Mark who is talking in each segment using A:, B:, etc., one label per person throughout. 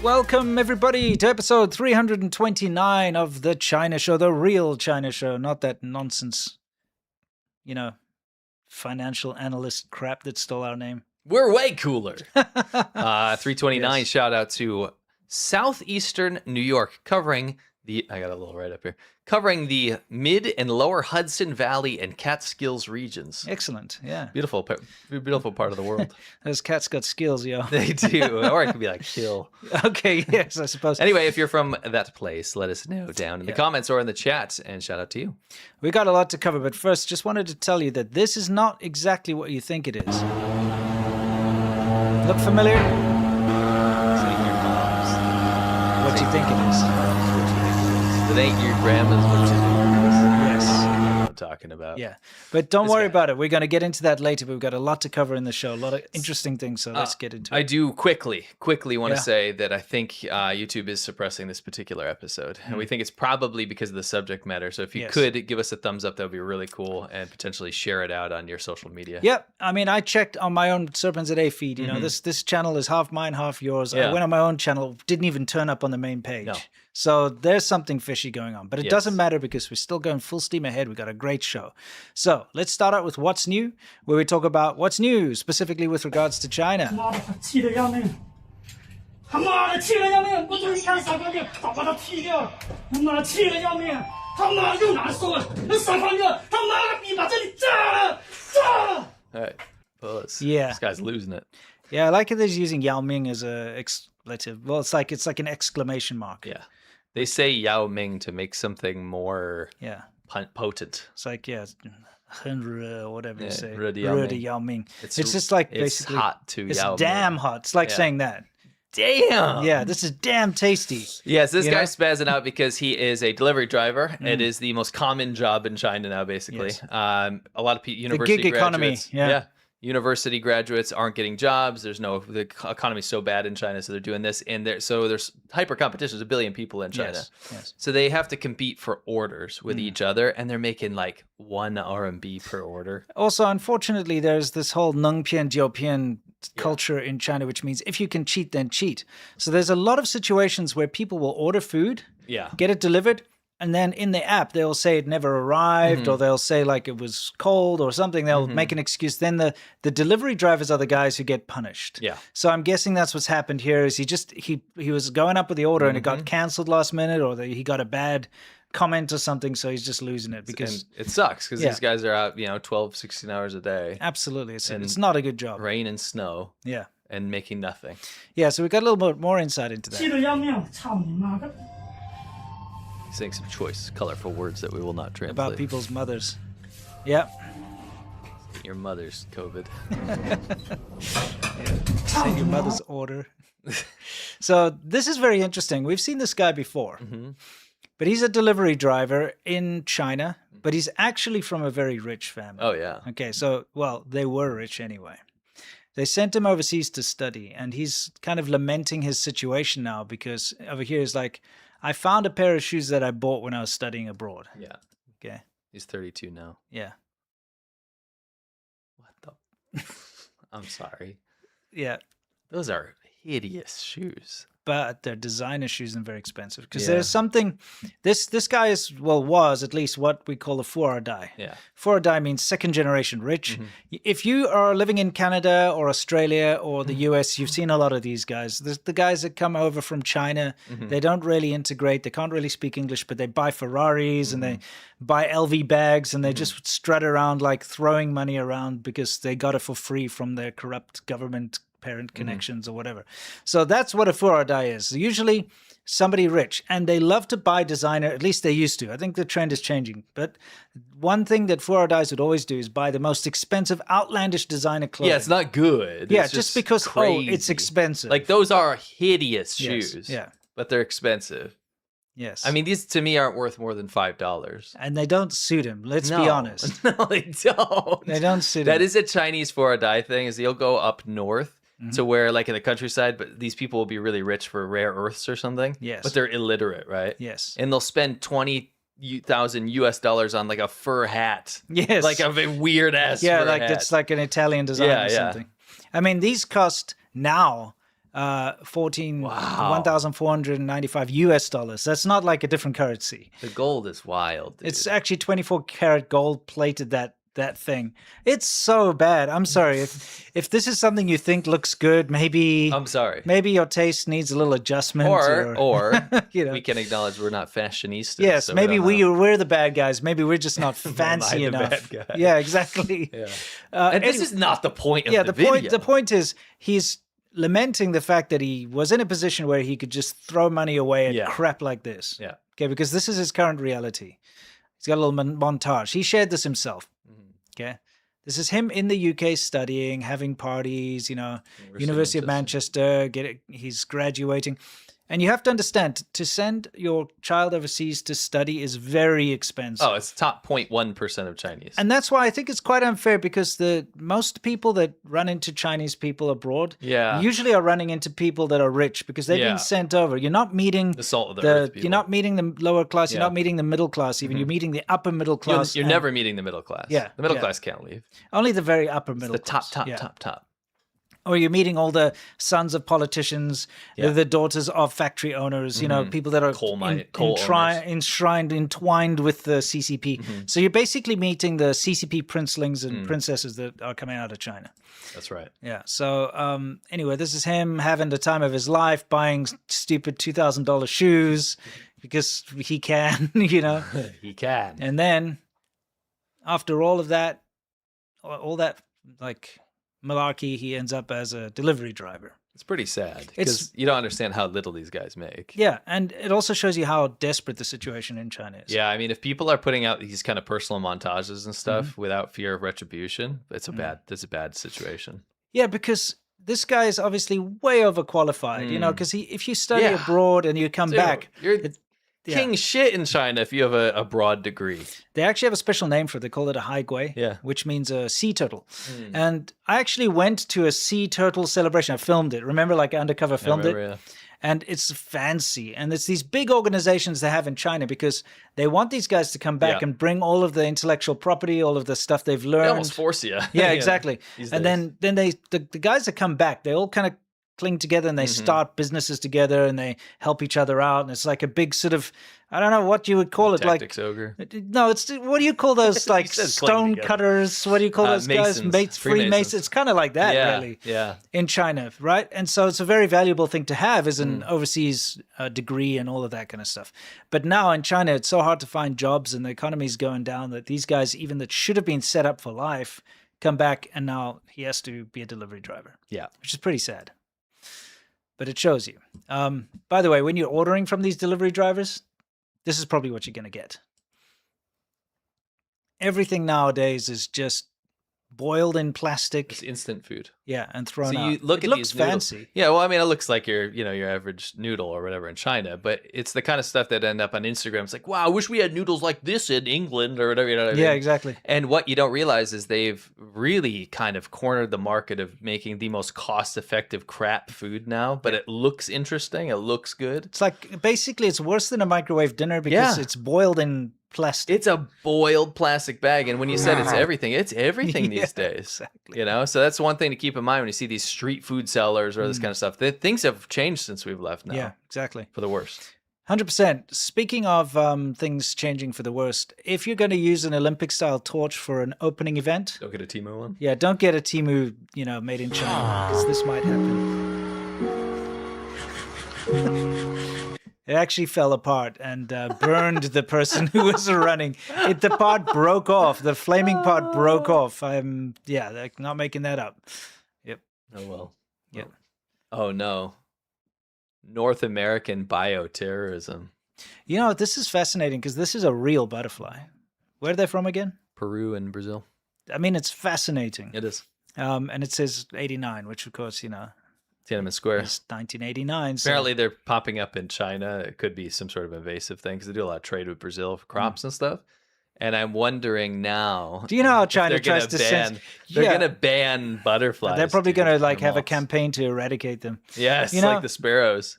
A: Welcome, everybody, to episode 329 of The China Show, the real China Show, not that nonsense, financial analyst crap that stole our name.
B: We're way cooler. 329, yes. Shout out to southeastern New York, covering I got a little right up here, covering the mid and lower Hudson Valley and Catskills regions.
A: Excellent, yeah.
B: Beautiful part of the world.
A: Those cats got skills, yo.
B: They do, or it could be like kill.
A: Okay, yes, I suppose.
B: Anyway, if you're from that place, let us know down in the comments or in the chat, and shout out to you.
A: We got a lot to cover, but first, just wanted to tell you that this is not exactly what you think it is. Look familiar? What do you think it is?
B: It ain't your grandma's what you
A: Yes.
B: I'm talking about.
A: Yeah. But don't worry about it. We're going to get into that later. We've got a lot to cover in the show, a lot of interesting things, so let's get into it.
B: I do quickly want to say that I think YouTube is suppressing this particular episode. And we think it's probably because of the subject matter. So if you could give us a thumbs up, that would be really cool, and potentially share it out on your social media.
A: Yep. I mean, I checked on my own Serpents a Day feed. You know, this channel is half mine, half yours. I went on my own channel, didn't even turn up on the main page. No. So there's something fishy going on, but it doesn't matter because we're still going full steam ahead. We've got a great show. So let's start out with What's New, where we talk about what's new, specifically with regards to China.
B: All right, pause.
A: Yeah.
B: This guy's losing it.
A: Yeah, I like it that he's using Yao Ming as a expletive. Well, it's like an exclamation mark.
B: Yeah. They say Yao Ming to make something more potent.
A: It's like, or whatever you say.
B: Rudi
A: Yao Ming. It's just like basically.
B: It's hot to Yao Ming.
A: It's damn hot. It's like saying that.
B: Damn.
A: Yeah, this is damn tasty.
B: Yes, this guy's spazzing out because he is a delivery driver. It is the most common job in China now, basically.
A: Yes.
B: A lot of university
A: the gig
B: graduates.
A: Economy. Yeah.
B: University graduates aren't getting jobs. The economy's so bad in China, so they're doing this. And there's hyper competition. There's 1 billion people in China.
A: Yes.
B: So they have to compete for orders with each other, and they're making like 1 RMB per order.
A: Also, unfortunately, there's this whole nengpian jiupian culture in China, which means if you can cheat, then cheat. So there's a lot of situations where people will order food, get it delivered, and then in the app, they'll say it never arrived, or they'll say like it was cold or something. They'll make an excuse. Then the delivery drivers are the guys who get punished.
B: Yeah.
A: So I'm guessing that's what's happened here is he was going up with the order and it got canceled last minute, or he got a bad comment or something, so he's just losing it because
B: it sucks because these guys are out 12 16 hours a day.
A: Absolutely. It's not a good job.
B: Rain and snow.
A: Yeah.
B: And making nothing.
A: Yeah, so we got a little bit more insight into that.
B: He's saying some choice, colorful words that we will not translate.
A: About people's mothers. Yeah.
B: Your mother's COVID.
A: Say your mother's order. So this is very interesting. We've seen this guy before. But he's a delivery driver in China, but he's actually from a very rich family.
B: Oh, yeah.
A: Okay, so, well, they were rich anyway. They sent him overseas to study, and he's kind of lamenting his situation now because over here he's like, I found a pair of shoes that I bought when I was studying abroad.
B: Yeah.
A: Okay.
B: He's 32 now.
A: Yeah.
B: What the? I'm sorry.
A: Yeah.
B: Those are hideous shoes.
A: But they're designer shoes and very expensive because there's something. This guy was at least what we call a fuerdai.
B: Yeah,
A: fuerdai means second generation rich. If you are living in Canada or Australia or the US, you've seen a lot of these guys. There's the guys that come over from China. They don't really integrate. They can't really speak English, but they buy Ferraris and they buy LV bags and they just strut around like throwing money around because they got it for free from their corrupt government parent connections or whatever. So that's what a fuerdai is. Usually somebody rich, and they love to buy designer, at least they used to. I think the trend is changing. But one thing that fuerdais would always do is buy the most expensive, outlandish designer clothing.
B: Yeah, it's not good.
A: Yeah,
B: it's
A: just because,
B: crazy.
A: It's expensive.
B: Like those are hideous shoes.
A: Yeah.
B: But they're expensive.
A: Yes.
B: I mean, these to me aren't worth more than $5.
A: And they don't suit him. Let's be honest.
B: No, they don't.
A: They don't suit him.
B: That is a Chinese fuerdai thing, is they'll go up north to where, like in the countryside, but these people will be really rich for rare earths or something.
A: Yes.
B: But they're illiterate, right?
A: Yes.
B: And they'll spend $20,000 on like a fur hat.
A: Yes.
B: Like a weird ass
A: yeah,
B: fur
A: like
B: hat.
A: it's like an Italian design or something. I mean, these cost now
B: Wow.
A: 1,495 US dollars. That's not like a different currency.
B: The gold is wild. Dude.
A: It's actually 24 karat gold plated that thing. It's so bad. I'm sorry. If this is something you think looks good, maybe
B: I'm sorry.
A: maybe your taste needs a little adjustment.
B: Or
A: you know.
B: we can acknowledge we're not fashionistas.
A: Yes,
B: so
A: maybe
B: we don't know.
A: we're the bad guys. Maybe we're just not fancy
B: Am I the
A: enough.
B: bad guy?
A: Yeah, exactly.
B: Yeah. And this is not the point of
A: Yeah,
B: the
A: point
B: video.
A: the point is he's lamenting the fact that he was in a position where he could just throw money away at
B: Yeah.
A: crap like this.
B: Yeah.
A: Okay, because this is his current reality. He's got a little montage. He shared this himself. Okay. This is him in the UK studying, having parties, University of Manchester, he's graduating. And you have to understand, to send your child overseas to study is very expensive.
B: Oh, it's top 0.1% of Chinese.
A: And that's why I think it's quite unfair, because the most people that run into Chinese people abroad
B: Yeah.
A: usually are running into people that are rich because they've
B: Yeah.
A: been sent over. You're not meeting
B: the salt of the earth people.
A: you're not meeting the lower class, you're
B: Yeah.
A: not meeting the middle class even. You're meeting the upper middle class.
B: You're
A: and
B: never meeting the middle class.
A: Yeah,
B: The middle
A: yeah.
B: class can't leave.
A: only the very upper middle
B: The
A: class.
B: top.
A: Yeah. Or you're meeting all the sons of politicians,
B: Yeah.
A: the daughters of factory owners, people that are
B: Coal owners.
A: entwined with the CCP.
B: Mm-hmm.
A: So you're basically meeting the CCP princelings and princesses that are coming out of China.
B: That's right.
A: Yeah. So anyway, this is him having the time of his life, buying stupid $2,000 shoes because he can,
B: He can.
A: And then after all that like malarkey, he ends up as a delivery driver.
B: It's pretty sad because you don't understand how little these guys make.
A: Yeah, and it also shows you how desperate the situation in China is.
B: Yeah, I mean, if people are putting out these kind of personal montages and stuff
A: Mm-hmm.
B: without fear of retribution, that's a bad situation.
A: Yeah, because this guy is obviously way overqualified, because if you study
B: Yeah.
A: abroad and you come
B: Dude,
A: back,
B: you're king shit in China if you have a broad degree.
A: they actually have a special name for it. They call it a haigui,
B: Yeah.
A: which means a sea turtle. And I actually went to a sea turtle celebration. I filmed it. Remember, like Undercover filmed it?
B: Yeah.
A: And it's fancy. And it's these big organizations they have in China because they want these guys to come back
B: Yeah.
A: and bring all of the intellectual property, all of the stuff they've learned.
B: They almost force you.
A: Yeah, exactly.
B: these
A: And
B: days.
A: then the guys that come back, they all kind of cling together and they start businesses together and they help each other out. And it's like a big sort of, I don't know what you would call it.
B: Tactics ogre.
A: No, it's, what do you call those like
B: said cling
A: stone
B: together.
A: cutters? What do you call those guys?
B: Masons,
A: Freemasons.
B: Freemasons.
A: It's kind of like that,
B: Yeah,
A: really.
B: yeah.
A: In China, right? And so it's a very valuable thing to have as an overseas degree and all of that kind of stuff. But now in China, it's so hard to find jobs and the economy's going down that these guys, even that should have been set up for life, come back and now he has to be a delivery driver,
B: Yeah.
A: which is pretty sad. But it shows you. By the way, when you're ordering from these delivery drivers, this is probably what you're going to get. Everything nowadays is just boiled in plastic.
B: It's instant food.
A: Yeah, and thrown
B: So
A: out.
B: you look
A: it
B: at
A: looks
B: these noodles.
A: fancy.
B: Yeah, well, I mean, it looks like your average noodle or whatever in China, but it's the kind of stuff that end up on Instagram. It's like, wow, I wish we had noodles like this in England or whatever. You know what I mean?
A: Yeah, exactly.
B: And what you don't realize is they've really kind of cornered the market of making the most cost-effective crap food now. But it looks interesting. It looks good.
A: It's like basically it's worse than a microwave dinner because
B: Yeah.
A: it's boiled in plastic.
B: It's a boiled plastic bag, and when you said it's everything these
A: Yeah,
B: days.
A: exactly.
B: You know, so that's one thing to keep in mind when you see these street food sellers or this kind of stuff. Things have changed since we've left now.
A: Yeah, exactly.
B: For the worst.
A: 100%. Speaking of things changing for the worst, if you're going to use an Olympic-style torch for an opening event,
B: Don't get a Timo one.
A: yeah, don't get a Temu, made in China, because this might happen. It actually fell apart and burned the person who was running. The part broke off. The flaming part broke off. They're not making that up. Yep.
B: Oh well.
A: Yep.
B: Oh no. North American bioterrorism.
A: This is fascinating because this is a real butterfly. Where are they from again?
B: Peru and Brazil.
A: I mean, it's fascinating.
B: It is.
A: And it says 89, which of course,
B: Tiananmen Square.
A: it's 1989. So
B: Apparently they're popping up in China. It could be some sort of invasive thing because they do a lot of trade with Brazil for crops and stuff. And I'm wondering now.
A: Do you know how
B: if
A: China
B: they're
A: tries
B: gonna
A: to
B: ban?
A: censor?
B: They're
A: Yeah.
B: gonna ban butterflies.
A: They're probably
B: dude,
A: going to
B: from
A: have a
B: malls.
A: campaign to eradicate them.
B: Yes,
A: You know-
B: like the sparrows.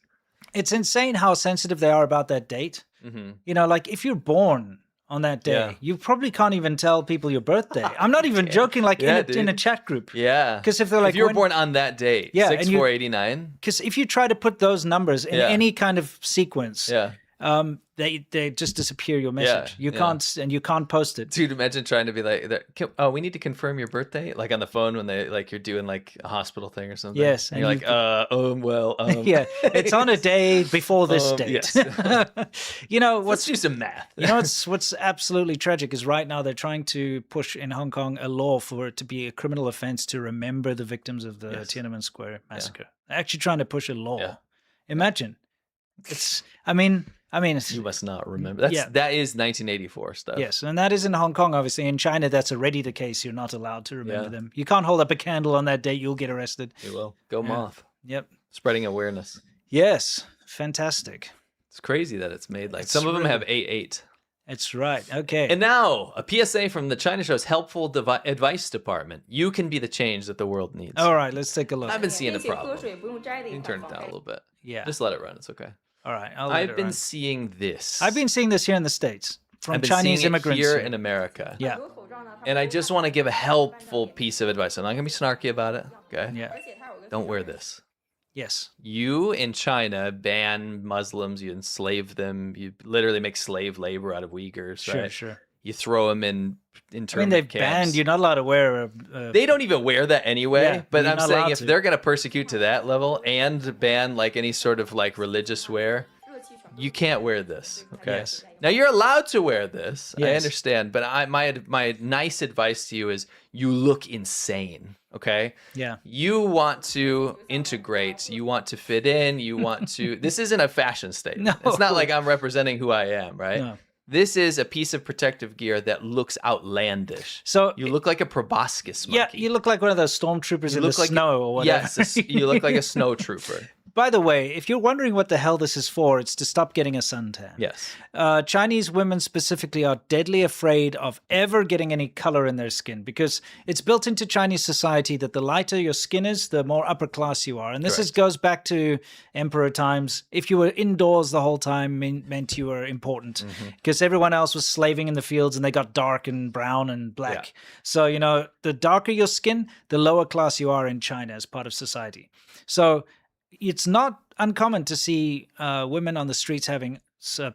A: It's insane how sensitive they are about that date.
B: Hmm.
A: Like if you're born on that day.
B: Yeah.
A: You probably can't even tell people your birthday. I'm not even joking, like
B: Yeah,
A: in a
B: dude.
A: chat group.
B: Yeah.
A: 'Cause if they're like,
B: if you were
A: when-
B: born on that date,
A: Yeah, and you-
B: 6489.
A: Because if you try to put those numbers in
B: Yeah.
A: any kind of sequence,
B: Yeah.
A: they just disappear your message. You
B: yeah.
A: can't post it.
B: Dude, imagine trying to be like, oh, we need to confirm your birthday, like on the phone when they like you're doing like a hospital thing or something.
A: Yes,
B: and you're
A: and
B: like, well,
A: Yeah, it's on a day before this date.
B: yes.
A: You know
B: let's
A: what's
B: do some math.
A: you know what's absolutely tragic is right now they're trying to push in Hong Kong a law for it to be a criminal offense to remember the victims of the Tiananmen Square massacre. They're actually trying to push a law.
B: Yeah.
A: Imagine. It's. I mean, it's,
B: You must not remember. That is 1984 stuff.
A: yes, and that is in Hong Kong. Obviously, in China, that's already the case. You're not allowed to remember
B: Yeah.
A: them. You can't hold up a candle on that date. You'll get arrested.
B: You will. Go moth.
A: Yep.
B: Spreading awareness.
A: Yes. Fantastic.
B: It's crazy that it's made like
A: It's
B: some of them
A: really-
B: have 8-8.
A: That's right. Okay.
B: And now a PSA from the China Show's helpful advice department. You can be the change that the world needs.
A: All right. Let's take a look.
B: I've been seeing a
C: 并且喝
B: problem.
C: 水不用摘的
B: You
C: 一
B: can
C: 块
B: turn it
C: 防
B: down a
C: 晒
B: little bit.
A: Yeah.
B: Just let it run. It's okay.
A: All right. I'll let
B: I've
A: it
B: been
A: run.
B: seeing this.
A: I've been seeing this here in the States from
B: I've been
A: Chinese
B: seeing it
A: immigrants.
B: here in America.
A: ，yeah.
C: 很多口罩呢，它
B: And I
C: 不
B: just
C: 是
B: want to give a helpful piece of advice. I'm not going to be snarky about it. Okay.
A: Yeah.
C: 而且它有个
B: Don't wear this.
A: Yes.
B: You in China ban Muslims, you enslave them, you literally make slave labor out of Uyghurs,
A: Sure.
B: right?
A: Sure.
B: You throw them in
A: I mean,
B: internment
A: they've
B: camps.
A: banned. You're not allowed to wear a.
B: They don't even wear that anyway.
A: Yeah,
B: but
A: you're
B: I'm
A: not
B: saying
A: allowed
B: if
A: to.
B: they're going to persecute to that level and ban like any sort of like religious wear,
C: 热气传播
B: you can't wear this. Okay.
A: Yes.
B: Now you're allowed to wear this. I
A: Yes.
B: understand, but my nice advice to you is you look insane. Okay.
A: Yeah.
B: You want to integrate. You want to fit in. You want to. This isn't a fashion statement.
A: No.
B: It's not like I'm representing who I am, right?
A: No.
B: This is a piece of protective gear that looks outlandish.
A: So
B: You look like a proboscis monkey.
A: yeah, you look like one of those stormtroopers in the
B: look like
A: snow or whatever.
B: Yes, you look like a snow trooper.
A: By the way, if you're wondering what the hell this is for, it's to stop getting a suntan.
B: Yes.
A: Chinese women specifically are deadly afraid of ever getting any color in their skin because it's built into Chinese society that the lighter your skin is, the more upper class you are. And this goes back to emperor times. If you were indoors the whole time, meant you were important because everyone else was slaving in the fields and they got dark and brown and black.
B: Yeah.
A: So, you know, the darker your skin, the lower class you are in China as part of society. So it's not uncommon to see women on the streets having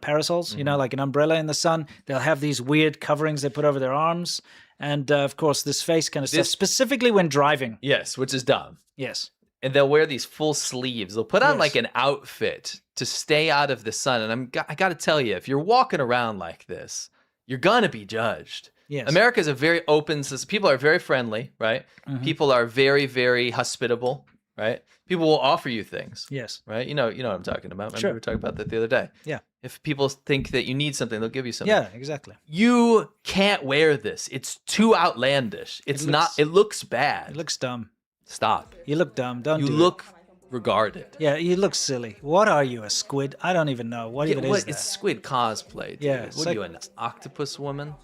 A: parasols, you know, like an umbrella in the sun. They'll have these weird coverings they put over their arms. And of course, this face kind of stuff,
B: This-
A: specifically when driving.
B: Yes, which is dumb.
A: Yes.
B: And they'll wear these full sleeves. They'll put on
A: Yes.
B: like an outfit to stay out of the sun. And I got to tell you, if you're walking around like this, you're gonna be judged.
A: Yes.
B: America is a very open system. People are very friendly, right? People are very, very hospitable, right? People will offer you things,
A: Yes.
B: right? You know what I'm talking about. Remember
A: Sure.
B: we were talking about that the other day.
A: Yeah.
B: If people think that you need something, they'll give you something.
A: Yeah, exactly.
B: You can't wear this. It's too outlandish. It's not.
A: looks-
B: It looks bad.
A: It looks dumb.
B: Stop.
A: You look dumb. Don't
B: You
A: do
B: look regarded.
A: it. Yeah, you look silly. What are you, a squid? I don't even know. What even is
B: What?
A: that?
B: It's squid cosplay. Dude.
A: Yeah, it's
B: What are
A: like-
B: you, an octopus woman?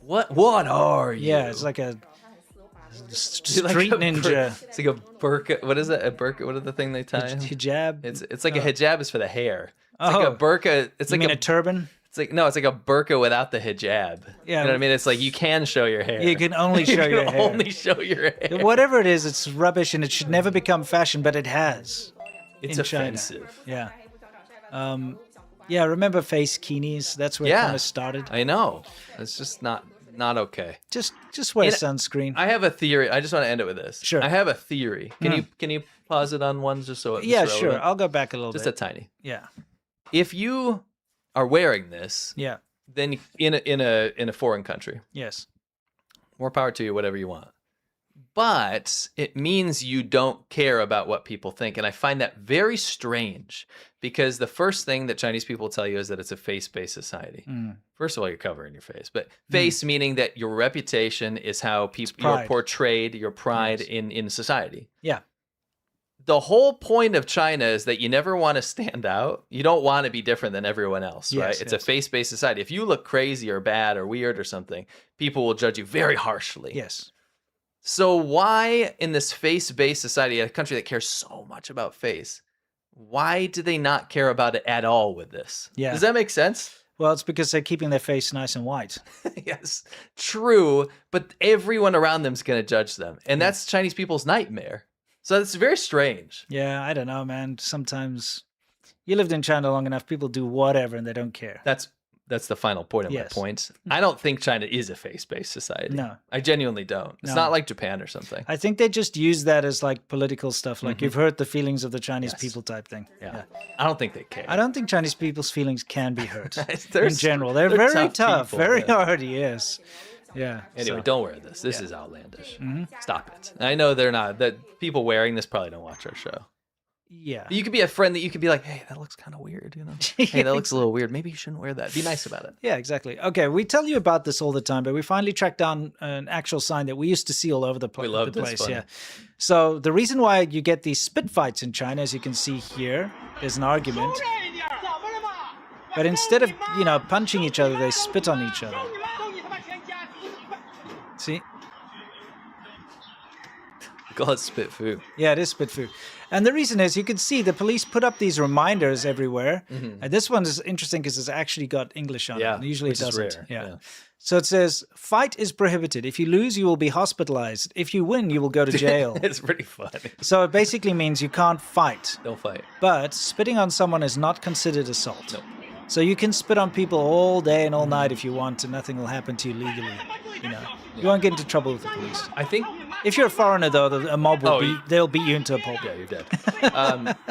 B: What are you?
A: Yeah, it's like a
B: You're like
A: street
B: a
A: ninja.
B: It's like a burqa. What is it? A burqa? What is the thing they tie? in?
A: Hijab.
B: It's like a hijab is for the hair. It's like
A: Oh.
B: a burqa. It's
A: You
B: like
A: mean a turban?
B: It's like no, it's like a burqa without the hijab.
A: Yeah.
B: You know what I mean? It's like you can show your hair.
A: You can only
B: You
A: show
B: can
A: your hair.
B: only show your hair.
A: Whatever it is, it's rubbish and it should never become fashion, but it has.
B: It's
A: in China.
B: offensive.
A: Yeah. Yeah, remember face kinis? That's where it
B: Yeah.
A: kind of started.
B: I know. It's just not okay.
A: Just wear
B: And
A: sunscreen.
B: I have a theory. I just want to end it with this.
A: Sure.
B: I have a theory. Can you pause it on one just so it's
A: Yeah,
B: relevant?
A: sure. I'll go back a little
B: Just a
A: bit.
B: tiny.
A: Yeah.
B: If you are wearing this,
A: Yeah.
B: then in a foreign country,
A: Yes.
B: more power to you, whatever you want. But it means you don't care about what people think. And I find that very strange because the first thing that Chinese people tell you is that it's a face-based society.
A: Mm.
B: First of all, you're covering your face, but face meaning that your reputation is how people you're
A: pride.
B: portrayed, your pride
A: Yes.
B: in society.
A: Yeah.
B: The whole point of China is that you never want to stand out. You don't want to be different than everyone else,
A: Yes,
B: right? It's a
A: yes.
B: face-based society. If you look crazy or bad or weird or something, people will judge you very harshly.
A: Yes.
B: So why in this face-based society, a country that cares so much about face, why do they not care about it at all with this?
A: Yeah.
B: Does that make sense?
A: Well, it's because they're keeping their face nice and white.
B: Yes, true. But everyone around them's going to judge them. And that's Chinese people's nightmare. So it's very strange.
A: Yeah, I don't know, man. Sometimes you lived in China long enough, people do whatever and they don't care.
B: That's the final point of my point. I don't think China is a face-based society.
A: No.
B: I genuinely don't. It's not like Japan or something.
A: I think they just use that as like political stuff, like you've hurt the feelings of the Chinese people type thing.
B: Yeah. I don't think they care.
A: I don't think Chinese people's feelings can be hurt
B: They're
A: in general. They're very tough,
B: people,
A: very hard, yes. Yeah.
B: Anyway, don't wear this. This is outlandish. Stop it. I know they're not. That people wearing this probably don't watch our show.
A: Yeah.
B: You could be a friend that you could be like, hey, that looks kind of weird, you know? Hey, that looks a little weird. Maybe you shouldn't wear that. Be nice about it.
A: Yeah, exactly. Okay, we tell you about this all the time, but we finally tracked down an actual sign that we used to see all over the,
B: We love
A: the
B: this
A: place.
B: one.
A: Yeah. So the reason why you get these spit fights in China, as you can see here, there's an argument. But instead of, punching each other, they spit on each other. See?
B: We call it spit foo.
A: Yeah, it is spit foo. And the reason is, you can see the police put up these reminders everywhere. And this one is interesting because it's actually got English on it. Usually it
B: which is
A: doesn't.
B: rare.
A: Yeah. So it says, fight is prohibited. If you lose, you will be hospitalized. If you win, you will go to jail.
B: It's pretty funny.
A: So it basically means you can't fight.
B: Don't fight.
A: But spitting on someone is not considered assault.
B: Nope.
A: So you can spit on people all day and all night if you want, and nothing will happen to you legally. You won't get into trouble with the police.
B: I think
A: If you're a foreigner, though, a mob will they'll beat you into a pulp.
B: Yeah, you're dead.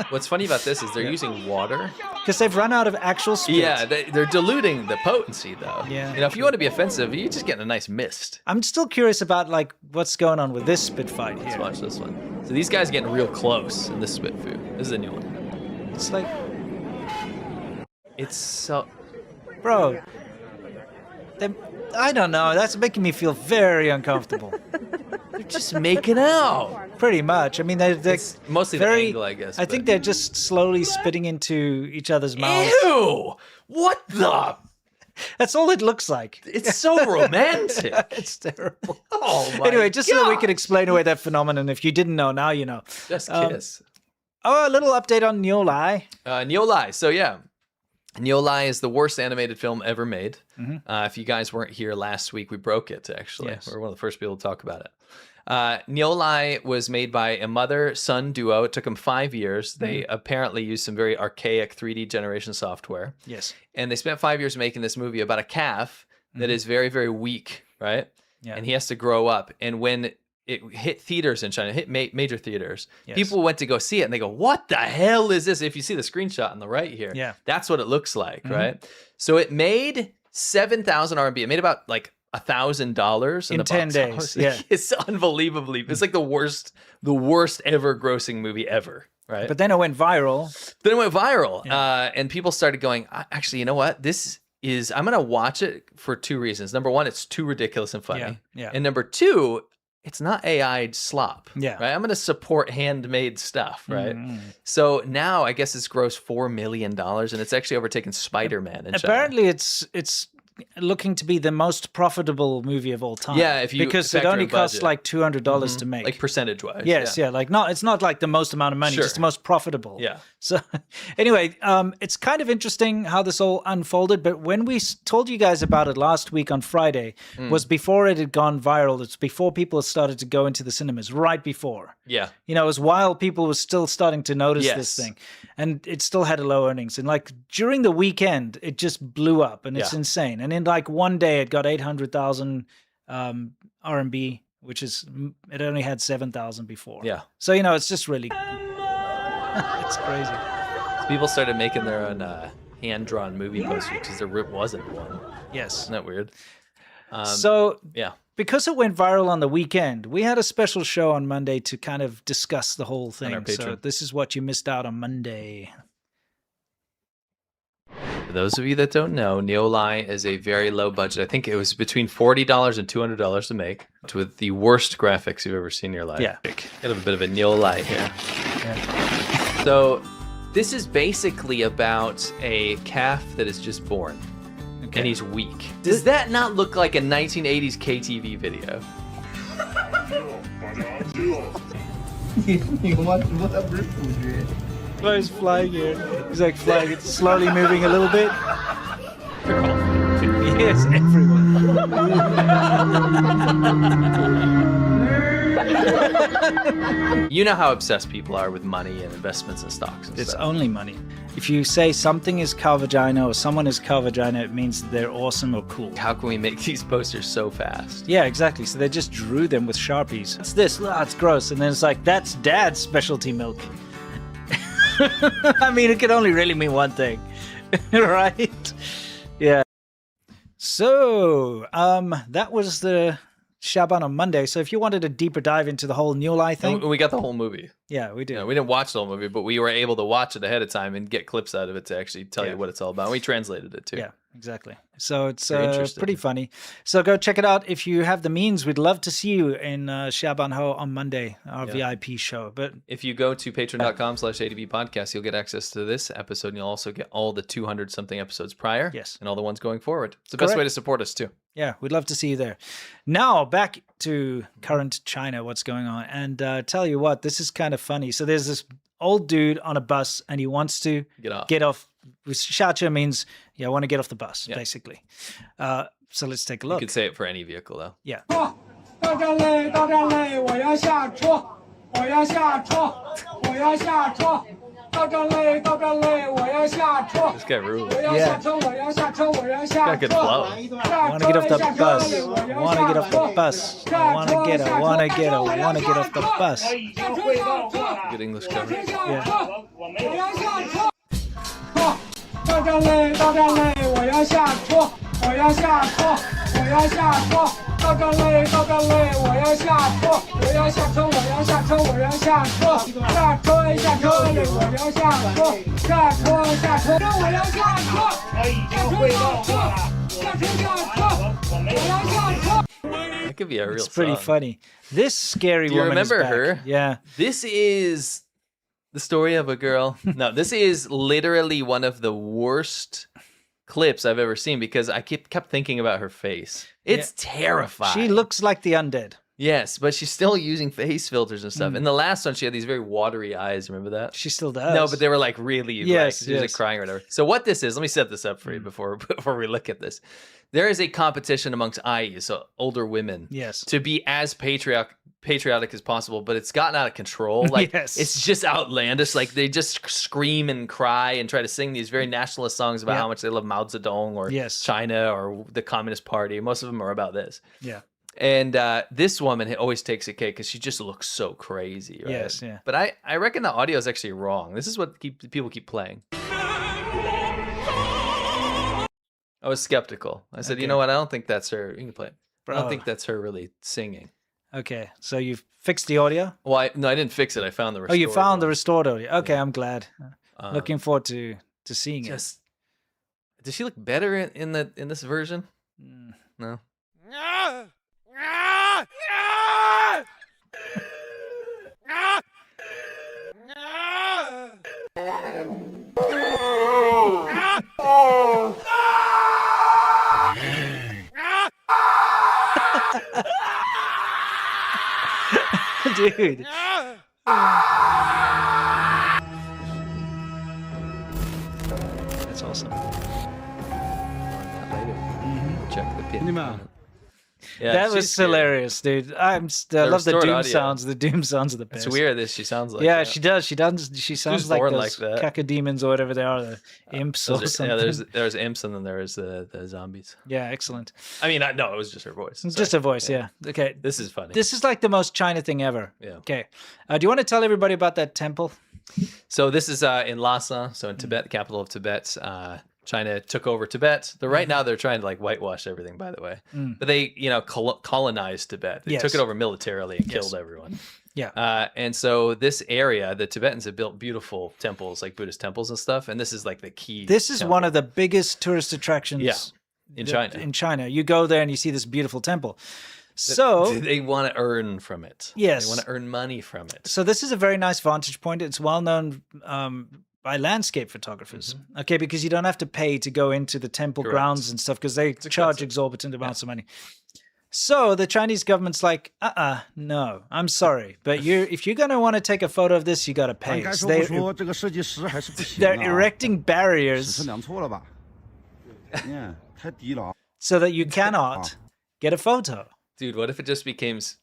B: What's funny about this is they're using water.
A: Because they've run out of actual spit.
B: Yeah, they're diluting the potency, though.
A: Yeah.
B: If you want to be offensive, you're just getting a nice mist.
A: I'm still curious about what's going on with this spit fight here.
B: Let's watch this one. So these guys getting real close in this spit food. This is a new one.
A: It's like,
B: It's so...
A: bro, I don't know. That's making me feel very uncomfortable.
B: They're just making out.
A: Pretty much. I mean, they're
B: It's mostly the angle, I guess.
A: I think they're just slowly spitting into each other's mouths.
B: Ew! What the...
A: That's all it looks like.
B: It's so romantic.
A: It's terrible.
B: Oh my
A: Anyway, just so that we
B: God.
A: can explain away that phenomenon. If you didn't know, now you know.
B: Just kiss.
A: Oh, a little update on Niolai.
B: Niolai. So yeah, Niolai is the worst animated film ever made. If you guys weren't here last week, we broke it, actually.
A: Yes.
B: We're one of the first people to talk about it. Niolai was made by a mother-son duo. It took them 5 years. They apparently used some very archaic 3D generation software.
A: Yes.
B: And they spent 5 years making this movie about a calf that is very, very weak, right?
A: Yeah.
B: And he has to grow up. And when it hit theaters in China, hit major theaters,
A: Yes.
B: people went to go see it and they go, what the hell is this? If you see the screenshot on the right here,
A: Yeah.
B: that's what it looks like, right? So it made 7,000 RMB. It made about like $1,000
A: In
B: the
A: 10
B: box
A: days,
B: office.
A: yeah.
B: It's unbelievably, it's like the worst ever grossing movie ever, right?
A: But then it went viral.
B: Then it went viral, and people started going, actually, you know what? I'm going to watch it for two reasons. Number one, it's too ridiculous and funny.
A: Yeah.
B: And number two, it's not AI slop.
A: Yeah.
B: Right? I'm going to support handmade stuff, right? So now I guess it's grossed $4 million, and it's actually overtaken Spider-Man in China.
A: Apparently, it's looking to be the most profitable movie of all time.
B: Yeah, if you
A: because it
B: factor
A: only
B: in
A: costs
B: budget.
A: like $200 to make.
B: Like percentage-wise.
A: Yes, yeah. Like it's not like the most amount of money,
B: Sure.
A: just the most profitable.
B: Yeah.
A: So anyway, it's kind of interesting how this all unfolded. But when we told you guys about it last week on Friday, was before it had gone viral. It's before people had started to go into the cinemas, right before.
B: Yeah.
A: It was while people were still starting to notice this
B: Yes.
A: thing. And it still had a low earnings. And like during the weekend, it just blew up and it's
B: Yeah.
A: insane. And in like one day, it got 800,000 RMB, which is, it only had 7,000 before.
B: Yeah.
A: So, it's just really, it's crazy.
B: So people started making their own hand-drawn movie posters because there wasn't one.
A: Yes.
B: Isn't that weird?
A: So
B: Yeah.
A: because it went viral on the weekend, we had a special show on Monday to kind of discuss the whole thing.
B: our
A: So
B: Patreon.
A: this is what you missed out on Monday.
B: For those of you that don't know, Niolai is a very low budget. I think it was between $40 and $200 to make, with the worst graphics you've ever seen in your life.
A: Yeah.
B: Got a bit of a Niolai here.
A: Yeah.
B: So this is basically about a calf that is just born,
A: Okay.
B: and he's weak. Does that not look like a 1980s KTV video?
C: 你他妈直播他不是主角。
A: He's flying here. He's like flying. It's slowly moving a little bit. Yes, everyone.
B: You know how obsessed people are with money and investments and stocks and
A: It's
B: stuff.
A: only money. If you say something is cow vagina or someone is cow vagina, it means they're awesome or cool.
B: How can we make these posters so fast?
A: Yeah, exactly. So they just drew them with Sharpies. It's this, it's gross. And then it's like, that's dad's specialty milk. I mean, it can only really mean one thing, right? Yeah. So, that was the Shaban on Monday. So if you wanted a deeper dive into the whole New Life thing,
B: And we got the whole movie.
A: yeah, we do.
B: You know, we didn't watch the whole movie, but we were able to watch it ahead of time and get clips out of it to actually tell
A: Yeah.
B: you what it's all about. We translated it too.
A: Yeah, exactly. So it's
B: Very interesting.
A: pretty funny. So go check it out if you have the means. We'd love to see you in Shaban Ho on Monday, our VIP show. But
B: If you go to patreon.com/ADV podcast, you'll get access to this episode, and you'll also get all the 200 something episodes prior.
A: Yes.
B: And all the ones going forward. It's the best way
A: Correct.
B: to support us too.
A: yeah, we'd love to see you there. Now back to current China, what's going on. And tell you what, this is kind of funny. So there's this old dude on a bus and he wants to
B: Get off.
A: Shacha means, yeah, I want to get off the bus,
B: Yeah.
A: basically. So let's take a
B: You
A: look.
B: could say it for any vehicle though.
A: Yeah.
C: 到站嘞，到站嘞，我要下车，我要下车，我要下车。到站嘞，到站嘞，我要下车，
B: This guy rules.
C: 我要下车，我要下车，我要下
B: Got good
C: 车。
B: flow.
A: I want to get off the bus. I want to get off the bus. I want to get. I want to get. I want to get off the bus.
C: 下车下车，
B: Good English
C: 下
B: cover.
C: 车下车，我要下车。到站嘞，到站嘞，我要下车，我要下车，我要下车。到站嘞，到站嘞，我要下车，我要下车，我要下车，我要下车，下车下车嘞，我要下车，下车下车，我要下车，下车下车，下车下车，我要下车。
B: That could be a real
A: It's pretty
B: song.
A: funny. This scary
B: Do you
A: woman is
B: remember
A: back.
B: her?
A: Yeah.
B: This is the story of a girl. No, this is literally one of the worst clips I've ever seen because I kept thinking about her face. It's terrifying.
A: She looks like the undead.
B: Yes, but she's still using face filters and stuff. In the last one, she had these very watery eyes. Remember that?
A: She still does.
B: No, but they were like really,
A: Yes,
B: like, she was like
A: yes.
B: crying or whatever. So what this is, let me set this up for you before we look at this. There is a competition amongst Ayis, so older women,
A: Yes.
B: to be as patriotic as possible, but it's gotten out of control. Like
A: Yes.
B: it's just outlandish. Like they just scream and cry and try to sing these very nationalist songs about
A: Yeah.
B: how much they love Mao Zedong or
A: Yes.
B: China or the Communist Party. Most of them are about this.
A: Yeah.
B: And this woman always takes a cake because she just looks so crazy, right?
A: Yes, yeah.
B: But I reckon the audio is actually wrong. This is what people keep playing. I was skeptical. I said,
A: Okay.
B: you know what? I don't think that's her. You can play it. I
A: Bro.
B: don't think that's her really singing.
A: Okay. So you've fixed the audio?
B: Well, I didn't fix it. I found the
A: Oh, you
B: restored
A: found the
B: one.
A: restored audio. Okay, I'm glad.
B: Um,
A: Looking forward to seeing it.
B: just. Does she look better in this version?
A: Mm.
B: No.
A: Dude. That's awesome.
B: Check the pin.
D: Nima.
B: Yeah,
A: That
B: she's
A: was
B: scary.
A: hilarious, dude. I love the
B: restored
A: doom
B: audio.
A: sounds. The doom sounds are the best.
B: It's weird that she sounds like
A: Yeah,
B: that.
A: she does. She does. She sounds like
B: born
A: those
B: like that.
A: cacodemons or whatever they are, the imps or
B: Those are-
A: something.
B: yeah, there's imps and then there's the zombies.
A: Yeah, excellent.
B: I mean, no, it was just her voice.
A: Just a voice, yeah. Okay.
B: This is funny.
A: This is like the most China thing ever.
B: Yeah.
A: Okay. Do you want to tell everybody about that temple?
B: So this is in Lhasa, so in
A: Mm.
B: Tibet, the capital of Tibet. China took over Tibet. Right now they're trying to like whitewash everything, by the way. But they, colonized Tibet. They took
A: Mm. Yes.
B: it over militarily and
A: Yes.
B: killed everyone.
A: Yeah.
B: And so this area, the Tibetans have built beautiful temples, like Buddhist temples and stuff. And this is like the key.
A: This is
B: temple
A: one of the biggest tourist attractions
B: Yeah, in China.
A: In China. You go there and you see this beautiful temple. So
B: They want to earn from it.
A: Yes.
B: They want to earn money from it.
A: So this is a very nice vantage point. It's well known by landscape photographers. Okay, because you don't have to pay to go into the temple
B: Correct.
A: grounds and stuff because they charge
B: expensive.
A: exorbitant amounts of money. So the Chinese government's like, no, I'm sorry, but if you're gonna want to take a photo of this, you got to
D: 按
A: pay.
D: 该
A: So
D: 说不
A: they're
D: 说，这个设计师还是不行
A: they're
D: 啊。
A: erecting
D: 尺
A: barriers.
D: 寸量错了吧？你看太低了啊。
A: so that you cannot get a photo.
B: Dude, what if it just becomes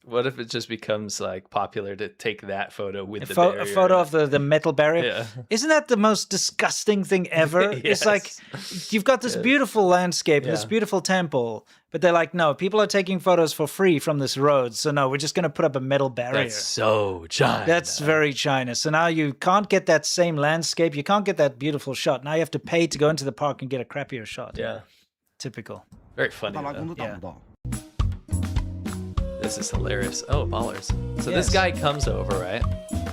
B: like popular to take that photo with
A: A,
B: the
A: a
B: barrier?
A: photo of the metal barrier.
B: Yeah.
A: Isn't that the most disgusting thing ever? It's like you've got this beautiful landscape, this
B: Yeah.
A: beautiful temple, but they're like, no, people are taking photos for free from this road. So no, we're just going to put up a metal barrier.
B: That's so China.
A: That's very China. So now you can't get that same landscape. You can't get that beautiful shot. Now you have to pay to go into the park and get a crappier shot.
B: Yeah.
A: Typical.
B: Very funny.
D: 大拉弓
B: though.
D: 都挡不到。
B: This is hilarious. Oh, ballers. So
A: Yes.
B: this guy comes over, right?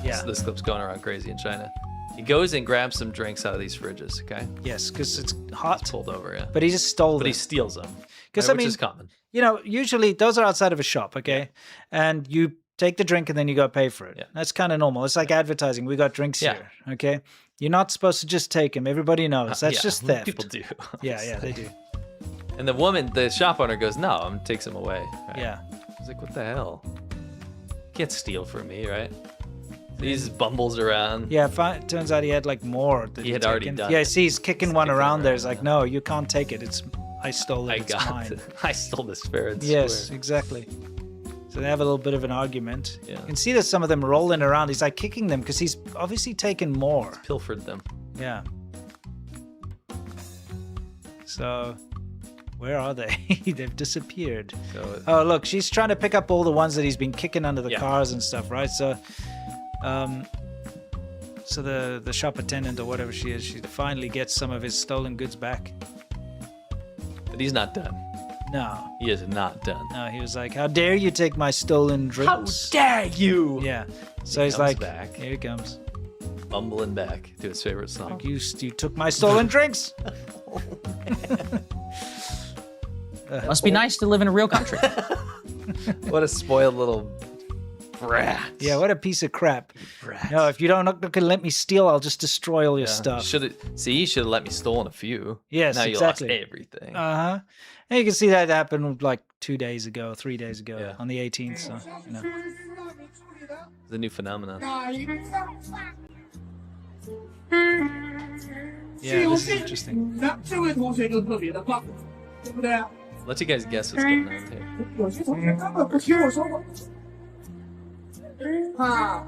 A: Yeah.
B: So this clip's going around crazy in China. He goes and grabs some drinks out of these fridges, okay?
A: Yes, because it's hot.
B: Pulled over, yeah.
A: But he just stole
B: But
A: them.
B: he steals them.
A: 'Cause,
B: right,
A: I
B: which
A: mean-
B: is common.
A: You know, usually those are outside of a shop, okay? And you take the drink and then you go pay for it.
B: Yeah.
A: That's kind of normal. It's like advertising. We got drinks
B: Yeah.
A: here, okay? You're not supposed to just take them. Everybody knows. That's
B: Yeah,
A: just theft.
B: People do.
A: Yeah, they do.
B: And the woman, the shop owner goes, no, and takes him away. Right?
A: Yeah.
B: He's like, what the hell? You can't steal from me, right? So he just bumbles around.
A: Yeah, turns out he had like more. That
B: He had
A: he'd
B: already
A: taken.
B: done
A: Yeah,
B: it.
A: see, he's kicking one
B: kicking
A: around there.
B: around,
A: It's like,
B: yeah.
A: no, you can't take it. I stole it.
B: I
A: It's
B: got
A: mine.
B: it. I stole this fair and
A: Yes,
B: square.
A: exactly. So they have a little bit of an argument.
B: Yeah.
A: You can see that some of them rolling around. He's like kicking them because he's obviously taken more.
B: Pilfered them.
A: Yeah. So, where are they? They've disappeared.
B: So
A: Oh, look, she's trying to pick up all the ones that he's been kicking under the
B: Yeah.
A: cars and stuff, right? So, so the shop attendant or whatever she is, she finally gets some of his stolen goods back.
B: but he's not done.
A: No,
B: He is not done.
A: no, he was like, "How dare you take my stolen drinks?"
B: dare you?
A: Yeah. So he's
B: comes
A: like,
B: back.
A: "Here he comes.
B: Bumbling back to his favorite song.
A: You took my stolen drinks."
E: Must be nice to live in a real country.
B: What a spoiled little brat.
A: Yeah, what a piece of crap.
B: brat.
A: No, if you don't let me steal, I'll just destroy all your stuff.
B: Should have. See, you should have let me stolen a few.
A: Yes,
B: now you
A: exactly.
B: lost everything.
A: Uh-huh. And you can see that happened like 2 days ago, 3 days ago,
B: Yeah.
A: on the 18th. So, you know.
B: it's a new phenomenon.
A: Yeah, this is interesting.
C: 那这位同学就特别的棒，对不对？
B: Let you guys guess what's going on here.
C: 有些同学根本不听我说话。啊，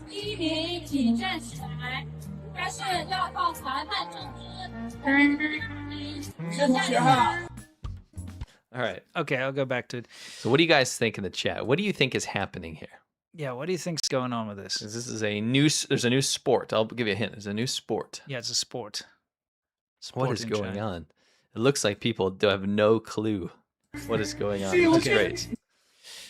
F: 第一名，请站起来，但是要抱团办正
C: 有些同学哈，
B: All right.
A: Okay, I'll go back to it.
B: So, what do you guys think in the chat? What do you think is happening here?
A: Yeah, what do you think's going on with this?
B: 'Cause this is a new. There's a new sport. I'll give you a hint. There's a new sport.
A: Yeah, it's a sport.
B: What
A: Sport
B: is
A: in
B: going
A: China.
B: on? It looks like people do have no clue what is going on, which is great.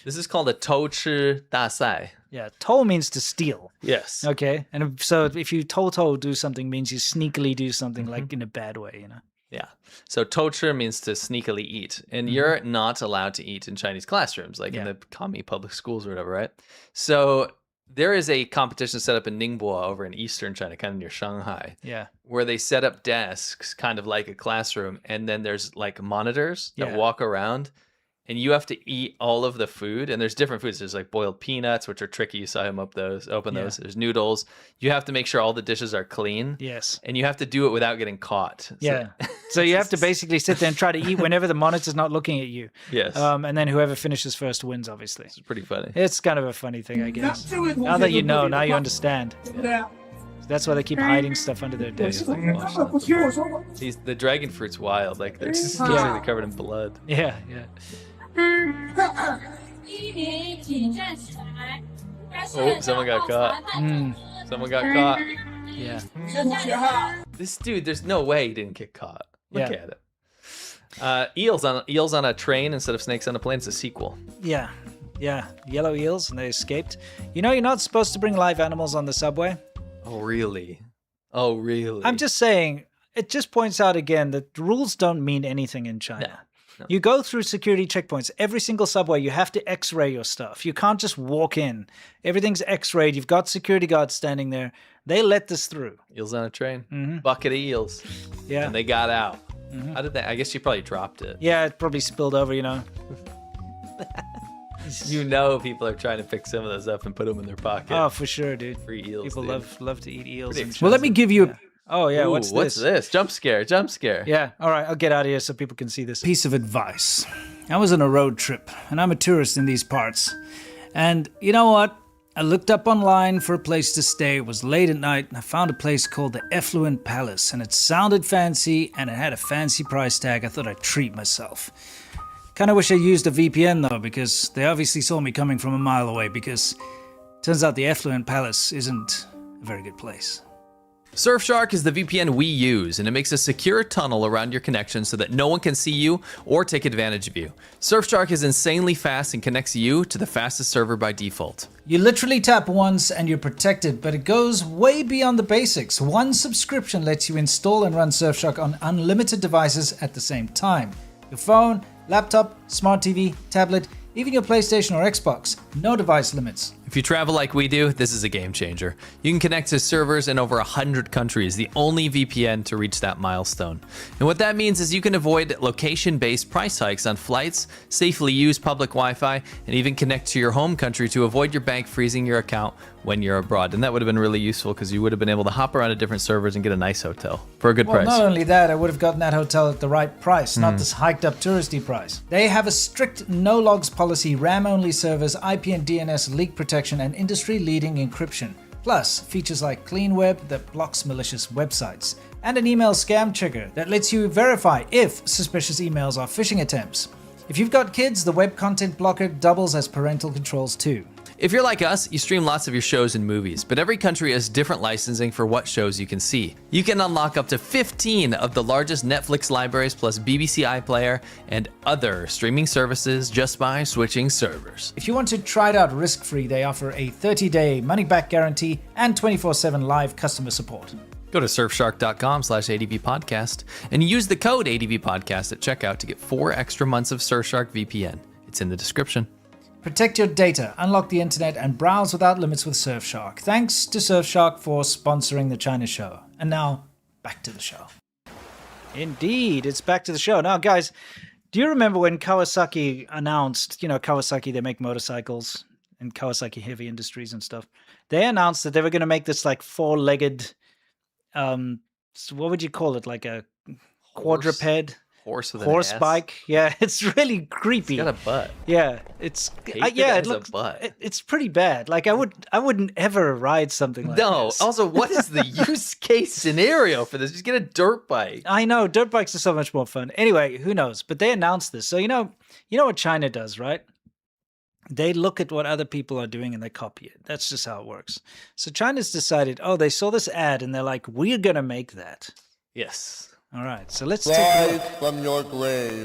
B: This is called a 偷吃大赛.
A: Yeah, toll means to steal.
B: Yes.
A: Okay, and so if you total do something means you sneakily do something
B: Mm-hmm.
A: like in a bad way, you know.
B: Yeah. So 偷吃 means to sneakily eat. And you're not allowed to eat in Chinese classrooms, like in
A: Yeah.
B: the commie public schools or whatever, right? So there is a competition set up in Ningbo over in eastern China, kind of near Shanghai,
A: Yeah,
B: where they set up desks kind of like a classroom. And then there's like monitors that
A: Yeah.
B: walk around. And you have to eat all of the food, and there's different foods. There's like boiled peanuts, which are tricky. You saw him open
A: Yeah.
B: those. There's noodles. You have to make sure all the dishes are clean,
A: yes.
B: and you have to do it without getting caught. So-
A: Yeah. So you have to basically sit there and try to eat whenever the monitor's not looking at you.
B: yes.
A: And then whoever finishes first wins, obviously.
B: It's pretty funny.
A: It's kind of a funny thing, I
C: 那
A: guess.
C: 这位同
A: Now
C: 学
A: that you
C: 就
A: know,
C: 特
A: now
C: 别
A: you
C: 的棒，
A: understand.
C: 对不对？
A: That's why they keep hiding stuff under their
C: 有些
A: desks.
C: 同学根本不听我说话。
B: The dragon fruit's wild. Like they're just
C: Yeah.
B: completely covered in blood.
A: Yeah, yeah.
F: 第一名，请站起来，但是
B: Oh, someone got
F: 要抱
B: caught.
F: 团办正
B: Someone got caught.
A: Yeah.
C: 有些同学哈，
B: This dude, there's no way he didn't get caught. Look
A: Yeah.
B: at it. Eels on a train instead of snakes on a plane. It's a sequel.
A: Yeah. Yeah. Yellow eels and they escaped. You know, you're not supposed to bring live animals on the subway.
B: Oh really? Oh really?
A: I'm just saying, it just points out again that the rules don't mean anything in China.
B: No.
A: You go through security checkpoints. Every single subway, you have to x-ray your stuff. You can't just walk in. Everything's x-rayed. You've got security guards standing there. They let this through.
B: Eels on a train. Bucket of eels.
A: Yeah.
B: And they got out. How did they? I guess you probably dropped it.
A: Yeah, it probably spilled over, you know.
B: You know people are trying to pick some of those up and put them in their pocket.
A: Oh, for sure, dude.
B: Free eels.
A: People
B: dude.
A: love to eat eels.
B: Pretty
A: and
B: expensive.
A: well, let me give you Oh, yeah,
B: Ooh,
A: what's
B: this? Jump scare, jump scare.
A: Yeah, all right, I'll get out of here so people can see this. Piece of advice. I was on a road trip, and I'm a tourist in these parts. And you know what? I looked up online for a place to stay. It was late at night, and I found a place called the Effluent Palace, and it sounded fancy, and it had a fancy price tag. I thought I'd treat myself. Kinda wish I used a VPN, though, because they obviously saw me coming from a mile away, because turns out the Effluent Palace isn't a very good place.
B: Surfshark is the VPN we use, and it makes a secure tunnel around your connection so that no one can see you or take advantage of you. Surfshark is insanely fast and connects you to the fastest server by default.
A: You literally tap once and you're protected, but it goes way beyond the basics. One subscription lets you install and run Surfshark on unlimited devices at the same time. Your phone, laptop, smart TV, tablet, even your PlayStation or Xbox. No device limits.
B: If you travel like we do, this is a game changer. You can connect to servers in over 100 countries, the only VPN to reach that milestone. And what that means is you can avoid location-based price hikes on flights, safely use public Wi-Fi, and even connect to your home country to avoid your bank freezing your account when you're abroad. And that would have been really useful because you would have been able to hop around to different servers and get a nice hotel for a good price.
A: Not only that, I would have gotten that hotel at the right price, not this hiked up touristy price. They have a strict no logs policy, RAM-only servers, IP and DNS leak protection, and industry-leading encryption. Plus, features like Clean Web that blocks malicious websites, and an email scam trigger that lets you verify if suspicious emails are phishing attempts. If you've got kids, the web content blocker doubles as parental controls too.
B: If you're like us, you stream lots of your shows and movies, but every country has different licensing for what shows you can see. You can unlock up to 15 of the largest Netflix libraries plus BBC iPlayer and other streaming services just by switching servers.
A: If you want to try it out risk-free, they offer a 30-day money-back guarantee and 24/7 live customer support.
B: Go to surfshark.com/ADVpodcast and use the code ADVpodcast at checkout to get 4 extra months of Surfshark VPN. It's in the description.
A: Protect your data, unlock the internet, and browse without limits with Surfshark. Thanks to Surfshark for sponsoring the China show. And now, back to the show. Indeed, it's back to the show. Now, guys, do you remember when Kawasaki announced, Kawasaki, they make motorcycles, and Kawasaki Heavy Industries and stuff. They announced that they were going to make this like 4-legged, what would you call it? Like a quadruped?
B: Horse with
A: horse
B: an ass.
A: bike. Yeah, it's really creepy.
B: It's got a butt.
A: Yeah, it's
B: It
A: it
B: has
A: looks
B: a butt.
A: It's pretty bad. Like I wouldn't ever ride something like
B: No.
A: this.
B: Also, what is the use case scenario for this? Just get a dirt bike.
A: I know dirt bikes are so much more fun. Anyway, who knows? But they announced this, so you know what China does, right? They look at what other people are doing and they copy it. That's just how it works. So China's decided, they saw this ad and they're like, we're gonna make that.
B: Yes.
A: All right, so let's take a look.
D: from your grave.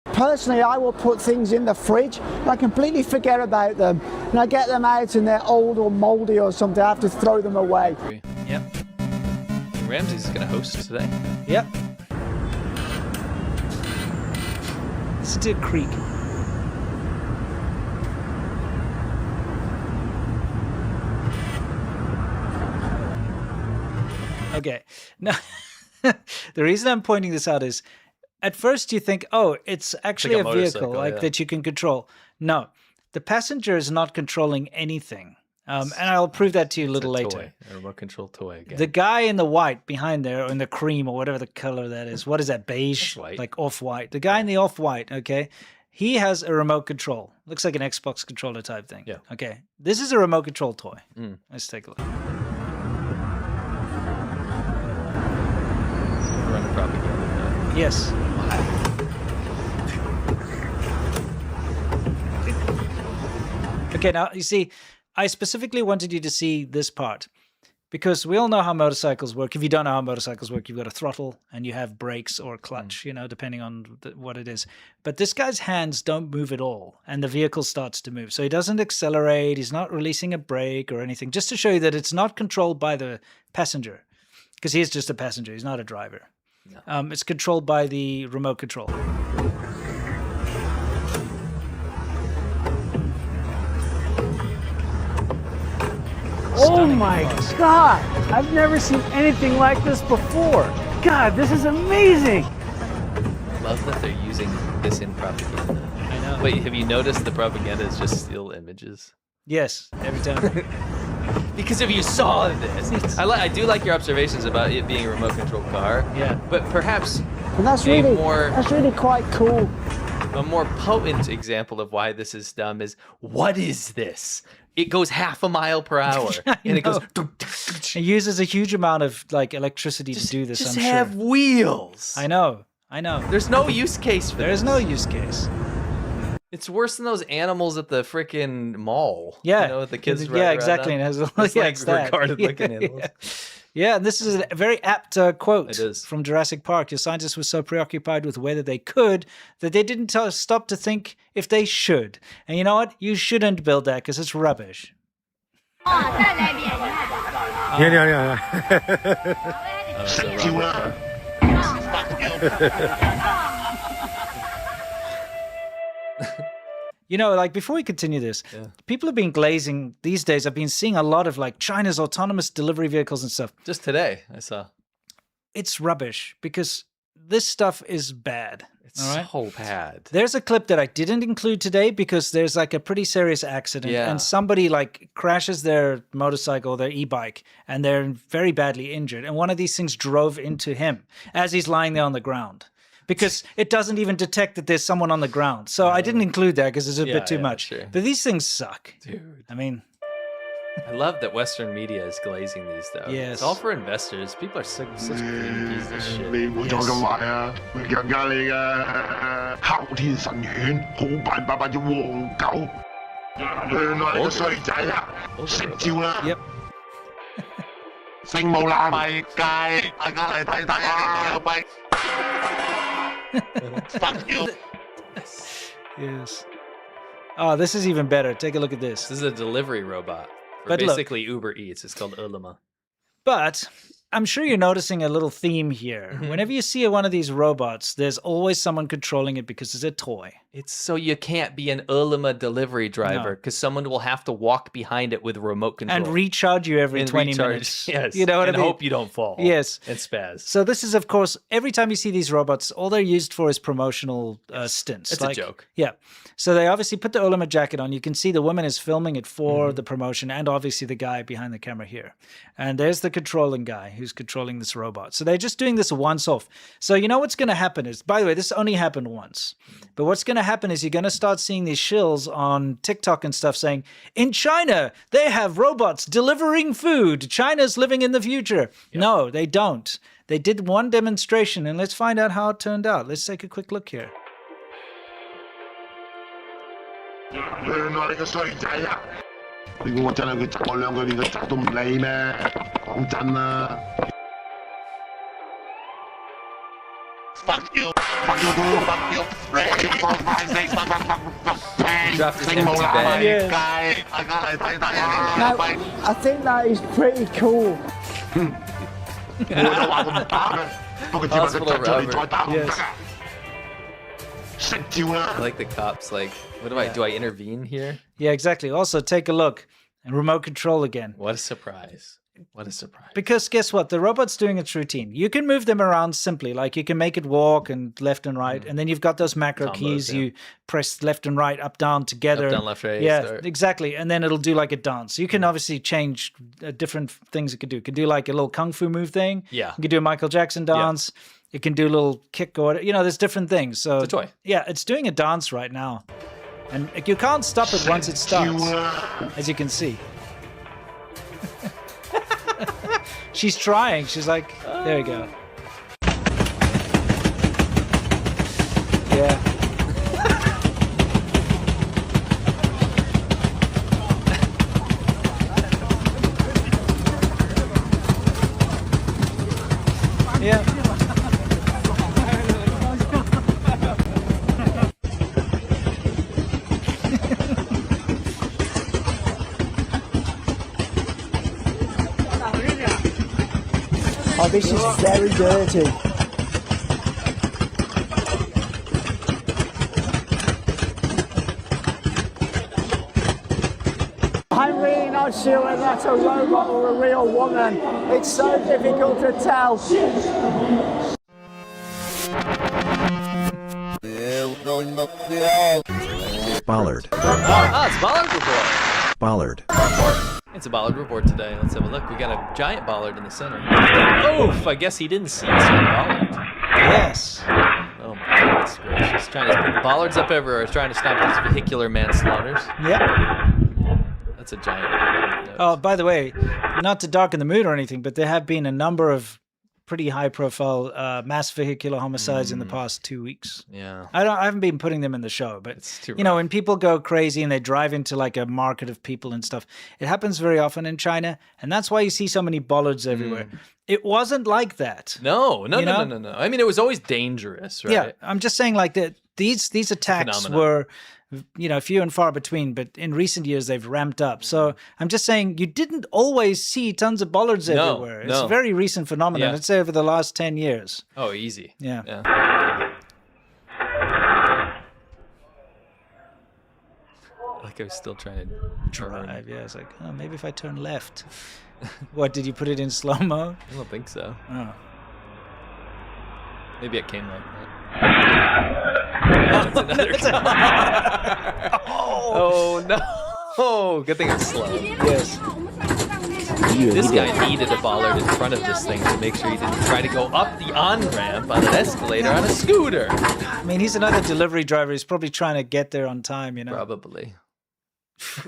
G: Personally, I will put things in the fridge and I completely forget about them. And I get them out and they're old or moldy or something. I have to throw them away.
A: Yep.
B: Ramsey's going to host today.
A: Yep. Listen to a creak. Okay. Now, the reason I'm pointing this out is, at first you think, it's actually
B: like
A: a
B: a
A: vehicle
B: motorcycle,
A: that you can control. No, the passenger is not controlling anything. And I'll prove that to you a little later.
B: Toy, a remote control toy again.
A: The guy in the white behind there, or in the cream, or whatever the color that is. What is that? Beige?
B: Off-white.
A: Like off-white. The guy in the off-white, okay? He has a remote control. Looks like an Xbox controller type thing.
B: Yeah.
A: Okay. This is a remote control toy. Let's take a look.
B: Run a propaganda.
A: Yes. Okay, now you see, I specifically wanted you to see this part because we all know how motorcycles work. If you don't know how motorcycles work, you've got a throttle and you have brakes or a clutch, depending on what it is. But this guy's hands don't move at all and the vehicle starts to move. So he doesn't accelerate. He's not releasing a brake or anything, just to show you that it's not controlled by the passenger because he's just a passenger. He's not a driver. No. It's controlled by the remote control.
C: Oh my God! I've never seen anything like this before. God, this is amazing.
B: Love that they're using this in propaganda.
A: I know.
B: But have you noticed the propaganda is just still images?
A: Yes, every time.
B: Because if you saw this, I do like your observations about it being a remote control car.
A: Yeah.
B: But perhaps
G: And that's
B: a
G: really quite cool.
B: a more potent example of why this is dumb is, what is this? It goes half a mile per hour, and it goes.
A: It uses a huge amount of like electricity to do this.
B: Just
A: I'm
B: have
A: sure.
B: wheels.
A: I know.
B: There's no use case for
A: There
B: this.
A: is no use case.
B: It's worse than those animals at the freaking mall.
A: Yeah.
B: You know, with the kids.
A: Yeah,
B: ride around
A: exactly.
B: on.
A: And it has
B: It's
A: yeah,
B: like
A: it's that.
B: retarded looking animals.
A: Yeah, and this is a very apt quote
B: It is.
A: from Jurassic Park. Your scientists were so preoccupied with whether they could that they didn't stop to think if they should. And you know what? You shouldn't build that because it's rubbish.
C: 再来点，你看。
B: 食蕉啦！
A: You know, like before we continue this, people have been glazing these days. I've been seeing a lot of like China's autonomous delivery vehicles and stuff.
B: Just today, I saw.
A: It's rubbish because this stuff is bad.
B: It's
A: all right?
B: so bad.
A: There's a clip that I didn't include today because there's like a pretty serious accident
B: Yeah.
A: and somebody like crashes their motorcycle, their e-bike, and they're very badly injured. And one of these things drove into him as he's lying there on the ground because it doesn't even detect that there's someone on the ground. So I didn't include that because it's a bit too much.
B: Sure.
A: But these things suck.
B: Dude.
A: I mean,
B: I love that Western media is glazing these though.
A: Yes.
B: It's all for investors. People are such greedy pieces of shit.
D: 你唔好再咁壞啊！會強姦你嘅哮天神犬，好扮白隻黃狗。原來你個衰仔啊！食蕉啦！
A: yep.
D: 聖母爛幣街，大家嚟睇睇啊！有幣。Fuck you！
A: Yes. Oh, this is even better. Take a look at this.
B: This is a delivery robot. For
A: But look-
B: basically Uber Eats. It's called Ultima.
A: But I'm sure you're noticing a little theme here.
B: Mm-hmm.
A: Whenever you see one of these robots, there's always someone controlling it because it's a toy.
B: It's so you can't be an Ultima delivery driver because someone will have to walk behind it with a remote control.
A: And recharge you every
B: And
A: 20
B: recharge.
A: minutes.
B: Yes.
A: You know what
B: and
A: I mean?
B: hope you don't fall.
A: Yes.
B: And spaz.
A: So this is, of course, every time you see these robots, all they're used for is promotional stints.
B: It's a joke.
A: Yeah. So they obviously put the Ultima jacket on. You can see the woman is filming it for the promotion and obviously the guy behind the camera here. And there's the controlling guy who's controlling this robot. So they're just doing this once off. So you know what's going to happen is, by the way, this only happened once. But what's going to happen is you're going to start seeing these shills on TikTok and stuff saying, in China, they have robots delivering food. China's living in the future. No, they don't. They did one demonstration, and let's find out how it turned out. Let's take a quick look here.
D: 原來你個衰仔啊！你估我真係佢窒我兩句，連個窒都唔理咩？講真啦！Fuck you! Fuck you too! Fuck you! Three, four, five, six, fuck, fuck, fuck, fuck, fuck.
B: Dropped his
D: 聖母
B: empty
D: 爛
B: bag.
D: 幣街，大家嚟睇睇啊！
G: Now,
D: 幣
G: I think that is pretty cool.
D: 我有話咁打嘅，不過只係佢窒咗你再打唔得啊！食蕉啦！
B: I like the cops. Like, what do I do? I intervene here?
A: Yeah, exactly. Also, take a look. And remote control again.
B: What a surprise. What a surprise.
A: Because guess what? The robot's doing its routine. You can move them around simply. Like you can make it walk and left and right. And then you've got those macro
B: Combos,
A: keys.
B: yeah.
A: You press left and right, up, down together.
B: Up, down, left, right,
A: Yeah,
B: start.
A: exactly. And then it'll do like a dance. You can obviously change different things it could do. It could do like a little kung fu move thing.
B: Yeah.
A: You could do a Michael Jackson dance. It can do a little kick or, you know, there's different things. So
B: It's a toy.
A: Yeah, it's doing a dance right now. And you can't stop it once it starts, as you can see. She's trying. She's like, there you go. Yeah. Yeah.
G: Oh, this is very dirty. I'm really not sure whether that's a robot or a real woman. It's so difficult to tell.
H: Bollard.
B: Ah, it's Bollard Report.
H: Bollard.
B: It's a bollard report today. Let's have a look. We got a giant bollard in the center. Oof! I guess he didn't see some bollard.
A: Yes.
B: Oh my goodness gracious! China's putting bollards up everywhere, trying to stop these vehicular manslaughters.
A: Yep.
B: That's a giant.
A: Oh, by the way, not to darken the mood or anything, but there have been a number of pretty high-profile mass vehicular homicides in the past 2 weeks.
B: Yeah.
A: I haven't been putting them in the show, but
B: It's too
A: you know, when people go crazy and they drive into like a market of people and stuff, it happens very often in China, and that's why you see so many bollards everywhere. It wasn't like that.
B: No.
A: You know?
B: I mean, it was always dangerous, right?
A: Yeah, I'm just saying like that. These attacks
B: phenomenon.
A: were, you know, few and far between, but in recent years they've ramped up. So I'm just saying you didn't always see tons of bollards everywhere. It's a very recent phenomenon.
B: Yeah.
A: Let's say over the last 10 years.
B: Oh, easy.
A: Yeah.
B: Like I was still trying to
A: Drive. Yeah, it's like, oh, maybe if I turn left. What, did you put it in slow-mo?
B: I don't think so.
A: Oh.
B: Maybe it came like that. Oh, that's another car. Oh no! Oh, good thing it's slow.
A: Yes.
B: This guy needed a bollard in front of this thing to make sure he didn't try to go up the on-ramp on an escalator on a scooter.
A: I mean, he's another delivery driver. He's probably trying to get there on time, you know?
B: Probably.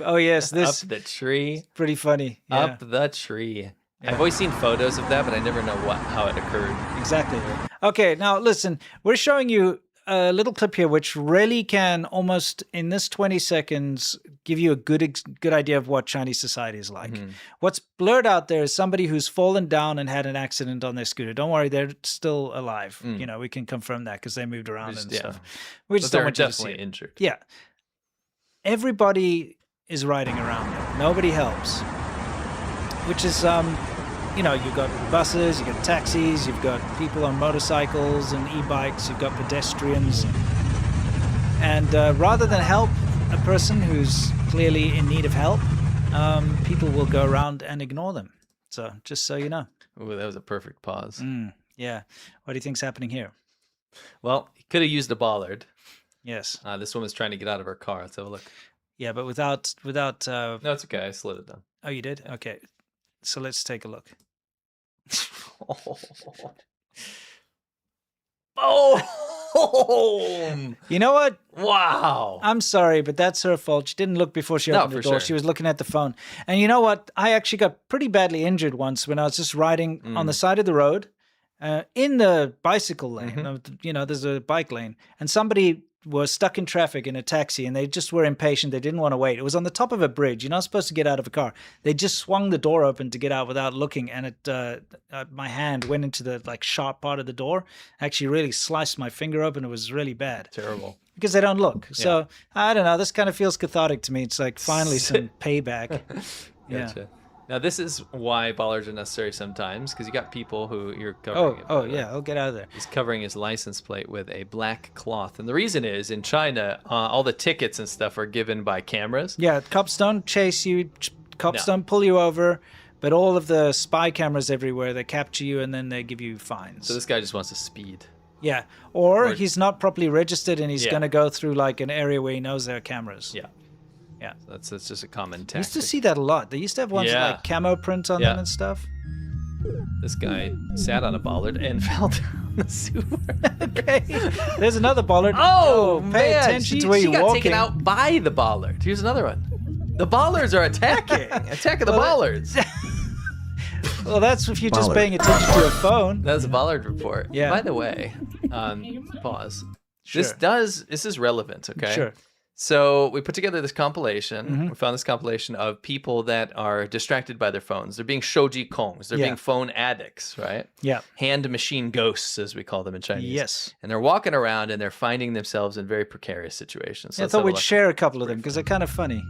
A: Oh, yes. This
B: Up the tree.
A: pretty funny. Yeah,
B: Up the tree. I've always seen photos of that, but I never know how it occurred.
A: exactly. Okay, now listen, we're showing you a little clip here which really can almost, in this 20 seconds, give you a good idea of what Chinese society is like. What's blurred out there is somebody who's fallen down and had an accident on their scooter. Don't worry, they're still alive. You know, we can confirm that because they moved around and stuff. We just
B: But
A: don't
B: they're
A: want you to see
B: definitely
A: it.
B: injured.
A: Yeah. Everybody is riding around them. Nobody helps. Which is, you know, you've got buses, you've got taxis, you've got people on motorcycles and e-bikes, you've got pedestrians. And rather than help a person who's clearly in need of help, people will go around and ignore them. So just so you know.
B: Ooh, that was a perfect pause.
A: Yeah. What do you think's happening here?
B: Well, he could have used a bollard.
A: Yes.
B: This woman's trying to get out of her car. Let's have a look.
A: Yeah, but without
B: No, it's okay. I slid it down.
A: oh, you did? Okay. So let's take a look.
B: Oh!
A: You know what?
B: Wow!
A: I'm sorry, but that's her fault. She didn't look before she
B: No,
A: opened the
B: for
A: door.
B: sure.
A: She was looking at the phone. And you know what? I actually got pretty badly injured once when I was just riding on the side of the road in the bicycle lane. You know, there's a bike lane. And somebody was stuck in traffic in a taxi and they just were impatient. They didn't want to wait. It was on the top of a bridge. You're not supposed to get out of a car. They just swung the door open to get out without looking. And my hand went into the like sharp part of the door. Actually really sliced my finger open. It was really bad.
B: Terrible.
A: Because they don't look. So, I don't know. This kind of feels cathartic to me. It's like finally some payback. Yeah.
B: Gotcha. Now, this is why bollards are necessary sometimes, because you got people who you're covering.
A: Oh, yeah. I'll get out of there.
B: He's covering his license plate with a black cloth. And the reason is, in China, all the tickets and stuff are given by cameras.
A: Yeah. Cops don't chase you. Cops
B: No.
A: don't pull you over. But all of the spy cameras everywhere, they capture you and then they give you fines.
B: So this guy just wants to speed.
A: Yeah. Or he's not properly registered and he's
B: Yeah.
A: going to go through like an area where he knows there are cameras.
B: Yeah.
A: Yeah.
B: That's just a common
A: I
B: tactic.
A: used to see that a lot. They used to have ones with
B: Yeah.
A: like camo print on
B: Yeah.
A: them and stuff.
B: This guy sat on a bollard and fell down the sewer.
A: Okay. There's another bollard.
B: Oh,
A: pay
B: man.
A: attention
B: she,
A: to where
B: she
A: you're
B: got
A: walking.
B: taken out by the bollard. Here's another one. The bollards are attacking. Attacking the bollards.
A: Well, that's if you're just paying attention to your phone.
B: That's a bollard report.
A: Yeah.
B: By the way, pause.
A: Sure.
B: This is relevant, okay?
A: Sure.
B: So we put together this compilation.
A: Mm-hmm.
B: We found this compilation of people that are distracted by their phones. They're being shoji kongs. They're
A: Yeah.
B: being phone addicts, right?
A: Yeah.
B: Hand machine ghosts, as we call them in Chinese.
A: Yes.
B: And they're walking around and they're finding themselves in very precarious situations. So
A: I
B: let's
A: thought
B: have a
A: we'd
B: look.
A: share a couple of them because they're kind of funny.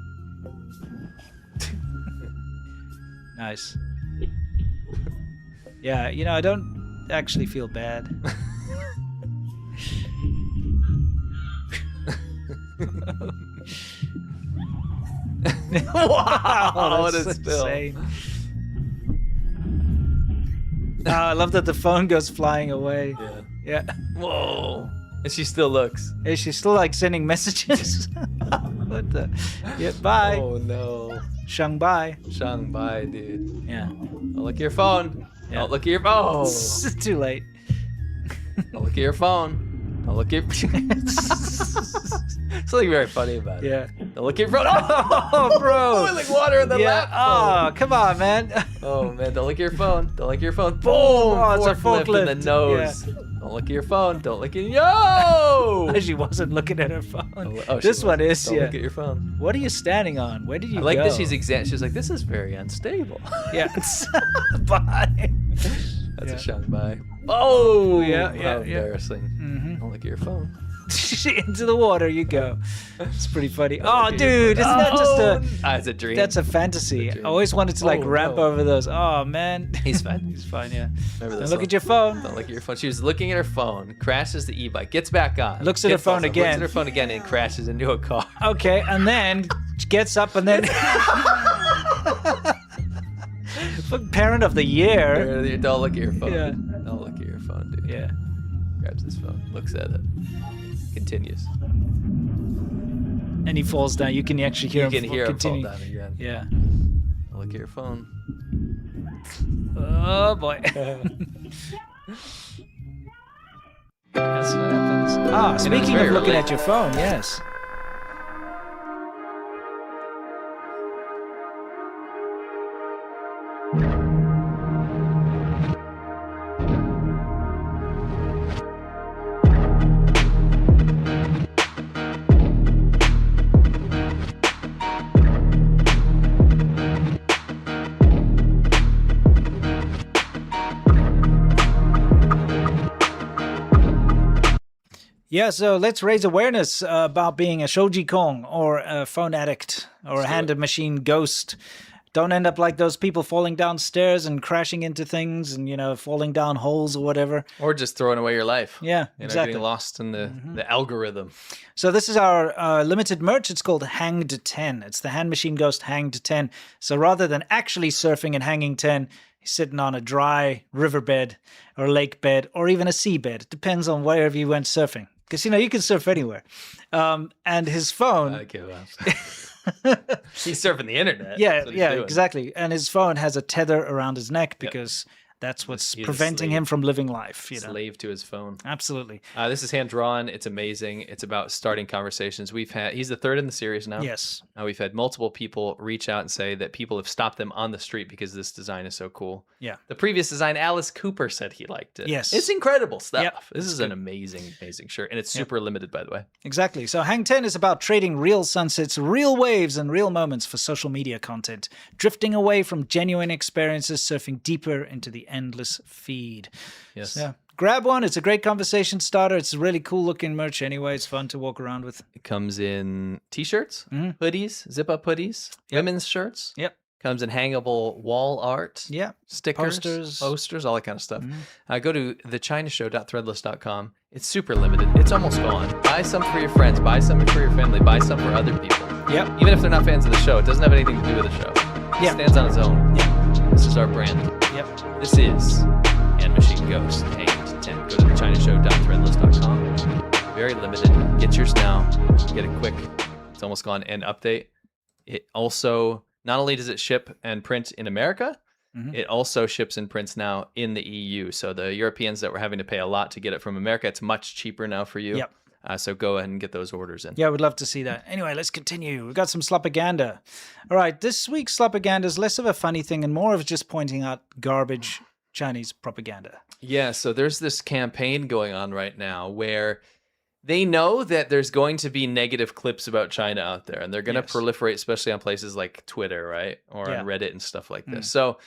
A: Nice. Yeah, you know, I don't actually feel bad.
B: Wow, what
A: that's
B: a spill.
A: insane. I love that the phone goes flying away.
B: Yeah.
A: Yeah.
B: Whoa. And she still looks.
A: Is she still like sending messages? What the? Yeah, bye.
B: Oh no.
A: Shanghai.
B: Shanghai, dude.
A: Yeah.
B: Don't look at your phone.
A: Yeah.
B: Don't look at your phone.
A: It's too late.
B: Don't look at your phone. Don't look at something very funny about it.
A: Yeah.
B: Don't look at your phone. Oh,
A: Oh, bro.
B: boiling water in the
A: Yeah.
B: lap.
A: Oh, come on, man.
B: Oh man, don't look at your phone. Don't look at your phone. Boom!
A: Oh, it's a
B: Forklift in the
A: forklift.
B: nose. Don't look at your phone. Don't look at yo.
A: She wasn't looking at her phone.
B: Oh, she
A: This one
B: was.
A: is,
B: Don't
A: yeah.
B: look at your phone.
A: What are you standing on? Where did you
B: I like
A: go?
B: that she's she's like, this is very unstable.
A: Yeah. Bye.
B: That's
A: Yeah.
B: a Shanghai. Oh
A: Yeah,
B: how
A: yeah, yeah.
B: embarrassing. Don't look at your phone.
A: Into the water you go. It's pretty funny. Oh,
B: look at your
A: dude, isn't that just a...
B: It's a dream.
A: That's a fantasy. I
B: dream.
A: always wanted to like
B: Oh,
A: ramp
B: no.
A: over those. Oh, man.
B: He's fine.
A: He's fine, yeah.
B: Remember
A: Don't
B: this
A: look
B: one.
A: at your phone.
B: Don't look at your phone. She was looking at her phone, crashes the e-bike, gets back on.
A: Looks at her
B: gets
A: phone
B: off, Looks
A: again.
B: at her phone again and crashes into a car.
A: Okay, and then gets up and then... Fuck, Parent of the year.
B: Don't look at your phone.
A: Yeah.
B: Don't look at your phone, dude.
A: Yeah.
B: Grabs his phone, looks at it, continues.
A: And he falls down. You can actually hear
B: You
A: him
B: can hear him fall
A: continue.
B: down again.
A: Yeah.
B: Don't look at your phone.
A: Oh, boy. That's what happens. Ah, speaking
B: very
A: of looking
B: related.
A: at your phone, yes. Yeah, so let's raise awareness about being a Shoji Kong or a phone addict or a hand machine ghost. Don't end up like those people falling downstairs and crashing into things and, you know, falling down holes or whatever.
B: Or just throwing away your life.
A: Yeah,
B: You know,
A: exactly.
B: getting lost in the algorithm.
A: So this is our limited merch. It's called Hanged 10. It's the Hand Machine Ghost Hanged 10. So rather than actually surfing and hanging 10, he's sitting on a dry riverbed or lake bed or even a seabed. It depends on wherever you went surfing. Because, you know, you can surf anywhere. And his phone...
B: I give up. He's surfing the internet.
A: Yeah,
B: That's what he's
A: yeah,
B: doing.
A: exactly. And his phone has a tether around his neck because that's what's
B: He's a
A: preventing
B: slave.
A: him from living life, you know.
B: Slave to his phone.
A: Absolutely.
B: This is hand drawn. It's amazing. It's about starting conversations. He's the third in the series now.
A: Yes.
B: We've had multiple people reach out and say that people have stopped them on the street because this design is so cool.
A: Yeah.
B: The previous design, Alice Cooper said he liked it.
A: Yes.
B: It's incredible stuff.
A: Yep,
B: This
A: it's
B: is an amazing, amazing shirt. And it's super limited, by the way.
A: Exactly. So Hang 10 is about trading real sunsets, real waves, and real moments for social media content, drifting away from genuine experiences, surfing deeper into the endless feed.
B: Yes.
A: Yeah. Grab one. It's a great conversation starter. It's really cool looking merch anyway. It's fun to walk around with.
B: It comes in t-shirts, hoodies, zip-up hoodies, women's shirts.
A: Yep.
B: Comes in hangable wall art.
A: Yeah.
B: Stickers,
A: Posters.
B: all that kind of stuff. Go to thechinashow.threadless.com. It's super limited. It's almost gone. Buy some for your friends. Buy some for your family. Buy some for other people.
A: Yep.
B: Even if they're not fans of the show, it doesn't have anything to do with the show. It
A: Yeah.
B: stands on its own.
A: Yeah.
B: This is our brand.
A: Yep.
B: This is Hand Machine Ghost Hanged 10. Go to thechinashow.threadless.com. Very limited. Get yours now. Get it quick. It's almost gone. And update. It also, not only does it ship and print in America, it also ships and prints now in the EU. So the Europeans that were having to pay a lot to get it from America, it's much cheaper now for you.
A: Yep.
B: So go ahead and get those orders in.
A: Yeah, we'd love to see that. Anyway, let's continue. We've got some slopaganda. All right, this week's slopaganda is less of a funny thing and more of just pointing out garbage Chinese propaganda.
B: Yeah, so there's this campaign going on right now where they know that there's going to be negative clips about China out there, and they're going to
A: Yes.
B: proliferate, especially on places like Twitter, right? Or
A: Yeah.
B: on Reddit and stuff like this. So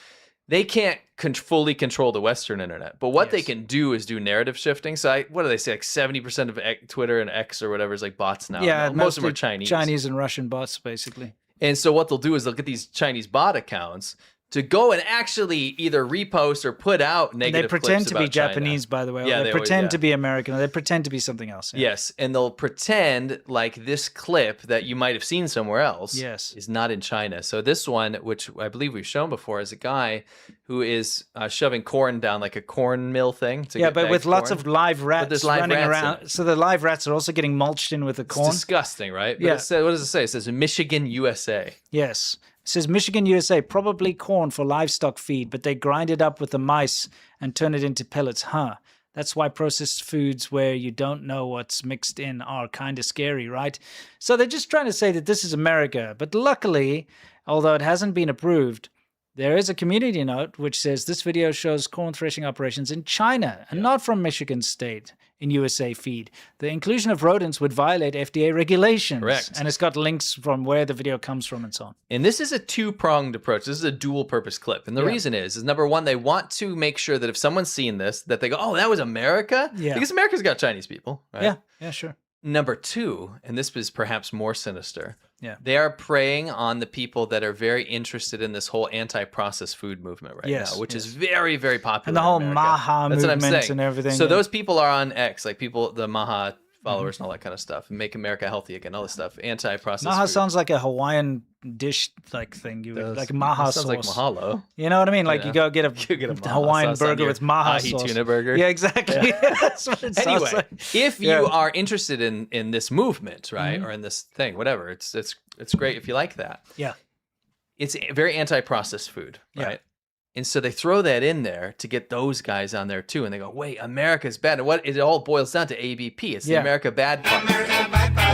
B: they can't fully control the Western internet, but what they
A: Yes.
B: can do is do narrative shifting. So what do they say? Like 70% of Twitter and X or whatever is like bots now.
A: Yeah,
B: Most of them are
A: mostly
B: Chinese.
A: Chinese and Russian bots, basically.
B: And so what they'll do is they'll get these Chinese bot accounts to go and actually either repost or put out
A: And
B: negative
A: they pretend
B: clips
A: to be
B: about China.
A: Japanese, by the way. Or
B: Yeah,
A: they
B: they always-
A: pretend
B: yeah.
A: to be American. Or they pretend to be something else. Yeah.
B: Yes, and they'll pretend like this clip that you might have seen somewhere else
A: Yes.
B: is not in China. So this one, which I believe we've shown before, is a guy who is shoving corn down like a corn mill thing. To
A: Yeah,
B: get
A: but with
B: bagged
A: lots
B: corn.
A: of live rats
B: there's live
A: running
B: rats in
A: around. So the live rats are also getting mulched in with the
B: It's
A: corn.
B: disgusting, right? But
A: Yeah.
B: it says, what does it say? It says Michigan, USA.
A: Yes. says Michigan, USA, probably corn for livestock feed, but they grind it up with the mice and turn it into pellets. Huh. That's why processed foods where you don't know what's mixed in are kind of scary, right? So they're just trying to say that this is America. But luckily, although it hasn't been approved, there is a community note which says this video shows corn threshing operations in China and not from Michigan State in USA feed. The inclusion of rodents would violate FDA regulations.
B: Correct.
A: And it's got links from where the video comes from and so on.
B: And this is a two-pronged approach. This is a dual-purpose clip. And the reason is number one, they want to make sure that if someone's seen this, that they go, oh, that was America?
A: Yeah.
B: Because America's got Chinese people, right?
A: Yeah, sure.
B: Number two, and this is perhaps more sinister,
A: Yeah.
B: they are preying on the people that are very interested in this whole anti-processed food movement right
A: Yes,
B: now, which
A: yes.
B: is very, very popular.
A: And the whole
B: in America.
A: Maha
B: That's what I'm
A: movement
B: saying.
A: and everything.
B: So
A: yeah.
B: those people are on X, like people, the Maha followers and all that kind of stuff, and make America healthy again, all this stuff, anti-processed
A: Maha
B: food.
A: sounds like a Hawaiian dish like thing. You would, like Maha
B: sounds
A: sauce.
B: like mahalo.
A: You know what I mean? Like
B: Yeah.
A: you go get a,
B: You get a Maha
A: Hawaiian
B: sauce on
A: burger
B: your
A: with Maha
B: ahi
A: sauce.
B: tuna burger.
A: Yeah, exactly. That's what it sounds
B: Anyway,
A: like.
B: if you
A: Yeah.
B: are interested in this movement, right, or in this thing, whatever, it's great if you like that.
A: Yeah.
B: It's very anti-processed food,
A: Yeah.
B: right? And so they throw that in there to get those guys on there too, and they go, "Wait, America's bad." And what it all boils down to ABP. It's the
A: Yeah.
B: America bad part.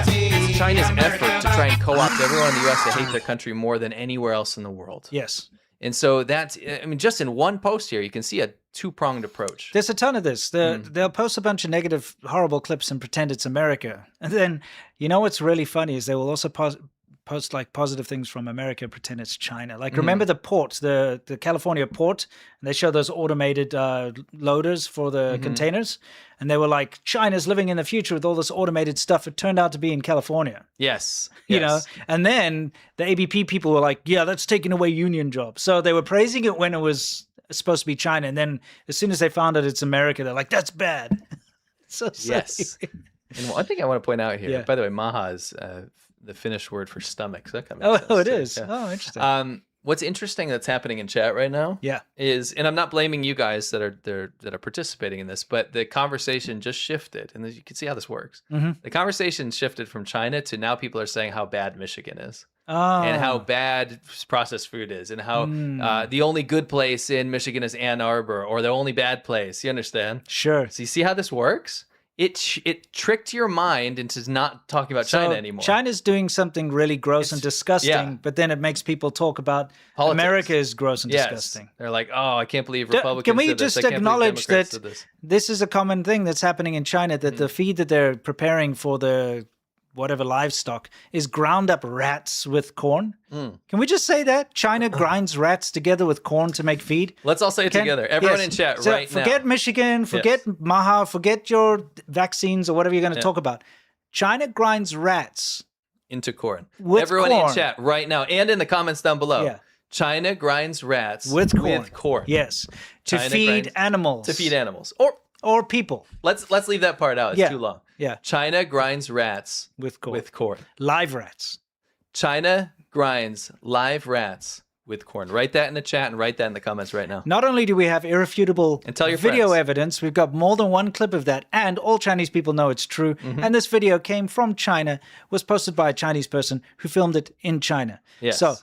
B: It's China's effort to try and co-opt everyone in the U.S. to hate their country more than anywhere else in the world.
A: Yes.
B: And so that's, I mean, just in one post here, you can see a two-pronged approach.
A: There's a ton of this. They'll post a bunch of negative, horrible clips and pretend it's America. And then, you know what's really funny is they will also post like positive things from America and pretend it's China. Like remember the port, the California port, and they show those automated loaders for the containers. And they were like, China's living in the future with all this automated stuff. It turned out to be in California.
B: Yes.
A: You know, and then the ABP people were like, yeah, that's taking away union jobs. So they were praising it when it was supposed to be China. And then as soon as they found out it's America, they're like, that's bad. So silly.
B: Yes. And one thing I want to point out here,
A: Yeah.
B: by the way, maha is the Finnish word for stomach. So that kind of makes
A: Oh,
B: sense
A: it
B: too.
A: is.
B: Yeah.
A: Oh, interesting.
B: What's interesting that's happening in chat right now
A: Yeah.
B: is, and I'm not blaming you guys that are participating in this, but the conversation just shifted, and you can see how this works. The conversation shifted from China to now people are saying how bad Michigan is.
A: Oh.
B: And how bad processed food is, and how the only good place in Michigan is Ann Arbor, or the only bad place. You understand?
A: Sure.
B: So you see how this works? It tricked your mind into not talking about China anymore.
A: China's doing something really gross and disgusting,
B: yeah.
A: but then it makes people talk about
B: Politics.
A: America is gross and
B: Yes.
A: disgusting.
B: They're like, oh, I can't believe Republicans
A: Can we
B: did this.
A: just
B: I can't believe
A: acknowledge
B: Democrats
A: that
B: did this.
A: this is a common thing that's happening in China, that the feed that they're preparing for the whatever livestock is ground up rats with corn? Can we just say that? China grinds rats together with corn to make feed?
B: Let's all say it together. Everyone in chat
A: So
B: right now.
A: forget Michigan, forget Maha, forget your vaccines or whatever you're going to talk about. China grinds rats.
B: Into corn.
A: With
B: Everyone in
A: corn.
B: chat right now and in the comments down below.
A: Yeah.
B: China grinds rats
A: With corn. Yes. To
B: China
A: feed
B: grinds-
A: animals.
B: To feed animals.
A: Or people.
B: Let's leave that part out. It's
A: Yeah.
B: too long.
A: Yeah.
B: China grinds rats
A: With corn.
B: with corn.
A: Live rats.
B: China grinds live rats with corn. Write that in the chat and write that in the comments right now.
A: Not only do we have irrefutable
B: And tell your
A: video
B: friends.
A: evidence, we've got more than one clip of that, and all Chinese people know it's true.
B: Mm-hmm.
A: And this video came from China, was posted by a Chinese person who filmed it in China.
B: Yes.
A: So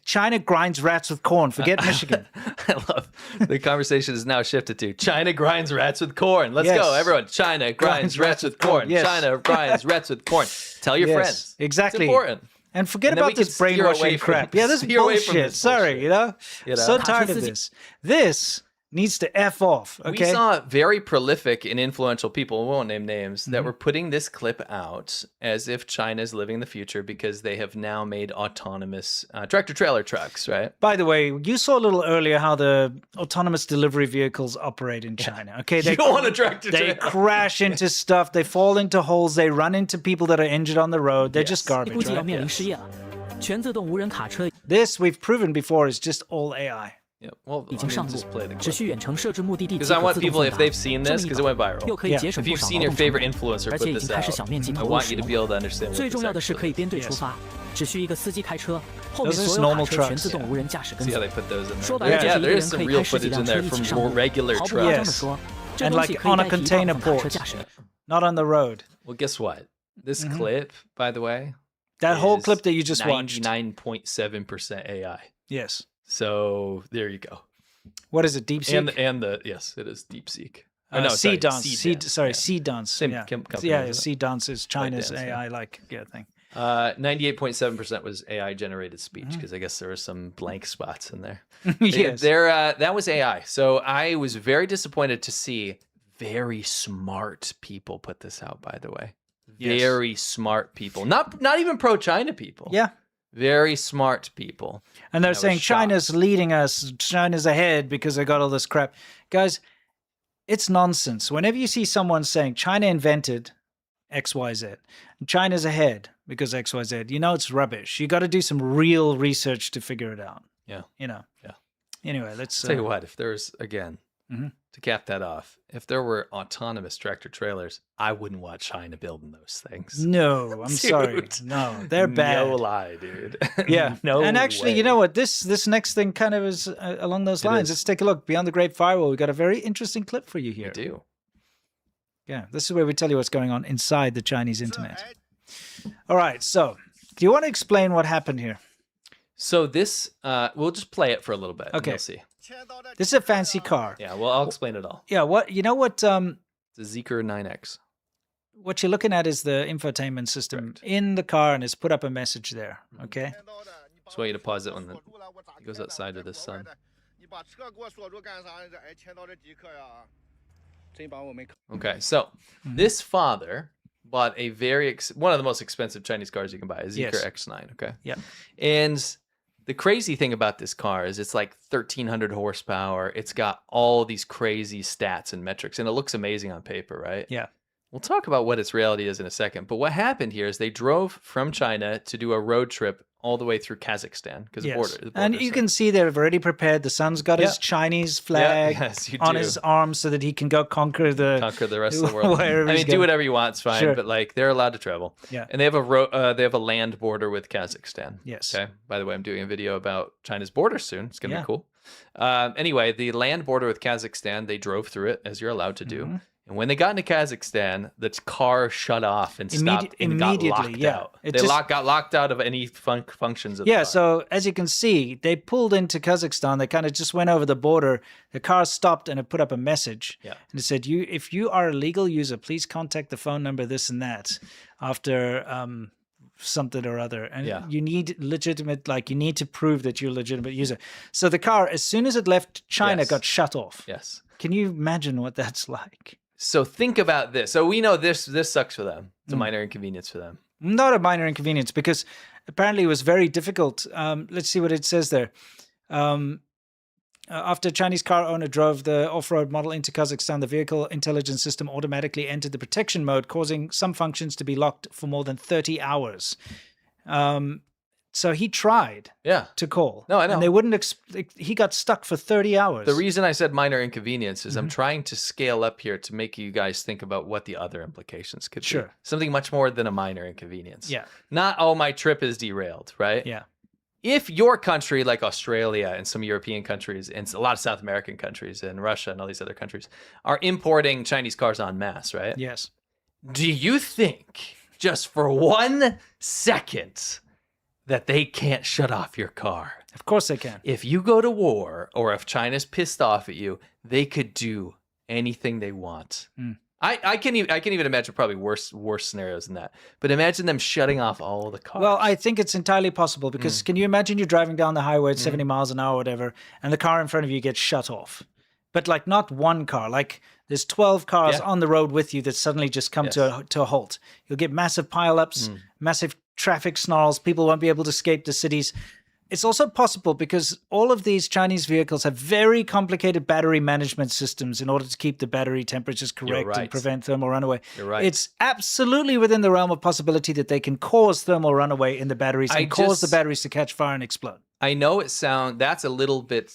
A: China grinds rats with corn. Forget Michigan.
B: I love the conversation is now shifted to China grinds rats with corn. Let's
A: Yes.
B: go, everyone. China grinds rats with corn.
A: Yes.
B: China grinds rats with corn. Tell your
A: Yes,
B: friends.
A: exactly.
B: It's important.
A: And forget
B: And then we
A: about this
B: can steer away
A: brainwashing
B: from-
A: crap. Yeah, this is
B: steer away from
A: bullshit.
B: this
A: Sorry,
B: bullshit.
A: you know?
B: You know?
A: So tired of this. This needs to F off, okay?
B: We saw very prolific and influential people, we won't name names,
A: Mm-hmm.
B: that were putting this clip out as if China's living the future because they have now made autonomous tractor-trailer trucks, right?
A: By the way, you saw a little earlier how the autonomous delivery vehicles operate in China. Okay,
B: You don't want a tractor
A: They
B: trailer.
A: crash into stuff. They fall into holes. They run into people that are injured on the road. They're just
E: 估
A: garbage.
E: 计要
A: Right?
E: 面临失业了。全自动无人卡车
A: This we've proven before is just all AI.
B: Yeah. Well,
E: 已
B: I
E: 经
B: mean,
E: 上路
B: just play the，
E: 只
B: clip.
E: 需远程设置目的地即
B: Because I
E: 可
B: want
E: 自动
B: people,
E: 送
B: if
E: 达。
B: they've seen
E: 这么
B: this,
E: 一
B: because it went
E: 搞
B: viral.
E: 又可以
A: Yeah.
E: 节省
B: If
E: 不
B: you've
E: 少
B: seen
E: 劳
B: your
E: 动成
B: favorite
E: 本，
B: influencer
E: 而
B: put
E: 且已
B: this
E: 经开始
B: out,
E: 小面积
B: I
E: 投入
B: want
E: 使
B: you to
E: 用
B: be。able to understand what
E: 最
B: this
E: 重要的是
B: actually
E: 可以编队
A: Yes.
E: 出发，只需一个司机开车，后面
A: Those are
E: 所有卡
A: normal
E: 车
A: trucks.
E: 全自动无人驾驶跟
B: See how
E: 随
B: they。put those in
E: 说
B: there?
E: 白了就
B: Yeah,
E: 是一个
B: there
E: 人
B: is
E: 可
B: some
E: 以
B: real
E: 开十几
B: footage
E: 辆
B: in
E: 车
B: there
E: 一起
B: from
E: 上
B: more
E: 路。
B: regular
E: 毫不夸张的
B: trucks.
E: 说，这
A: And
E: 东
A: like
E: 西可以
A: on a
E: 代替大部
A: container
E: 分卡车
A: port.
E: 驾驶。
A: Not on the road.
B: Well, guess what? This
A: Mm-hmm.
B: clip, by the way,
A: That whole
B: is
A: clip that you just watched.
B: 99.7% AI.
A: Yes.
B: So there you go.
A: What is it? DeepSeek?
B: And the yes, it is DeepSeek.
A: Sea Dance.
B: Yeah.
A: Sea Dance.
B: Same
A: yeah.
B: company,
A: Yeah,
B: isn't it?
A: Sea Dance is China's
B: Dance, yeah.
A: AI like thing.
B: 98.7% was AI generated speech
A: Mm-hmm.
B: because I guess there were some blank spots in there.
A: Yes.
B: That was AI. So I was very disappointed to see very smart people put this out. By the way,
A: Yes.
B: very smart people, not even pro China people.
A: Yeah.
B: Very smart people.
A: And they're
B: I was
A: saying
B: shocked.
A: China's leading us, China's ahead because they got all this crap. Guys, it's nonsense. Whenever you see someone saying China invented XYZ, China's ahead because XYZ, you know it's rubbish. You got to do some real research to figure it out.
B: Yeah.
A: You know.
B: Yeah.
A: Anyway, let's
B: Tell you what, if there's again
A: Mhm.
B: to cap that off, if there were autonomous tractor trailers, I wouldn't want China building those things.
A: No, I'm sorry.
B: Dude.
A: No, they're bad.
B: No lie, dude.
A: Yeah.
B: no.
A: And actually, you
B: way.
A: know what? This next thing kind of is along those
B: It
A: lines.
B: is.
A: Let's take a look. Beyond the Great Firewall, we got a very interesting clip for you
B: You
A: here.
B: do.
A: Yeah, this is where we tell you what's going on inside the Chinese internet. All right, so do you want to explain what happened here?
B: So this, we'll just play it for a little bit.
A: Okay.
B: And you'll see.
A: This is a fancy car.
B: Yeah. Well, I'll explain it all.
A: Yeah, what you know what
B: It's a Zeekr 9X.
A: what you're looking at is the infotainment system
B: Correct.
A: in the car, and it's put up a message there. Okay.
B: Just want you to pause it when it goes outside of the sun. Okay, so
A: Mm-hmm.
B: this father bought a one of the most expensive Chinese cars you can buy, a Zeekr
A: Yes.
B: X9. Okay.
A: Yeah.
B: And the crazy thing about this car is it's like 1,300 horsepower. It's got all these crazy stats and metrics, and it looks amazing on paper, right?
A: Yeah.
B: We'll talk about what its reality is in a second. But what happened here is they drove from China to do a road trip all the way through Kazakhstan because
A: Yes.
B: the
A: And
B: border's
A: you
B: there.
A: can see they've already prepared. The son's got his
B: Yeah.
A: Chinese flag
B: yes, you
A: on
B: do.
A: his arm so that he can go conquer the
B: Rest of the world.
A: wherever
B: I
A: he's
B: mean, do
A: going.
B: whatever you want, it's fine.
A: Sure.
B: But like, they're allowed to travel.
A: Yeah.
B: And they have they have a land border with Kazakhstan.
A: Yes.
B: Okay. By the way, I'm doing a video about China's border soon. It's gonna
A: Yeah.
B: be cool. Anyway, the land border with Kazakhstan, they drove through it as you're allowed to do.
A: Mm-hmm.
B: And when they got into Kazakhstan, the car shut off and stopped and got
A: immediately,
B: locked
A: yeah.
B: out.
A: It
B: They
A: just-
B: got locked out of any functions of the
A: Yeah,
B: car.
A: so as you can see, they pulled into Kazakhstan. They kind of just went over the border. The car stopped and it put up a message.
B: Yeah.
A: And it said, if you are a legal user, please contact the phone number this and that after something or other. And
B: Yeah.
A: you need legitimate, like you need to prove that you're a legitimate user. So the car, as soon as it left China,
B: Yes.
A: got shut off.
B: Yes.
A: Can you imagine what that's like?
B: So think about this. So we know this sucks for them. It's
A: Mm.
B: a minor inconvenience for them.
A: Not a minor inconvenience because apparently it was very difficult. Let's see what it says there. After a Chinese car owner drove the off-road model into Kazakhstan, the vehicle intelligence system automatically entered the protection mode, causing some functions to be locked for more than 30 hours. So he tried
B: Yeah.
A: to call.
B: No, I know.
A: And they wouldn't. He got stuck for 30 hours.
B: The reason I said minor inconvenience is
A: Mm-hmm.
B: I'm trying to scale up here to make you guys think about what the other implications could be.
A: Sure.
B: Something much more than a minor inconvenience.
A: Yeah.
B: Not, oh, my trip is derailed, right?
A: Yeah.
B: If your country, like Australia and some European countries and a lot of South American countries and Russia and all these other countries are importing Chinese cars en masse, right?
A: Yes.
B: Do you think, just for 1 second, that they can't shut off your car?
A: Of course they can.
B: If you go to war or if China's pissed off at you, they could do anything they want. I can even imagine probably worse scenarios than that. But imagine them shutting off all the cars.
A: Well, I think it's entirely possible because can you imagine you're driving down the highway at 70 miles an hour or whatever, and the car in front of you gets shut off? But like not one car, like there's 12 cars
B: Yeah.
A: on the road with you that suddenly just come to a halt. You'll get massive pileups, massive traffic snarls. People won't be able to escape the cities. It's also possible because all of these Chinese vehicles have very complicated battery management systems in order to keep the battery temperatures correct and
B: right.
A: prevent thermal runaway.
B: You're right.
A: It's absolutely within the realm of possibility that they can cause thermal runaway in the batteries and cause the batteries to catch fire and explode.
B: I know that's a little bit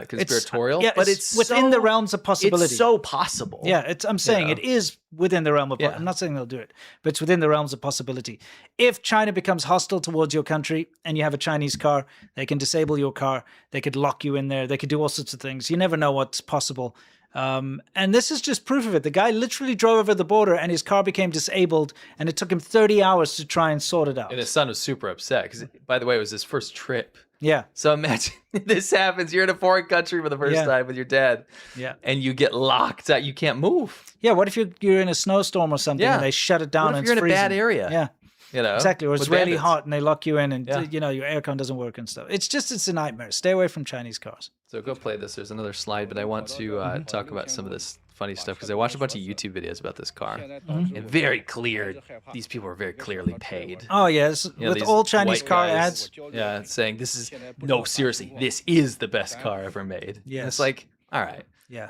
B: conspiratorial,
A: Yeah,
B: but it's
A: within the
B: so-
A: realms of possibility.
B: It's so possible.
A: Yeah, I'm saying
B: Yeah.
A: it is within the realm of.
B: Yeah.
A: I'm not saying they'll do it, but it's within the realms of possibility. If China becomes hostile towards your country and you have a Chinese car, they can disable your car. They could lock you in there. They could do all sorts of things. You never know what's possible. And this is just proof of it. The guy literally drove over the border and his car became disabled, and it took him 30 hours to try and sort it out.
B: And his son was super upset because, by the way, it was his first trip.
A: Yeah.
B: So imagine this happens. You're in a foreign country for the first
A: Yeah.
B: time with your dad.
A: Yeah.
B: And you get locked out. You can't move.
A: Yeah, what if you're in a snowstorm or something
B: Yeah.
A: and they shut it down
B: What if
A: and
B: you're
A: it's
B: in a bad
A: freezing?
B: area?
A: Yeah.
B: You know,
A: Exactly, or it's
B: with
A: really
B: bandits.
A: hot and they lock you in and
B: Yeah.
A: your aircon doesn't work and stuff. It's a nightmare. Stay away from Chinese cars.
B: So go play this. There's another slide, but I want to talk about some of this funny stuff because I watched a bunch of YouTube videos about this car. And very clear, these people are very clearly paid.
A: Oh yes,
B: You know,
A: with
B: these
A: all Chinese
B: white
A: car
B: guys,
A: ads.
B: Yeah, saying this is, no, seriously, this is the best car ever made. And
A: Yes.
B: it's like, all right.
A: Yeah.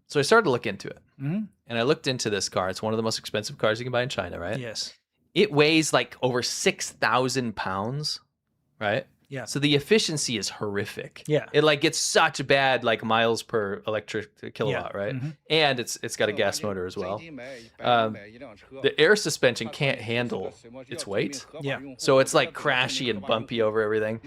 B: So I started to look into it.
A: Mhm.
B: And I looked into this car. It's one of the most expensive cars you can buy in China, right?
A: Yes.
B: It weighs like over 6,000 pounds, right?
A: Yeah.
B: So the efficiency is horrific.
A: Yeah.
B: It like gets such bad like miles per electric kilowatt, right?
A: Mhm.
B: And it's got a gas motor as well. The air suspension can't handle its weight.
A: Yeah.
B: So it's like crashy and bumpy over everything.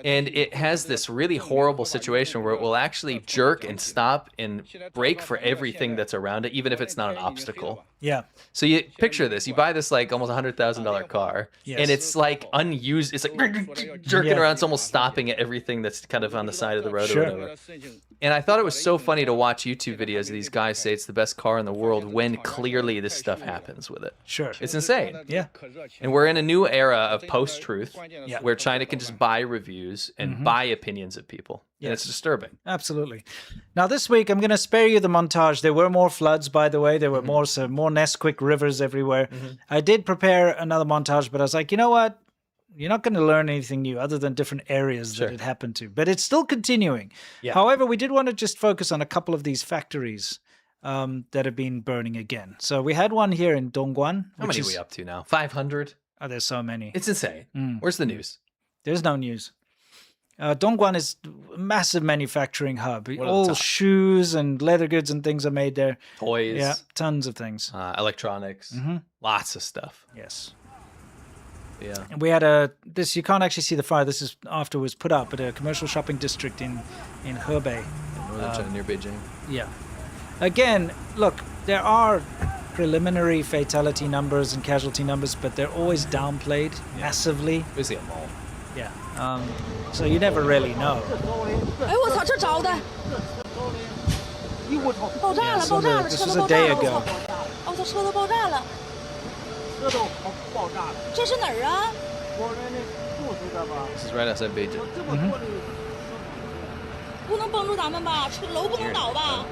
B: And it has this really horrible situation where it will actually jerk and stop and brake for everything that's around it, even if it's not an obstacle.
A: Yeah.
B: So you picture this, you buy this like almost $100,000 car
A: Yes.
B: and it's like unused. It's like jerking
A: Yeah.
B: around. It's almost stopping at everything that's kind of on the side of the road
A: Sure.
B: or whatever. And I thought it was so funny to watch YouTube videos of these guys say it's the best car in the world when clearly this stuff happens with it.
A: Sure.
B: It's insane.
A: Yeah.
B: And we're in a new era of post-truth
A: Yeah.
B: where China can just buy reviews and buy opinions of people. And it's
A: Yes.
B: disturbing.
A: Absolutely. Now this week I'm going to spare you the montage. There were more floods, by the way. There were more Nesquik rivers everywhere. I did prepare another montage, but I was like, you know what? You're not going to learn anything new other than different areas
B: Sure.
A: that it happened to. But it's still continuing.
B: Yeah.
A: However, we did want to just focus on a couple of these factories that have been burning again. So we had one here in Dongguan.
B: How
A: which
B: many are
A: is,
B: we up to now? 500?
A: Oh, there's so many.
B: It's insane.
A: Mm.
B: Where's the news?
A: There's no news. Dongguan is a massive manufacturing hub.
B: One of the
A: All
B: top.
A: shoes and leather goods and things are made there.
B: Toys,
A: Yeah, tons of things.
B: electronics, lots of stuff.
A: Yes.
B: Yeah.
A: And we had you can't actually see the fire. This is after it was put up at a commercial shopping district in Hebei.
B: Northern China near Beijing.
A: Yeah. Again, look, there are preliminary fatality numbers and casualty numbers, but they're always downplayed massively.
B: Basically a mall.
A: Yeah. So you never really know.
H: 哎，我操，这着的！爆炸
A: Yeah,
H: 了，
A: so
H: 爆炸了，
A: this
H: 车
A: was
H: 都
A: a
H: 爆炸
A: day
H: 了！我
A: ago.
H: 操！我操，车都爆炸了！
C: 车都爆炸了。
H: 这是哪儿啊？
C: 我们那就是这吧。
B: This is right outside Beijing.
C: 这么多的。
H: 不能帮助咱们吧？车楼不能倒吧？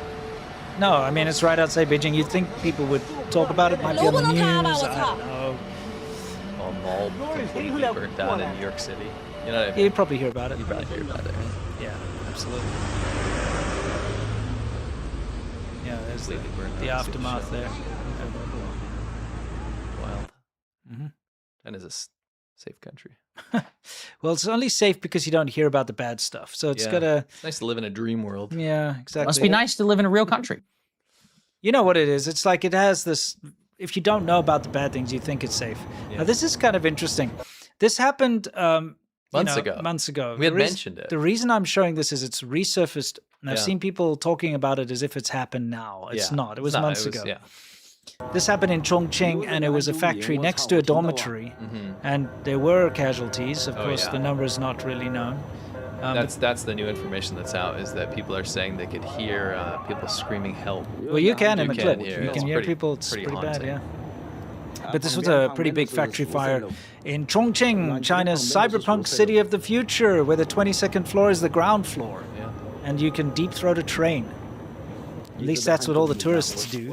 A: No, I mean, it's right outside Beijing. You'd think people would talk about it, might be on the news. I don't know.
B: A mall completely burnt down in New York City. You know what I mean?
A: You'd probably hear about it.
B: You probably hear about it.
A: Yeah, absolutely. Yeah, there's
B: Completely burned
A: the
B: down.
A: aftermath there.
B: Wild.
A: Mhm.
B: And is a safe country.
A: Well, it's only safe because you don't hear about the bad stuff. So it's
B: Yeah.
A: got a
B: It's nice to live in a dream world.
A: yeah, exactly.
E: Must be nice to live in a real country.
A: You know what it is? It's like it has this. If you don't know about the bad things, you think it's safe.
B: Yeah.
A: Now, this is kind of interesting. This happened
B: Months ago.
A: Months ago.
B: We had
A: The reas-
B: mentioned it.
A: The reason I'm showing this is it's resurfaced, and I've
B: Yeah.
A: seen people talking about it as if it's happened now. It's
B: Yeah.
A: not. It was
B: No,
A: months ago.
B: Yeah.
A: This happened in Chongqing, and it was a factory next to a dormitory, and there were casualties. Of
B: Oh,
A: course,
B: yeah.
A: the number is not really known.
B: That's the new information that's out is that people are saying they could hear people screaming help.
A: Well, you can in the
B: can
A: clip.
B: hear.
A: You
B: It's
A: can hear
B: pretty-
A: people. It's
B: pretty
A: pretty bad,
B: haunting.
A: yeah. But this was a pretty big factory fire in Chongqing, China's cyberpunk city of the future, where the 22nd floor is the ground floor,
B: Yeah.
A: and you can deep throat a train. At least that's what all the tourists do.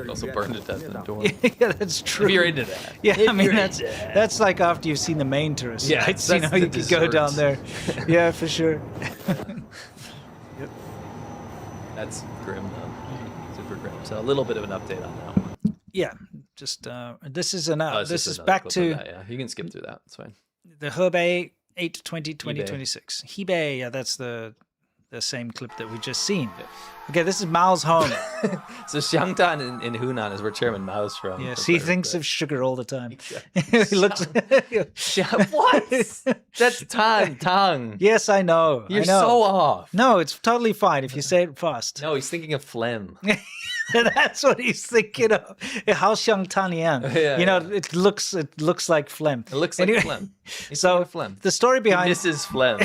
B: Also burned to death in the door.
A: Yeah, that's true.
B: If you're into that.
A: Yeah, I
B: If
A: mean
B: you're
A: that's
B: into that.
A: that's like after you've seen the main tourist
B: Yeah,
A: sites. You
B: that's
A: know,
B: the
A: you could go down there.
B: desserts.
A: Yeah, for sure.
B: That's grim though. Super grim. So a little bit of an update on that one.
A: Yeah, just this is an
B: Oh, it's
A: this
B: just
A: is
B: another
A: back
B: clip
A: to
B: of that, yeah. You can skip through that. It's fine.
A: the Hebei 8/20/2026. Hebei, yeah, that's the the same clip that we just seen. Okay, this is Mao's home.
B: So Xiangtan in Hunan is where Chairman Mao's from.
A: Yes,
B: That's
A: he
B: what I
A: thinks
B: read.
A: of sugar all the time. He looks.
B: What? That's Tang.
A: Yes, I know.
B: You're
A: I know.
B: so off.
A: No, it's totally fine if you say it fast.
B: No, he's thinking of phlegm.
A: That's what he's thinking of. How xiang tanian.
B: Yeah,
A: You know,
B: yeah.
A: it looks like phlegm.
B: It looks like
A: Anyway,
B: phlegm. He's
A: So
B: thinking of phlegm.
A: the story behind
B: Mrs. Phlegm.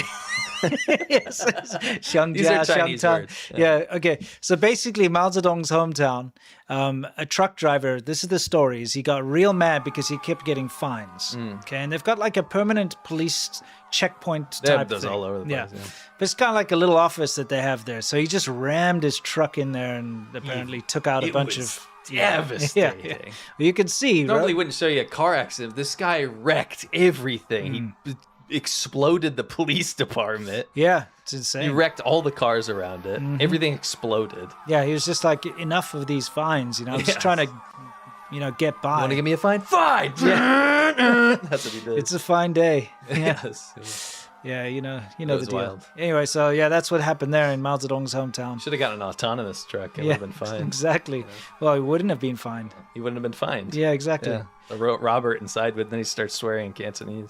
A: yes, Xiangjia,
B: These are Chinese
A: Xiangtan.
B: words,
A: Yeah. Okay. So basically, Mao Zedong's hometown, a truck driver. This is the story. Is he got real mad because he kept getting fines. Okay, and they've got like a permanent police checkpoint
B: They have
A: type
B: those
A: thing.
B: all over the place, yeah.
A: But it's kind of like a little office that they have there. So he just rammed his truck in there and apparently took out a
B: It
A: bunch
B: was
A: of
B: devastating.
A: Yeah. You can see.
B: Normally
A: right?
B: wouldn't show you a car accident. This guy wrecked everything. He exploded the police department.
A: Yeah, it's
B: He
A: insane.
B: wrecked all the cars around it. Everything exploded.
A: Yeah, he was just like, enough of these fines. I'm just
B: Yes.
A: trying to, get by.
B: Want to give me a fine? Fine. Yeah. That's what he did.
A: It's a fine day. Yeah.
B: Yes.
A: Yeah, you know
B: That
A: the
B: was
A: deal.
B: wild.
A: Anyway, so yeah, that's what happened there in Mao Zedong's hometown.
B: Should have gotten an autonomous truck. It
A: Yeah,
B: would have been fine.
A: exactly. Well, he wouldn't have been fined.
B: He wouldn't have been fined.
A: Yeah, exactly.
B: Yeah. I wrote Robert inside, but then he starts swearing in Cantonese.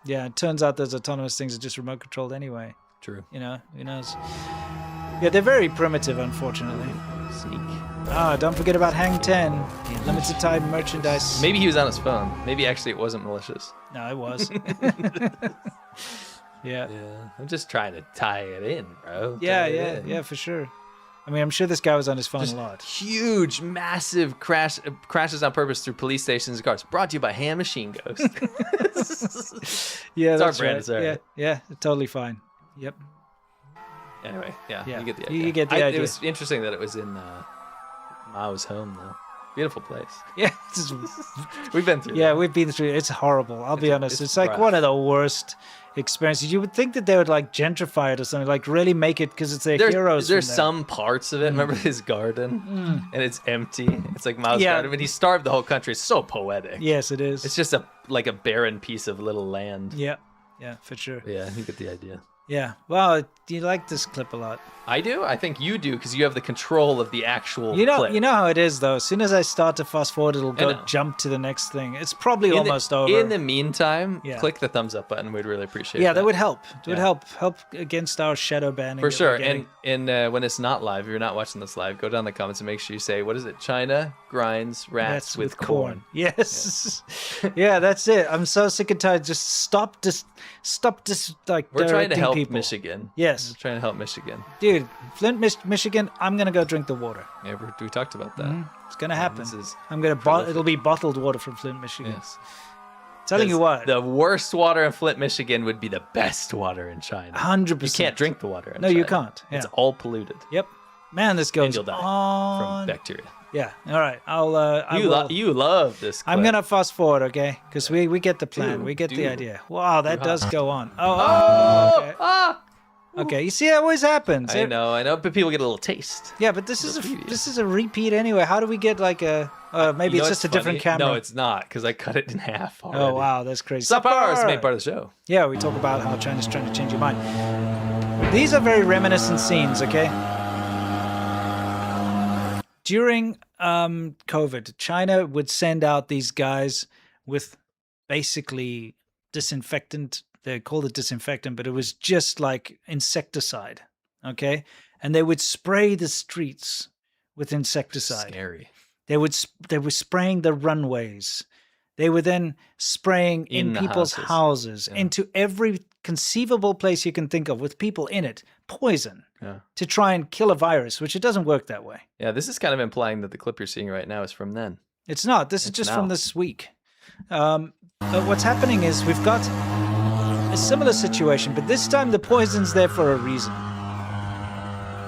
A: Yeah, it turns out those autonomous things are just remote controlled anyway.
B: True.
A: Who knows? Yeah, they're very primitive, unfortunately.
B: Sneak.
A: Don't forget about Hang 10, limited time merchandise.
B: Maybe he was on his phone. Maybe actually it wasn't malicious.
A: No, it was. Yeah.
B: Yeah. I'm just trying to tie it in, bro.
A: Yeah,
B: Tie it in.
A: yeah, for sure. I mean, I'm sure this guy was on his phone
B: Just
A: a lot.
B: huge, massive crashes on purpose through police stations and cars. Brought to you by Ham Machine Ghost.
A: Yeah,
B: It's our
A: that's
B: brand,
A: right.
B: it's all
A: Yeah,
B: right.
A: yeah, totally fine. Yep.
B: Anyway, yeah,
A: Yeah,
B: you get the
A: you
B: idea.
A: get the idea.
B: It was interesting that it was in Mao's home, though. Beautiful place.
A: Yeah,
B: We've been through
A: yeah,
B: that.
A: we've been through it. It's horrible. I'll be honest.
B: it's
A: It's like
B: rough.
A: one of the worst experiences. You would think that they would like gentrify it or something, like really make it because it's their heroes.
B: There's
A: from there.
B: some parts of it. Remember his garden? And it's empty. It's like Mao's
A: Yeah.
B: garden, but he starved the whole country. It's so poetic.
A: Yes, it is.
B: It's just like a barren piece of little land.
A: Yeah, yeah, for sure.
B: Yeah, you get the idea.
A: Yeah. Well, you like this clip a lot.
B: I do. I think you do because you have the control of the actual.
A: You know,
B: clip.
A: you know how it is though. As soon as I start to fast forward, it'll go
B: know.
A: jump to the next thing. It's probably
B: In
A: almost
B: the,
A: over.
B: In the meantime,
A: Yeah.
B: click the thumbs up button. We'd really appreciate
A: yeah,
B: that.
A: that would help. It would
B: Yeah.
A: help against our shadow banning.
B: For
A: that
B: sure.
A: we're getting.
B: And when it's not live, if you're not watching this live, go down in the comments and make sure you say, what is it? China grinds rats
A: That's
B: with corn.
A: Yes. Yeah, that's it. I'm so sick and tired. Just stop this like
B: We're trying to
A: directing
B: help
A: people.
B: Michigan.
A: Yes.
B: We're trying to help Michigan.
A: Dude, Flint, Michigan, I'm going to go drink the water.
B: Yeah, we talked about that.
A: It's going to happen.
B: this is
A: I'm going to
B: prolific.
A: it'll be bottled water from Flint, Michigan.
B: Yes.
A: Telling you what.
B: The worst water in Flint, Michigan would be the best water in China.
A: 100%.
B: You can't drink the water in
A: No,
B: China.
A: you can't. Yeah.
B: It's all polluted
A: Yep. Man, this
B: and
A: goes
B: you'll die
A: on.
B: from bacteria.
A: Yeah. All right. I will-
B: You love this clip.
A: I'm gonna fast forward, okay? Because we get the plan,
B: Do,
A: we get the
B: do.
A: idea. Wow, that
B: Do
A: does
B: hot.
A: go on. Okay.
B: Ah!
A: Okay, you see, it always happens.
B: I know, but people get a little taste.
A: Yeah, but this is
B: preview.
A: this is a repeat anyway. How do we get like a? Maybe
B: You know
A: it's just
B: what's
A: a different
B: funny?
A: camera.
B: No, it's not, because I cut it in half already.
A: Oh wow, that's crazy.
B: Sup, Power is made
A: Supper!
B: part of the show.
A: Yeah, we talk about how China's trying to change your mind. These are very reminiscent scenes, okay? During COVID, China would send out these guys with basically disinfectant. They called it disinfectant, but it was just like insecticide, okay? And they would spray the streets with insecticide.
B: Scary.
A: They were spraying the runways. They were then spraying in
B: the
A: people's houses
B: Yeah.
A: into every conceivable place you can think of with people in it, poison,
B: Yeah.
A: to try and kill a virus, which it doesn't work that way.
B: Yeah, this is kind of implying that the clip you're seeing right now is from then.
A: It's not. This is
B: It's
A: just
B: now.
A: from this week. But what's happening is we've got a similar situation, but this time the poison's there for a reason.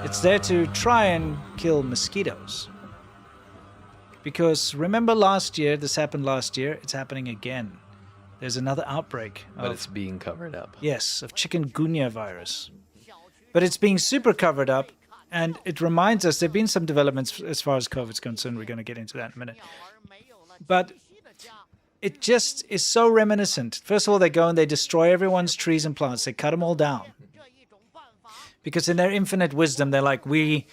A: It's there to try and kill mosquitoes. Because remember last year, this happened last year, it's happening again. There's another outbreak
B: But
A: of,
B: it's being covered up.
A: yes, of chikungunya virus. But it's being super covered up, and it reminds us, there have been some developments as far as COVID's concerned. We're going to get into that in a minute. But it just is so reminiscent. First of all, they go and they destroy everyone's trees and plants. They cut them all down. because in their infinite wisdom, they're like, we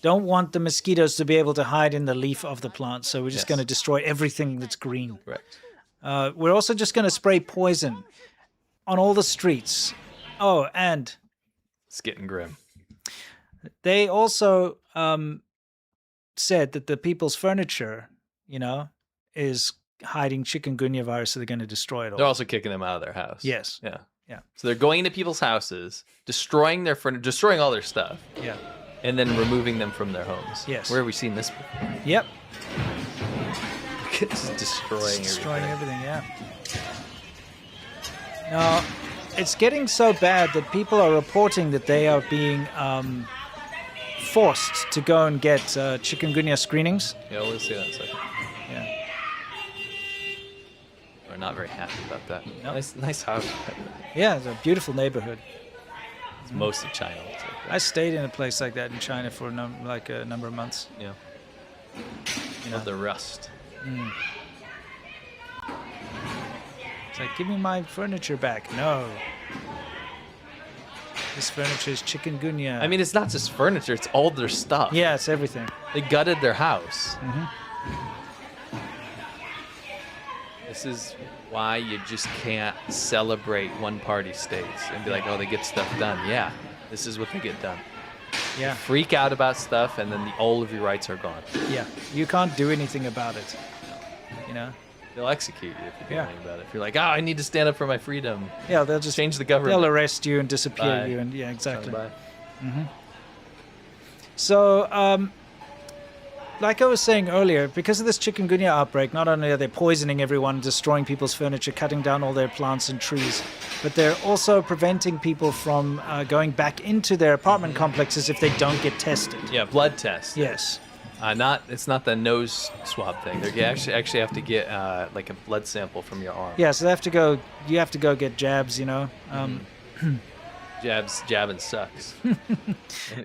A: don't want the mosquitoes to be able to hide in the leaf of the plant, so we're just going to destroy everything that's green.
B: Right.
A: We're also just going to spray poison on all the streets. Oh, and
B: It's getting grim.
A: they also said that the people's furniture, is hiding chikungunya virus, so they're going to destroy it all.
B: They're also kicking them out of their house.
A: Yes.
B: Yeah.
A: Yeah.
B: So they're going into people's houses, destroying their furniture, destroying all their stuff,
A: Yeah.
B: and then removing them from their homes.
A: Yes.
B: Where have we seen this before?
A: Yep.
B: Just destroying
A: Destroying
B: everything.
A: everything, yeah. Now, it's getting so bad that people are reporting that they are being forced to go and get chikungunya screenings.
B: Yeah, we'll see that in a second.
A: Yeah.
B: We're not very happy about that.
A: No.
B: Nice house.
A: Yeah, it's a beautiful neighborhood.
B: It's most of China. Looks like
A: I stayed in a place like that in China for a number of months.
B: that. Yeah. Love the rust.
A: It's like, give me my furniture back. No. This furniture is chikungunya.
B: I mean, it's not just furniture; it's all their stuff.
A: yeah, it's everything.
B: They gutted their house.
A: Mm-hmm.
B: This is why you just can't celebrate one-party states and be like, "Oh, they get stuff done." Yeah, this is what they get done.
A: Yeah,
B: Freak out about stuff, and then all of your rights are gone.
A: yeah. You can't do anything about it.
B: They'll execute you if you do
A: Yeah.
B: anything about it. If you're like, "Oh, I need to stand up for my freedom,"
A: Yeah, they'll just
B: change the government.
A: they'll arrest you and disappear
B: Bye.
A: you, and yeah, exactly.
B: Bye.
A: So, like I was saying earlier, because of this chikungunya outbreak, not only are they poisoning everyone, destroying people's furniture, cutting down all their plants and trees, but they're also preventing people from going back into their apartment complexes if they don't get tested.
B: Yeah, blood test.
A: Yes.
B: It's not the nose swab thing. They actually have to get like a blood sample from your arm.
A: Yeah, so you have to go get jabs,
B: Jabbing sucks. You're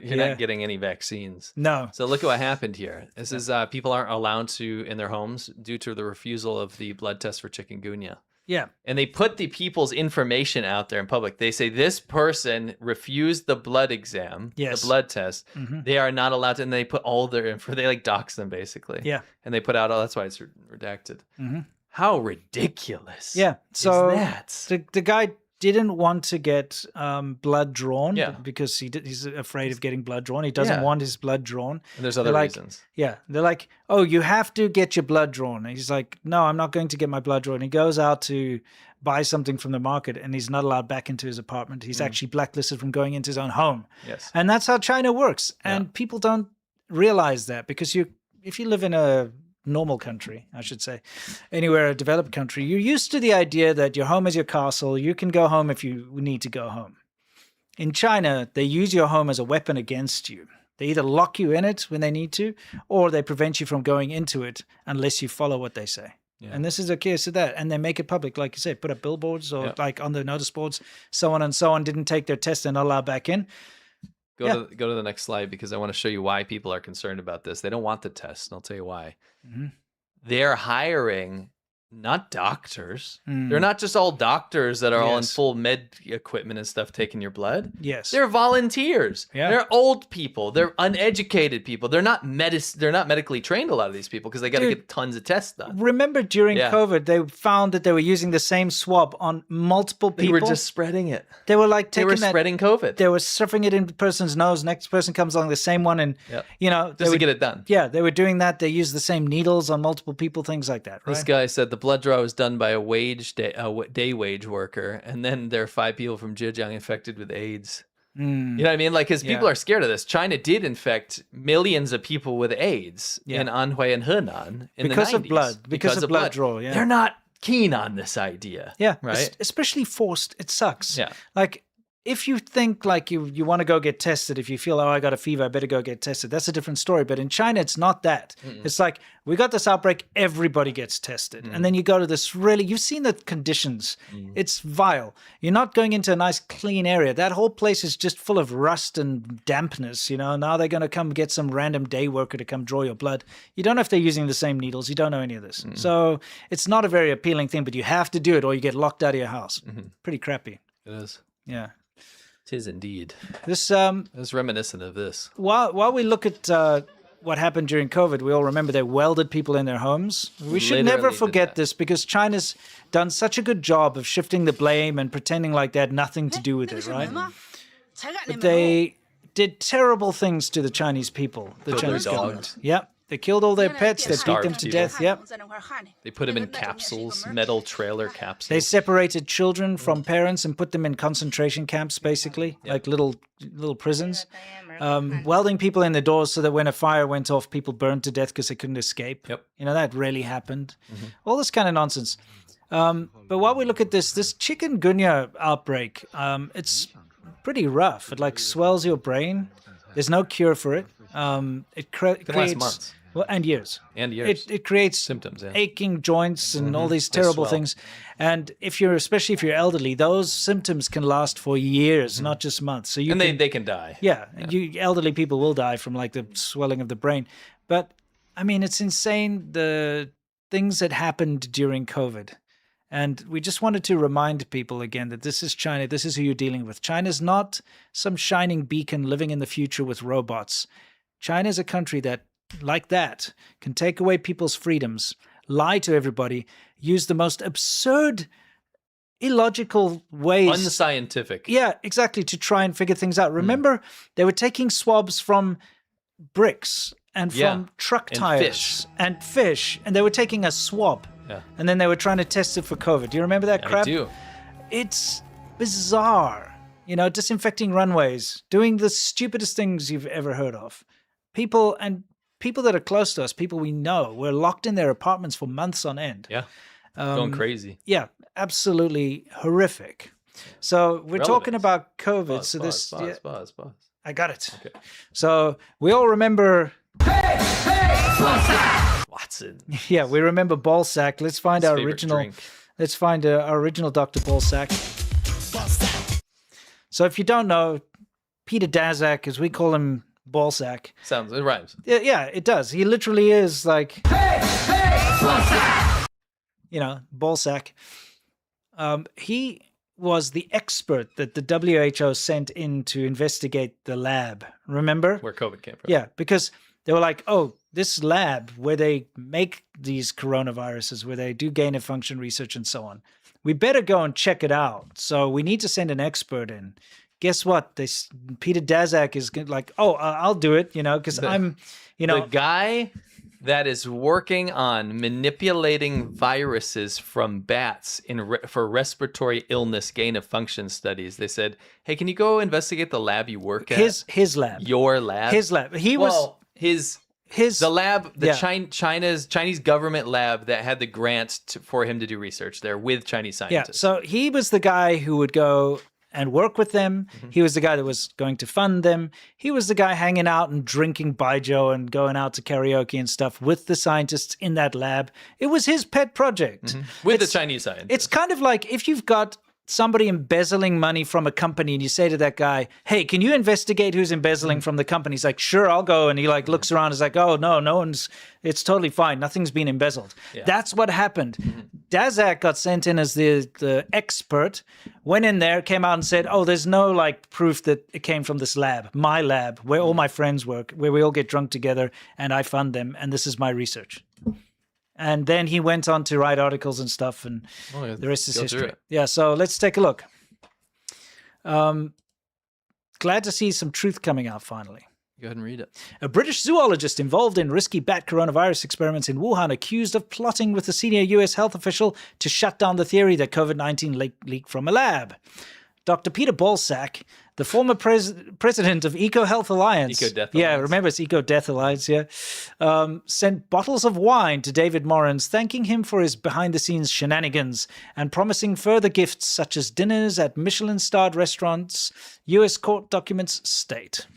A: Yeah.
B: not getting any vaccines.
A: No.
B: So look at what happened here. This is people aren't allowed to in their homes due to the refusal of the blood test for chikungunya.
A: Yeah.
B: And they put the people's information out there in public. They say this person refused the blood exam,
A: Yes.
B: the blood test. They are not allowed to, and they put all their info. They like dox them basically.
A: Yeah.
B: And they put out all. That's why it's redacted. How ridiculous.
A: Yeah. So
B: is that?
A: the guy didn't want to get blood drawn
B: Yeah.
A: because he's afraid of getting blood drawn. He doesn't
B: Yeah.
A: want his blood drawn.
B: And there's other
A: They're like,
B: reasons.
A: Yeah. They're like, oh, you have to get your blood drawn. And he's like, no, I'm not going to get my blood drawn. He goes out to buy something from the market and he's not allowed back into his apartment. He's actually blacklisted from going into his own home.
B: Yes.
A: And that's how China works. And
B: Yeah.
A: people don't realize that because if you live in a normal country, I should say, anywhere a developed country, you're used to the idea that your home is your castle. You can go home if you need to go home. In China, they use your home as a weapon against you. They either lock you in it when they need to, or they prevent you from going into it unless you follow what they say.
B: Yeah.
A: And this is a case of that. And they make it public, like you say, put up billboards or
B: Yeah.
A: like on the notice boards, so on and so on, didn't take their test and not allowed back in.
B: Go to the next slide because I want to show you why people are concerned about this. They don't want the test, and I'll tell you why. They're hiring not doctors. They're not just all doctors that are all in
A: Yes.
B: full med equipment and stuff taking your blood.
A: Yes.
B: They're volunteers.
A: Yeah.
B: They're old people. They're uneducated people. They're not medically trained, a lot of these people, because they got to
A: Dude.
B: get tons of tests done.
A: Remember during
B: Yeah.
A: COVID, they found that they were using the same swab on multiple
B: They
A: people.
B: were just spreading it.
A: They were like
B: They
A: taking
B: were
A: that.
B: spreading COVID.
A: They were stuffing it in the person's nose. Next person comes along, the same one, and
B: Yep.
A: they
B: Just to
A: were,
B: get it done.
A: Yeah, they were doing that. They used the same needles on multiple people, things like that. Right?
B: This guy said the blood draw was done by a day wage worker, and then there are 5 people from Zhejiang infected with AIDS. You know what I mean? Like, because people
A: Yeah.
B: are scared of this. China did infect millions of people with AIDS
A: Yeah.
B: in Anhui and Henan in
A: Because
B: the
A: of
B: 90s.
A: blood. Because of blood draw, yeah.
B: They're not keen on this idea.
A: Yeah,
B: Right?
A: especially forced. It sucks.
B: Yeah.
A: Like if you think like you want to go get tested, if you feel, oh, I got a fever, I better go get tested. That's a different story. But in China, it's not that. It's like we got this outbreak, everybody gets tested, and then you go to this you've seen the conditions. It's vile. You're not going into a nice clean area. That whole place is just full of rust and dampness. Now they're going to come get some random day worker to come draw your blood. You don't know if they're using the same needles. You don't know any of this. So it's not a very appealing thing, but you have to do it or you get locked out of your house. Pretty crappy.
B: It is.
A: Yeah.
B: Tis indeed.
A: This
B: It's reminiscent of this.
A: while we look at what happened during COVID, we all remember they welded people in their homes. We should never
B: Literally did
A: forget
B: that.
A: this because China's done such a good job of shifting the blame and pretending like they had nothing to do with it, right? But they did terrible things to the Chinese people, the
B: Killed their
A: Chinese
B: dogs.
A: government. Yeah, they killed all their pets, they beat them
B: starved
A: to
B: people.
A: death. Yep.
B: They put them in capsules, metal trailer capsules.
A: They separated children from parents and put them in concentration camps, basically, like little prisons. Welding people in the doors so that when a fire went off, people burned to death because they couldn't escape.
B: Yep.
A: You know, that really happened. All this kind of nonsense. But while we look at this chikungunya outbreak, it's pretty rough. It like swells your brain. There's no cure for it. It
B: last
A: creates
B: months.
A: well, and years.
B: And years.
A: It creates
B: Symptoms, yeah.
A: aching joints and all these
B: They
A: terrible
B: swell.
A: things. And especially if you're elderly, those symptoms can last for years, not just months. So you
B: and
A: can,
B: they can die.
A: yeah, you elderly people will die from like the swelling of the brain. But I mean, it's insane the things that happened during COVID. And we just wanted to remind people again that this is China. This is who you're dealing with. China's not some shining beacon living in the future with robots. China is a country that, like that, can take away people's freedoms, lie to everybody, use the most absurd, illogical ways.
B: Unscientific.
A: Yeah, exactly, to try and figure things out. Remember, they were taking swabs from bricks and from
B: Yeah,
A: truck
B: and
A: tires and fish, and they were taking a swab.
B: Yeah.
A: And then they were trying to test it for COVID. Do you remember that crap?
B: I do.
A: It's bizarre. You know, disinfecting runways, doing the stupidest things you've ever heard of. People that are close to us, people we know, were locked in their apartments for months on end.
B: Yeah. Going crazy.
A: Yeah, absolutely horrific. So we're talking about COVID.
B: Pause,
A: so
B: pause,
A: this,
B: pause.
A: I got it.
B: Okay.
A: So we all remember.
B: Watson.
A: Yeah, we remember Ballsack. Let's find
B: His
A: our
B: favorite
A: original.
B: drink.
A: Let's find our original Dr. Ballsack. So if you don't know, Peter Daszak, as we call him, Ballsack.
B: It rhymes.
A: Yeah, it does. He literally is like, you know, Ballsack. He was the expert that the WHO sent in to investigate the lab. Remember?
B: Where COVID came from.
A: Yeah, because they were like, oh, this lab where they make these coronaviruses, where they do gain of function research and so on, we better go and check it out. So we need to send an expert in. Guess what? Peter Daszak is like, oh, I'll do it, you know, because I'm, you know.
B: The guy that is working on manipulating viruses from bats for respiratory illness gain of function studies. They said, hey, can you go investigate the lab you work at?
A: His lab.
B: Your lab?
A: His lab. He
B: well,
A: was...
B: the lab, the
A: yeah.
B: Chinese government lab that had the grant for him to do research there with Chinese
A: Yeah,
B: scientists.
A: so he was the guy who would go and work with them. He was the guy that was going to fund them. He was the guy hanging out and drinking baijiu and going out to karaoke and stuff with the scientists in that lab. It was his pet project.
B: With the Chinese scientists.
A: It's kind of like if you've got somebody embezzling money from a company and you say to that guy, hey, can you investigate who's embezzling from the company? He's like, sure, I'll go. And he like looks around and is like, oh, no one's, it's totally fine. Nothing's been embezzled.
B: Yeah.
A: That's what happened. Daszak got sent in as the expert, went in there, came out and said, oh, there's no like proof that it came from this lab, my lab, where all my friends work, where we all get drunk together and I fund them. And this is my research. And then he went on to write articles and stuff, and the rest is
B: go through
A: history.
B: it.
A: Yeah, so let's take a look. Glad to see some truth coming out finally.
B: Go ahead and read it.
A: A British zoologist involved in risky bat coronavirus experiments in Wuhan accused of plotting with a senior US health official to shut down the theory that COVID-19 leaked from a lab. Dr. Peter Ballsack, the former president of EcoHealth Alliance.
B: EcoDeath
A: Yeah,
B: Alliance.
A: remember it's EcoDeath Alliance, yeah. Sent bottles of wine to David Morans, thanking him for his behind-the-scenes shenanigans and promising further gifts such as dinners at Michelin-starred restaurants, U.S. court documents state.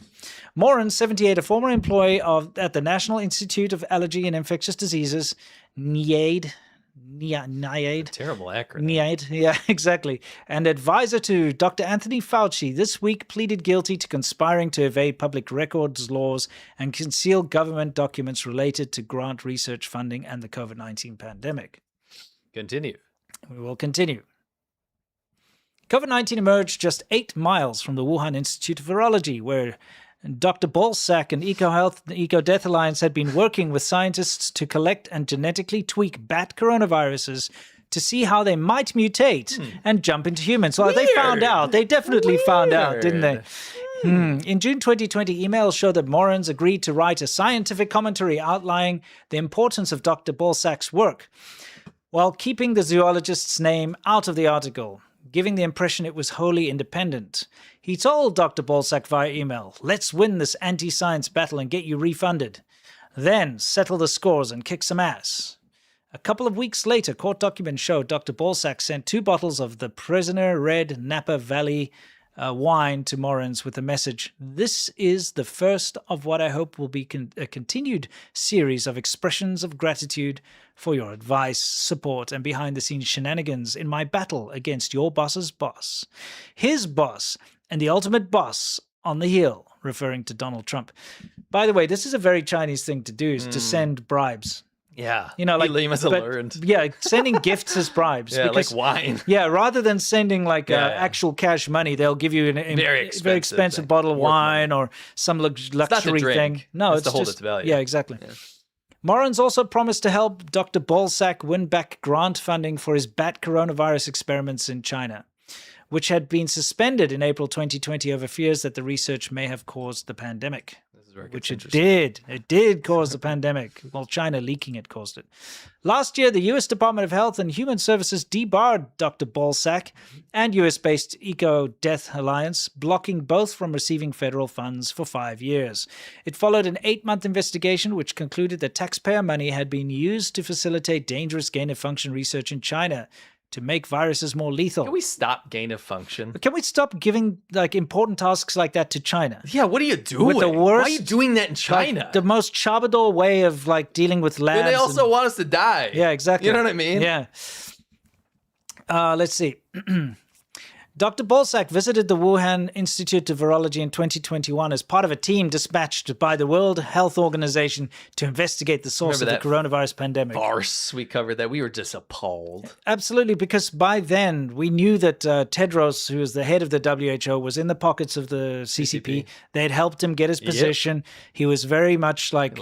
A: Moran, 78, a former employee at the National Institute of Allergy and Infectious Diseases, NIAID,
B: Terrible acronym.
A: NIAID, yeah, exactly, and advisor to Dr. Anthony Fauci, this week pleaded guilty to conspiring to evade public records laws and conceal government documents related to grant research funding and the COVID-19 pandemic.
B: Continue.
A: We will continue. COVID-19 emerged just 8 miles from the Wuhan Institute of Virology, where Dr. Balsack and EcoHealth and EcoDeath Alliance had been working with scientists to collect and genetically tweak bat coronaviruses to see how they might mutate and jump into humans. Well, they found out. They definitely found out, didn't they? In June 2020, emails showed that Morans agreed to write a scientific commentary outlining the importance of Dr. Balsack's work, while keeping the zoologist's name out of the article, giving the impression it was wholly independent. He told Dr. Balsack via email, "Let's win this anti-science battle and get you refunded. Then settle the scores and kick some ass." A couple of weeks later, court documents show Dr. Balsack sent 2 bottles of the Prisoner Red Napa Valley wine to Morans with the message, "This is the first of what I hope will be a continued series of expressions of gratitude for your advice, support, and behind-the-scenes shenanigans in my battle against your boss's boss. His boss and the ultimate boss on the hill," referring to Donald Trump. By the way, this is a very Chinese thing to do, is to send bribes.
B: Yeah.
A: You know, like
B: Lima has learned.
A: Yeah, sending gifts as bribes.
B: Yeah,
A: because,
B: like wine.
A: Yeah, rather than sending like actual cash money, they'll give you a very expensive bottle of wine or some luxury thing. No, it's
B: to hold
A: just,
B: its value.
A: Yeah, exactly. Yeah. Morans also promised to help Dr. Balsack win back grant funding for his bat coronavirus experiments in China, which had been suspended in April 2020 over fears that the research may have caused the pandemic. Which it did. It did cause the pandemic. Well, China leaking it caused it. Last year, the U.S. Department of Health and Human Services debarred Dr. Balsack and U.S.-based EcoDeath Alliance, blocking both from receiving federal funds for 5 years. It followed an 8-month investigation which concluded that taxpayer money had been used to facilitate dangerous gain-of-function research in China to make viruses more lethal.
B: Can we stop gain of function?
A: Can we stop giving like important tasks like that to China?
B: Yeah, what are you doing?
A: With the worst,
B: why are you doing that in China?
A: Like, the most Chabador way of like dealing with labs.
B: And they also want us to die.
A: Yeah, exactly.
B: You know what I mean?
A: Yeah. Let's see. Dr. Balsack visited the Wuhan Institute of Virology in 2021 as part of a team dispatched by the World Health Organization to investigate the source of the coronavirus pandemic.
B: Farce, we covered that. We were just appalled.
A: Absolutely, because by then we knew that Tedros, who was the head of the WHO, was in the pockets of the CCP. They had helped him get his position. Yep. He was very much like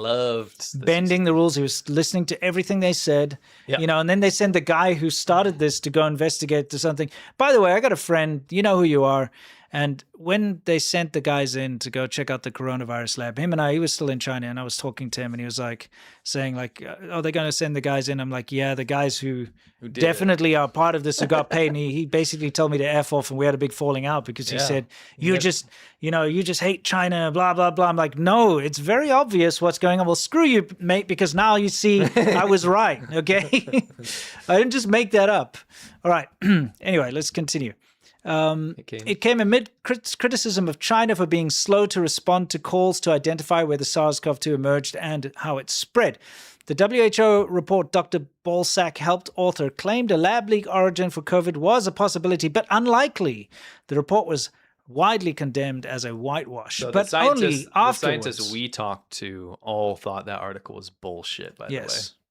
A: bending the rules. He was listening to everything they said. Yep. You know, and then they sent the guy who started this to go investigate to something. By the way, I got a friend. You know who you are. And when they sent the guys in to go check out the coronavirus lab, he was still in China, and I was talking to him, and he was like saying like, "Oh, they're going to send the guys in." I'm like, "Yeah, the guys who definitely are part of this who got paid." And he basically told me to F off, and we had a big falling out because he said, you just hate China, blah, blah, blah. I'm like, no, it's very obvious what's going on. Well, screw you, mate, because now you see I was right, okay? I didn't just make that up. All right. Anyway, let's continue. It came amid criticism of China for being slow to respond to calls to identify where the SARS-CoV-2 emerged and how it spread. The WHO report Dr. Balsack helped author claimed a lab leak origin for COVID was a possibility, but unlikely. The report was widely condemned as a whitewash,
B: so
A: but only afterwards.
B: The scientists we talked to all thought that article was bullshit, by the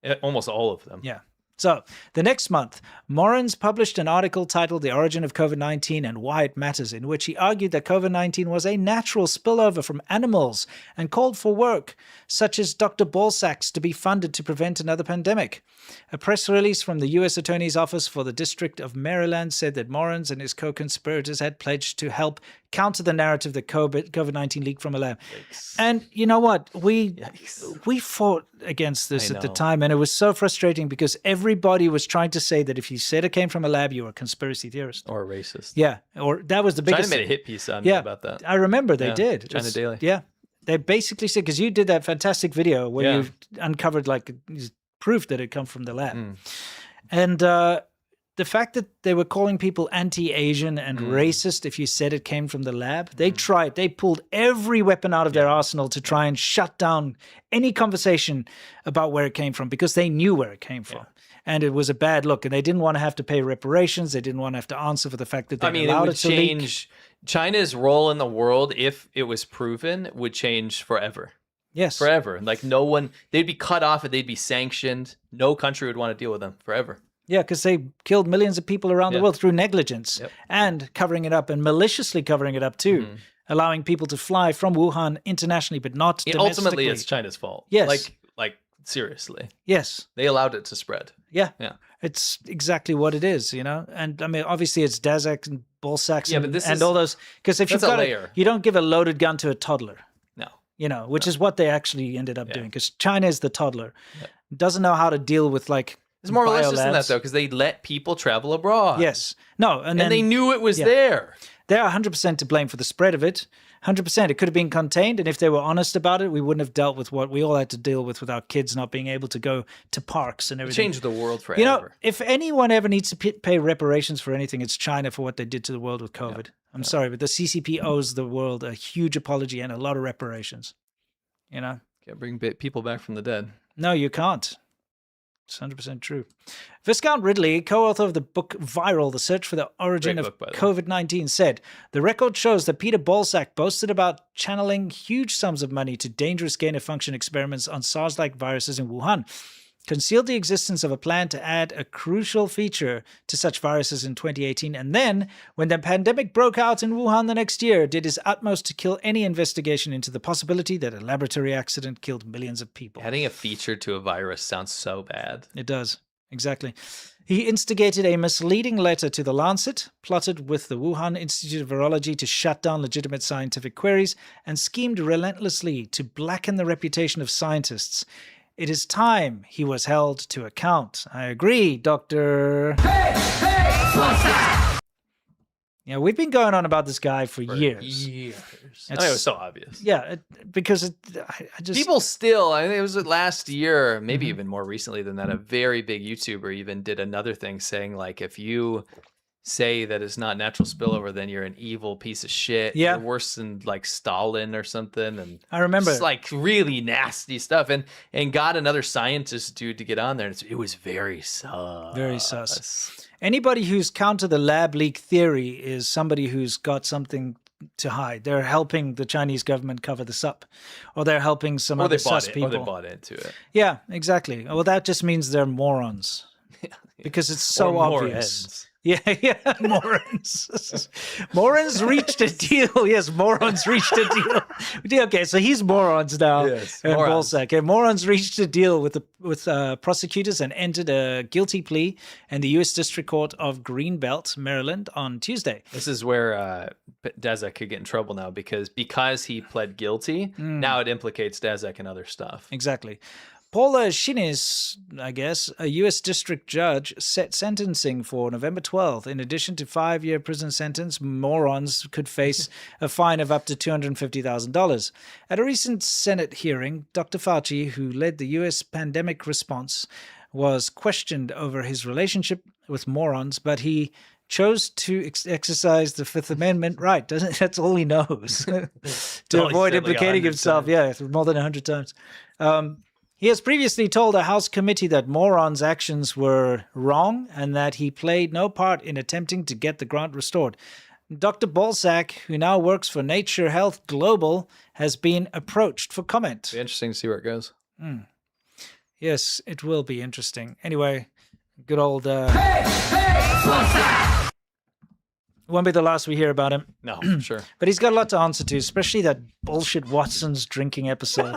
B: way. Almost all of them.
A: Yeah. So, the next month, Morans published an article titled The Origin of COVID-19 and Why It Matters, in which he argued that COVID-19 was a natural spillover from animals and called for work, such as Dr. Balsack's, to be funded to prevent another pandemic. A press release from the U.S. Attorney's Office for the District of Maryland said that Morans and his co-conspirators had pledged to help counter the narrative that COVID-19 leaked from a lab. Yikes. And you know what? We fought against this at the time, and it was so frustrating because everybody was trying to say that if you said it came from a lab, you were a conspiracy theorist.
B: Or a racist.
A: Yeah, or that was the biggest...
B: China made a hit piece on me about that.
A: I remember they did.
B: China Daily.
A: Yeah. They basically said, because you did that fantastic video where you uncovered like proof that it come from the lab. And the fact that they were calling people anti-Asian and racist if you said it came from the lab, they pulled every weapon out of their arsenal to try and shut down any conversation about where it came from because they knew where it came from. And it was a bad look, and they didn't want to have to pay reparations. They didn't want to have to answer for the fact that they allowed it to leak.
B: China's role in the world, if it was proven, would change forever.
A: Yes.
B: Forever. Like no one, they'd be cut off and they'd be sanctioned. No country would want to deal with them forever.
A: Yeah, because they killed millions of people around the
B: Yeah.
A: world through negligence
B: Yep.
A: and covering it up and maliciously covering it up too, allowing people to fly from Wuhan internationally, but not domestically.
B: Ultimately, it's China's fault.
A: Yes.
B: Like seriously,
A: Yes.
B: they allowed it to spread.
A: Yeah.
B: Yeah.
A: It's exactly what it is, you know? And I mean, obviously it's Daszak and Bolsax
B: Yeah,
A: and,
B: but this
A: and
B: is-
A: all those. Because if you've
B: that's a
A: got
B: layer.
A: you don't give a loaded gun to a toddler,
B: No.
A: you know, which is what they actually ended up doing. Because China is the toddler. Doesn't know how to deal with like.
B: It's more malicious than that
A: biolabs.
B: though, because they let people travel abroad.
A: Yes. No. And,
B: And
A: then
B: they knew it was
A: yeah.
B: there.
A: they're 100% to blame for the spread of it. 100%. It could have been contained. And if they were honest about it, we wouldn't have dealt with what we all had to deal with our kids not being able to go to parks and everything.
B: Changed the world forever.
A: You know, if anyone ever needs to pay reparations for anything, it's China for what they did to the world with COVID. I'm sorry, but the CCP owes the world a huge apology and a lot of reparations. You know?
B: Can't bring people back from the dead.
A: No, you can't. It's 100% true. Viscount Ridley, co-author of the book Viral, The Search for the Origin
B: Great
A: of
B: book, by the way.
A: COVID-19, said, the record shows that Peter Balsack boasted about channeling huge sums of money to dangerous gain-of-function experiments on SARS-like viruses in Wuhan, concealed the existence of a plan to add a crucial feature to such viruses in 2018, and then, when the pandemic broke out in Wuhan the next year, did his utmost to kill any investigation into the possibility that a laboratory accident killed millions of people.
B: Adding a feature to a virus sounds so bad.
A: It does. Exactly. He instigated a misleading letter to The Lancet, plotted with the Wuhan Institute of Virology to shut down legitimate scientific queries, and schemed relentlessly to blacken the reputation of scientists. It is time he was held to account. I agree, Dr. Yeah, we've been going on about this guy for years.
B: I mean, it
A: It's-
B: was so obvious.
A: Yeah, because I just...
B: People still, I think it was last year, maybe even more recently than that, a very big YouTuber even did another thing saying, like, if you say that it's not natural spillover, then you're an evil piece of shit.
A: Yeah.
B: You're worse than like Stalin or something. And
A: I remember.
B: it's like really nasty stuff. And got another scientist dude to get on there. And it was very sus.
A: Very sus. Anybody who's counter the lab leak theory is somebody who's got something to hide. They're helping the Chinese government cover this up, or they're helping some other sus people.
B: Or they bought into it.
A: Yeah, exactly. Well, that just means they're morons because it's so
B: Or
A: obvious.
B: morons.
A: Yeah, morons. Morons reached a deal. Yes, morons reached a deal. Okay, so he's morons now.
B: Yes,
A: and
B: morons.
A: Balsack. And morons reached a deal with prosecutors and entered a guilty plea in the U.S. District Court of Greenbelt, Maryland, on Tuesday.
B: This is where Daszak could get in trouble now because he pled guilty. Now it implicates Daszak and other stuff.
A: Exactly. Paula Shinis, I guess, a U.S. district judge, set sentencing for November 12th. In addition to 5-year prison sentence, morons could face a fine of up to $250,000. At a recent Senate hearing, Dr. Fauci, who led the U.S. pandemic response, was questioned over his relationship with morons, but he chose to exercise the Fifth Amendment right. That's all he knows. To
B: all he
A: avoid
B: said, like,
A: implicating
B: 100
A: himself.
B: times.
A: Yeah, more than 100 times. He has previously told a House committee that morons' actions were wrong and that he played no part in attempting to get the grant restored. Dr. Balsack, who now works for Nature Health Global, has been approached for comment.
B: Be interesting to see where it goes.
A: Yes, it will be interesting. Anyway, good old... Won't be the last we hear about him.
B: No, sure.
A: But he's got a lot to answer to, especially that bullshit Watson's drinking episode.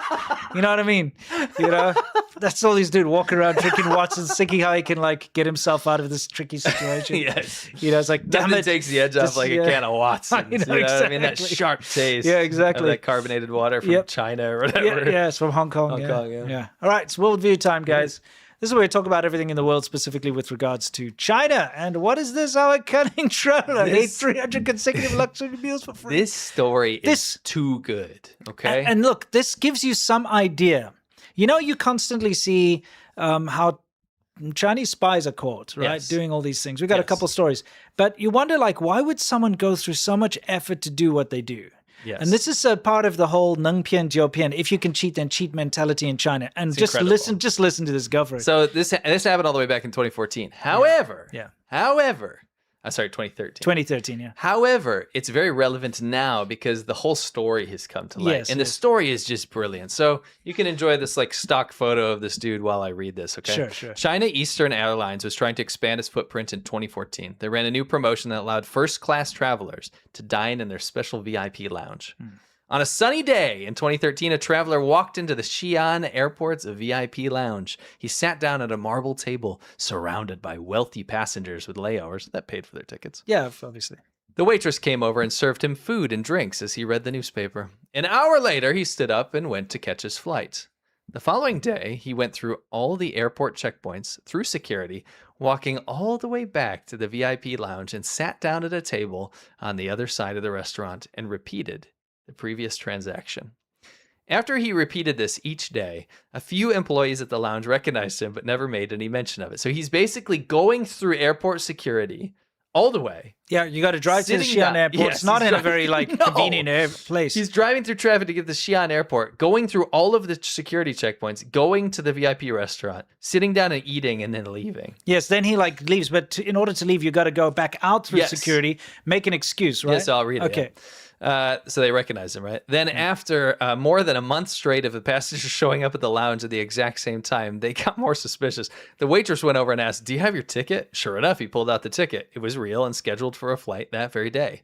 A: You know what I mean? You know, that's all he's doing, walking around drinking Watson's, thinking how he can like get himself out of this tricky situation.
B: Yes.
A: You know, it's like, damn
B: Nothing
A: it.
B: takes the edge off
A: Just-
B: like
A: yeah.
B: a can of Watson's.
A: I know,
B: you know what I mean? That
A: exactly.
B: sharp taste.
A: Yeah, exactly.
B: Of that carbonated water from
A: Yep.
B: China or
A: Yeah,
B: whatever.
A: yeah, it's from Hong Kong.
B: Hong Kong, yeah.
A: All right, it's worldview time, guys. This is where we talk about everything in the world, specifically with regards to China. And what is this? Our cunning traveler ate 300 consecutive luxury meals for free.
B: This story is too good. Okay.
A: And look, this gives you some idea. You know, you constantly see how Chinese spies are caught, right?
B: Yes.
A: Doing all these things. We got a
B: Yes.
A: couple stories. But you wonder, like, why would someone go through so much effort to do what they do?
B: Yes.
A: And this is a part of the whole Neng Pian Jiu Pian, if you can cheat, then cheat mentality in China. And just
B: incredible.
A: listen to this, go for it.
B: So this happened all the way back in 2014. However,
A: Yeah.
B: however, Sorry, 2013.
A: 2013, yeah.
B: However, it's very relevant now because the whole story has come to light.
A: Yes,
B: and the
A: yes.
B: story is just brilliant. So you can enjoy this like stock photo of this dude while I read this, okay?
A: Sure.
B: China Eastern Airlines was trying to expand its footprint in 2014. They ran a new promotion that allowed first-class travelers to dine in their special VIP lounge. On a sunny day in 2013, a traveler walked into the Xi'an Airport's VIP lounge. He sat down at a marble table surrounded by wealthy passengers with layovers that paid for their tickets.
A: Yeah, obviously.
B: The waitress came over and served him food and drinks as he read the newspaper. An hour later, he stood up and went to catch his flight. The following day, he went through all the airport checkpoints, through security, walking all the way back to the VIP lounge and sat down at a table on the other side of the restaurant and repeated the previous transaction. After he repeated this each day, a few employees at the lounge recognized him but never made any mention of it. So he's basically going through airport security all the way.
A: Yeah, you got to drive to the
B: Sitting
A: Xi'an
B: down.
A: airport.
B: Yes,
A: it's not
B: he's
A: in a
B: driving-
A: very like
B: No.
A: convenient place.
B: He's driving through traffic to get to the Xi'an airport, going through all of the security checkpoints, going to the VIP restaurant, sitting down and eating, and then leaving.
A: Yes, then he like leaves, but in order to leave, you got to go back out through
B: Yes.
A: security, make an excuse, right?
B: Yes, I'll read it.
A: Okay.
B: So they recognize him, right? Then after more than a month straight of the passengers showing up at the lounge at the exact same time, they got more suspicious. The waitress went over and asked, "Do you have your ticket?" Sure enough, he pulled out the ticket. It was real and scheduled for a flight that very day.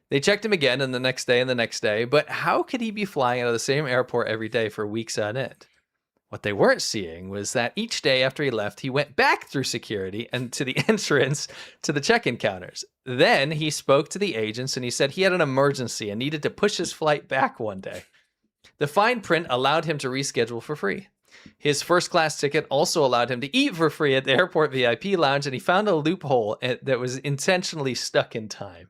B: They checked him again and the next day and the next day, but how could he be flying out of the same airport every day for weeks on end? What they weren't seeing was that each day after he left, he went back through security and to the entrance to the check-in counters. Then he spoke to the agents and he said he had an emergency and needed to push his flight back one day. The fine print allowed him to reschedule for free. His first-class ticket also allowed him to eat for free at the airport VIP lounge, and he found a loophole that was intentionally stuck in time.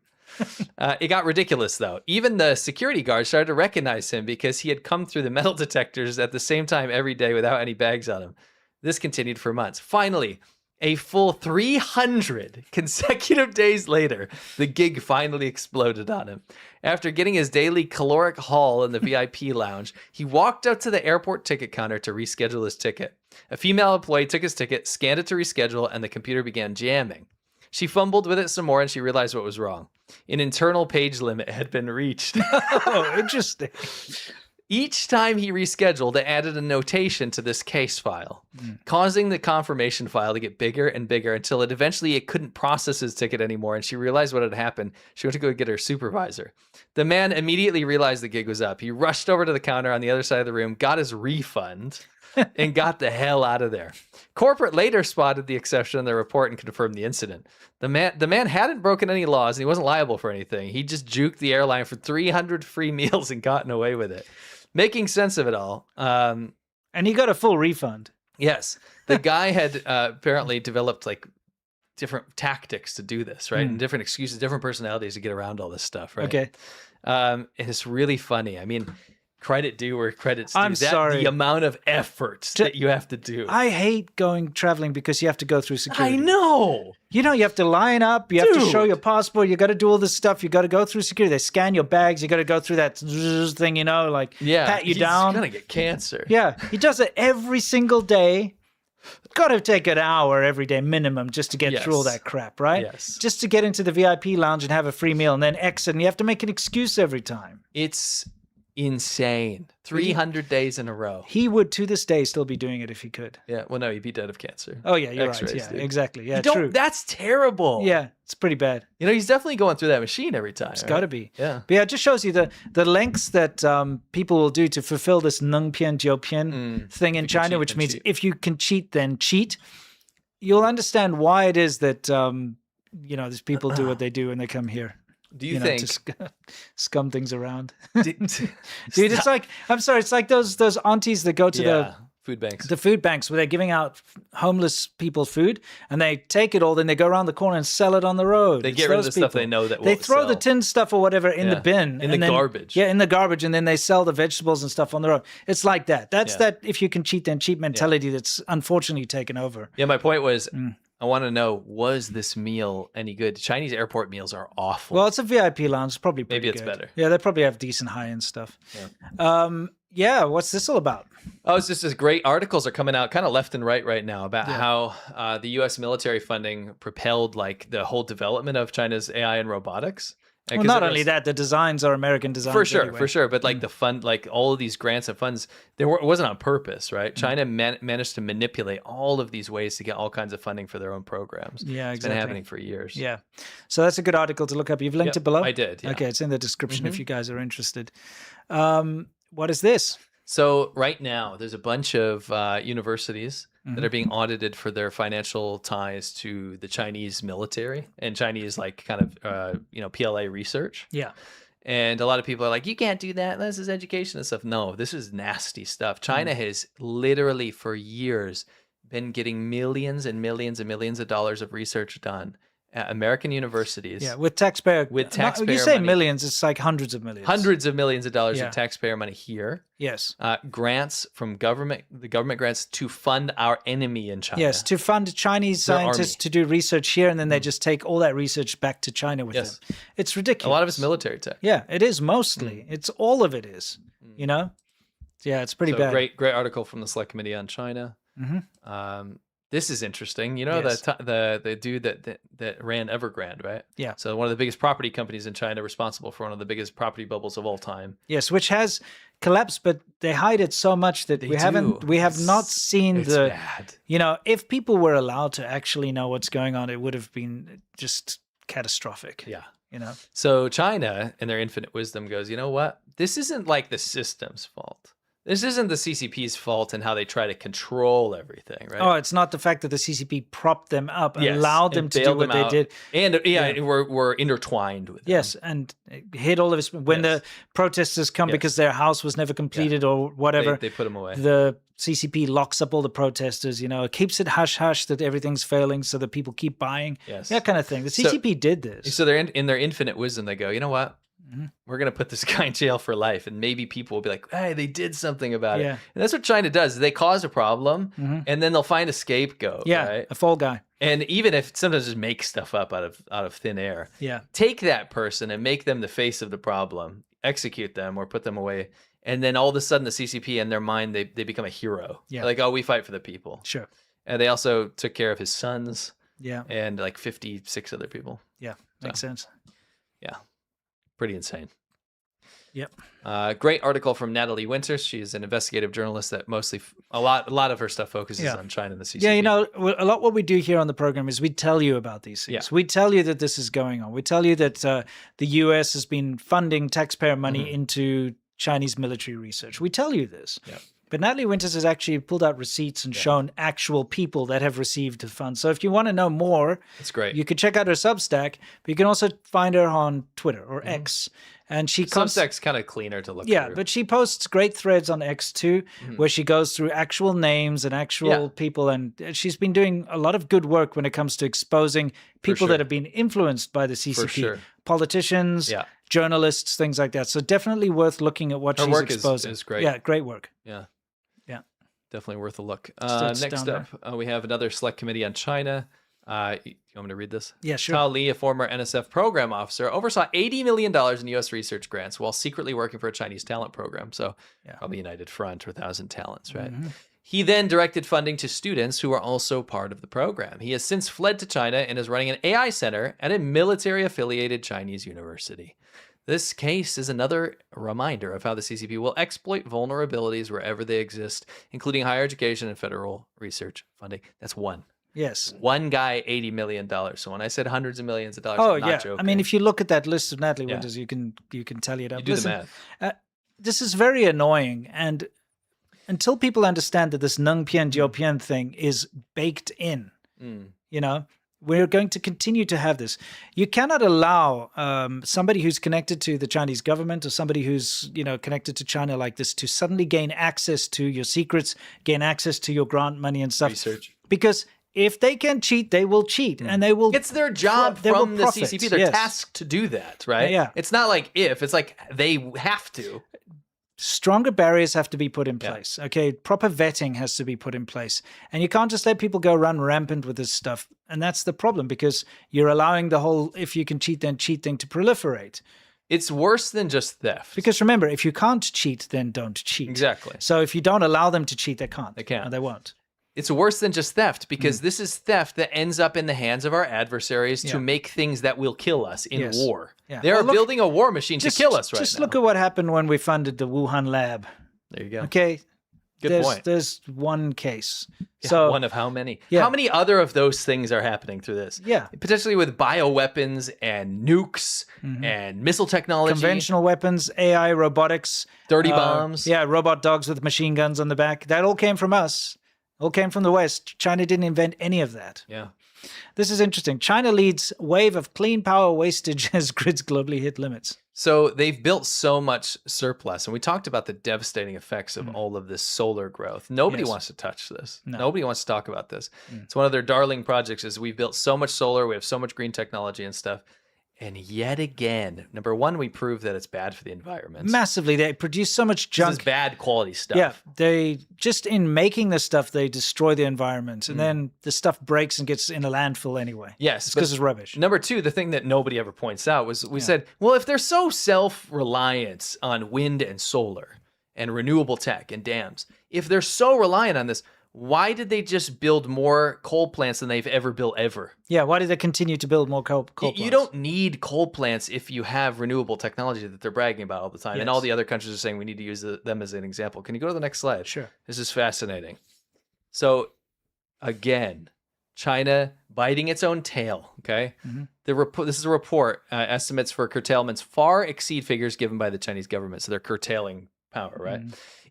B: It got ridiculous, though. Even the security guard started to recognize him because he had come through the metal detectors at the same time every day without any bags on him. This continued for months. Finally, a full 300 consecutive days later, the gig finally exploded on him. After getting his daily caloric haul in the VIP lounge, he walked up to the airport ticket counter to reschedule his ticket. A female employee took his ticket, scanned it to reschedule, and the computer began jamming. She fumbled with it some more and she realized what was wrong. An internal page limit had been reached.
A: Oh, interesting.
B: Each time he rescheduled, it added a notation to this case file, causing the confirmation file to get bigger and bigger until it couldn't process his ticket anymore. And she realized what had happened. She went to go get her supervisor. The man immediately realized the gig was up. He rushed over to the counter on the other side of the room, got his refund, and got the hell out of there. Corporate later spotted the exception in their report and confirmed the incident. The man hadn't broken any laws and he wasn't liable for anything. He just juked the airline for 300 free meals and gotten away with it. Making sense of it all.
A: And he got a full refund.
B: Yes. The guy had apparently developed like different tactics to do this, right? And different excuses, different personalities to get around all this stuff, right?
A: Okay.
B: And it's really funny. I mean, credit due where credit's due.
A: I'm sorry.
B: The amount of effort that you have to do.
A: I hate going traveling because you have to go through security.
B: I know.
A: You know, you have to line up. You have to show
B: Dude.
A: your passport. You got to do all this stuff. You got to go through security. They scan your bags. You got to go through that thing, you know, like pat you
B: he's
A: down.
B: gonna get cancer.
A: Yeah, he does it every single day. Got to take an hour every day minimum just to get through all
B: Yes.
A: that crap, right?
B: Yes.
A: Just to get into the VIP lounge and have a free meal and then exit. And you have to make an excuse every time.
B: It's insane. 300 days in a row.
A: He would, to this day, still be doing it if he could.
B: Yeah. Well, no, he beat out of cancer.
A: Oh, yeah, you're right.
B: X-rays,
A: Yeah,
B: dude.
A: exactly. Yeah,
B: You don't-
A: true.
B: That's terrible.
A: Yeah, it's pretty bad.
B: You know, he's definitely going through that machine every time.
A: It's got to be.
B: Yeah.
A: But yeah, it just shows you the lengths that people will do to fulfill this neng pian jiu pian thing in
B: If you can
A: China,
B: cheat,
A: which
B: then
A: means
B: cheat.
A: if you can cheat, then cheat. You'll understand why it is that you know, these people do what they do when they come here.
B: Do you
A: know,
B: think?
A: to scum things around?
B: Dude,
A: Dude, it's like, I'm sorry, it's like those aunties that go to
B: yeah, food banks.
A: the food banks where they're giving out homeless people food and they take it all, then they go around the corner and sell it on the road.
B: They
A: It's
B: get rid of
A: those
B: the stuff
A: people.
B: they know that
A: They
B: won't
A: throw the
B: sell.
A: tin stuff or whatever in the
B: Yeah,
A: bin.
B: in
A: and
B: the
A: then-
B: garbage.
A: Yeah, in the garbage, and then they sell the vegetables and stuff on the road. It's like that. That's
B: Yeah.
A: that if you can cheat, then cheat mentality that's unfortunately taken over.
B: Yeah, my point was I want to know, was this meal any good? Chinese airport meals are awful.
A: Well, it's a VIP lounge. It's probably pretty
B: Maybe it's
A: good.
B: better.
A: Yeah, they probably have decent high-end stuff. Yeah, what's this all about?
B: Oh, it's just this great articles are coming out kind of left and right now about how the U.S. military funding propelled like the whole development of China's AI and robotics.
A: Well, not only that, the designs are American designs.
B: For sure,
A: anyway.
B: for sure. But like the fund, like all of these grants and funds, it wasn't on purpose, right? China managed to manipulate all of these ways to get all kinds of funding for their own programs.
A: Yeah,
B: It's been happening for years.
A: Yeah. So that's a good article to look up. You've linked
B: Yep,
A: it below?
B: I did, yeah.
A: Okay, it's in the description if you guys are interested. What is this?
B: So right now, there's a bunch of universities that are being audited for their financial ties to the Chinese military and Chinese like kind of PLA research.
A: Yeah.
B: And a lot of people are like, you can't do that. This is education and stuff. No, this is nasty stuff. China has literally for years been getting millions and millions and millions of dollars of research done at American universities.
A: Yeah, with taxpayer.
B: With taxpayer
A: You say
B: money.
A: millions, it's like hundreds of millions.
B: Hundreds of millions of dollars
A: Yeah.
B: of taxpayer money here.
A: Yes.
B: Grants from the government grants to fund our enemy in China.
A: Yes, to fund Chinese
B: Their
A: scientists
B: army.
A: to do research here, and then they just take all that research back to China with
B: Yes.
A: them. It's ridiculous.
B: A lot of it's military tech.
A: Yeah, it is mostly. It's all of it is. You know. Yeah, it's pretty
B: So
A: bad.
B: great article from the Select Committee on China. This is interesting. You know
A: Yes.
B: the dude that ran Evergrande, right?
A: Yeah.
B: So one of the biggest property companies in China, responsible for one of the biggest property bubbles of all time.
A: Yes, which has collapsed, but they hide it so much that
B: They
A: we have not seen
B: It's
A: the.
B: bad.
A: You know, if people were allowed to actually know what's going on, it would have been just catastrophic.
B: Yeah.
A: You know.
B: So China, in their infinite wisdom, goes, you know what? This isn't like the system's fault. This isn't the CCP's fault in how they try to control everything, right?
A: Oh, it's not the fact that the CCP propped them up,
B: Yes,
A: allowed them
B: and
A: to do
B: bailed
A: what
B: them
A: they
B: out.
A: did.
B: And we're intertwined with them.
A: Yes, and hid all of this. When
B: Yes.
A: the protesters come
B: Yes.
A: because their house was never completed or whatever,
B: They put them away.
A: the CCP locks up all the protesters, you know, it keeps it hush-hush that everything's failing so that people keep buying.
B: Yes.
A: That kind of thing. The
B: So-
A: CCP did this.
B: So they're in their infinite wisdom, they go, you know what?
A: Mm-hmm.
B: We're going to put this guy in jail for life. And maybe people will be like, hey, they did something about it.
A: Yeah.
B: And that's what China does. They cause a problem and then they'll find a scapegoat.
A: Yeah,
B: Right?
A: a fall guy.
B: And even if sometimes just make stuff up out of thin air,
A: Yeah.
B: take that person and make them the face of the problem, execute them or put them away. And then all of a sudden the CCP in their mind, they become a hero.
A: Yeah.
B: Like, oh, we fight for the people.
A: Sure.
B: And they also took care of his sons
A: Yeah.
B: and like 56 other people.
A: Yeah. Makes sense.
B: Yeah. Pretty insane.
A: Yep.
B: Great article from Natalie Winters. She's an investigative journalist that mostly a lot of her stuff focuses
A: Yeah.
B: on China and the CCP.
A: Yeah, you know, a lot what we do here on the program is we tell you about these things.
B: Yeah.
A: We tell you that this is going on. We tell you that the US has been funding taxpayer money into Chinese military research. We tell you this.
B: Yeah.
A: But Natalie Winters has actually pulled out receipts and shown actual people that have received the funds. So if you want to know more,
B: That's great.
A: you could check out her Substack, but you can also find her on Twitter or X. And she
B: Substack's kind of cleaner to look
A: yeah,
B: through.
A: but she posts great threads on X too, where she goes through actual names and actual
B: Yeah.
A: people. And she's been doing a lot of good work when it comes to exposing people
B: sure.
A: that have been influenced by the CCP,
B: sure.
A: politicians,
B: Yeah.
A: journalists, things like that. So definitely worth looking at what
B: Her
A: she's
B: work
A: exposing.
B: is great.
A: Yeah, great work.
B: Yeah.
A: Yeah.
B: Definitely worth a look.
A: It's
B: Next
A: down
B: up, we have another select committee on China. You want me to read this?
A: Yeah, sure.
B: Tao Li, a former NSF program officer, oversaw $80 million in U.S. research grants while secretly working for a Chinese talent program. So probably United Front or 1,000 Talents, right? He then directed funding to students who are also part of the program. He has since fled to China and is running an AI center at a military-affiliated Chinese university. This case is another reminder of how the CCP will exploit vulnerabilities wherever they exist, including higher education and federal research funding. That's one.
A: Yes.
B: One guy, $80 million. So when I said hundreds of millions of dollars,
A: Oh
B: I'm not
A: yeah.
B: joking.
A: I mean, if you look at that list of Natalie
B: Yeah.
A: Winters, you can tally it up.
B: you do
A: Listen,
B: the math.
A: this is very annoying, and until people understand that this Neng Pian Jiu Pian thing is baked in, you know, we're going to continue to have this. You cannot allow somebody who's connected to the Chinese government or somebody who's, you know, connected to China like this to suddenly gain access to your secrets, gain access to your grant money and stuff.
B: Research.
A: Because if they can cheat, they will cheat, and they will.
B: It's their job
A: they will
B: from the
A: profit,
B: CCP. They're
A: yes.
B: tasked to do that, right?
A: Yeah.
B: It's not like if, it's like they have to.
A: stronger barriers have to be put in place. Okay, proper vetting has to be put in place, and you can't just let people go run rampant with this stuff. And that's the problem, because you're allowing the whole "if you can cheat, then cheat" thing to proliferate.
B: It's worse than just theft.
A: Because remember, if you can't cheat, then don't cheat.
B: Exactly.
A: So if you don't allow them to cheat, they can't.
B: They can't.
A: And they won't.
B: It's worse than just theft, because this is theft that ends up in the hands of our adversaries to make things that will kill us in war.
A: Yeah.
B: They are
A: Well, look-
B: building a war machine to kill us right
A: Just
B: now.
A: look at what happened when we funded the Wuhan lab.
B: There you go.
A: Okay.
B: Good point.
A: There's one case.
B: Yeah,
A: So
B: one of how many?
A: Yeah.
B: How many other of those things are happening through this?
A: Yeah.
B: Potentially with bioweapons and nukes and missile technology.
A: conventional weapons, AI, robotics,
B: Dirty bombs.
A: Yeah, robot dogs with machine guns on the back. That all came from us. All came from the West. China didn't invent any of that.
B: Yeah.
A: This is interesting. China leads wave of clean power wastage as grids globally hit limits.
B: So they've built so much surplus, and we talked about the devastating effects of all of this solar growth. Nobody
A: Yes.
B: wants to touch this.
A: No.
B: Nobody wants to talk about this. It's one of their darling projects. Is we've built so much solar, we have so much green technology and stuff, and yet again, number one, we prove that it's bad for the environment.
A: Massively. They produce so much
B: This
A: junk.
B: is bad quality stuff.
A: Yeah, they just in making the stuff, they destroy the environment, and then the stuff breaks and gets in a landfill anyway.
B: Yes,
A: it's because
B: but
A: it's rubbish.
B: Number two, the thing that nobody ever points out was we said, well, if they're so self-reliant on wind and solar and renewable tech and dams, if they're so reliant on this, why did they just build more coal plants than they've ever built ever?
A: Yeah, why did they continue to build more coal plants?
B: You don't need coal plants if you have renewable technology that they're bragging about all the time. And all
A: Yes.
B: the other countries are saying we need to use them as an example. Can you go to the next slide?
A: Sure.
B: This is fascinating. So, again, China biting its own tail. Okay, this is a report. Estimates for curtailments far exceed figures given by the Chinese government. So they're curtailing power, right?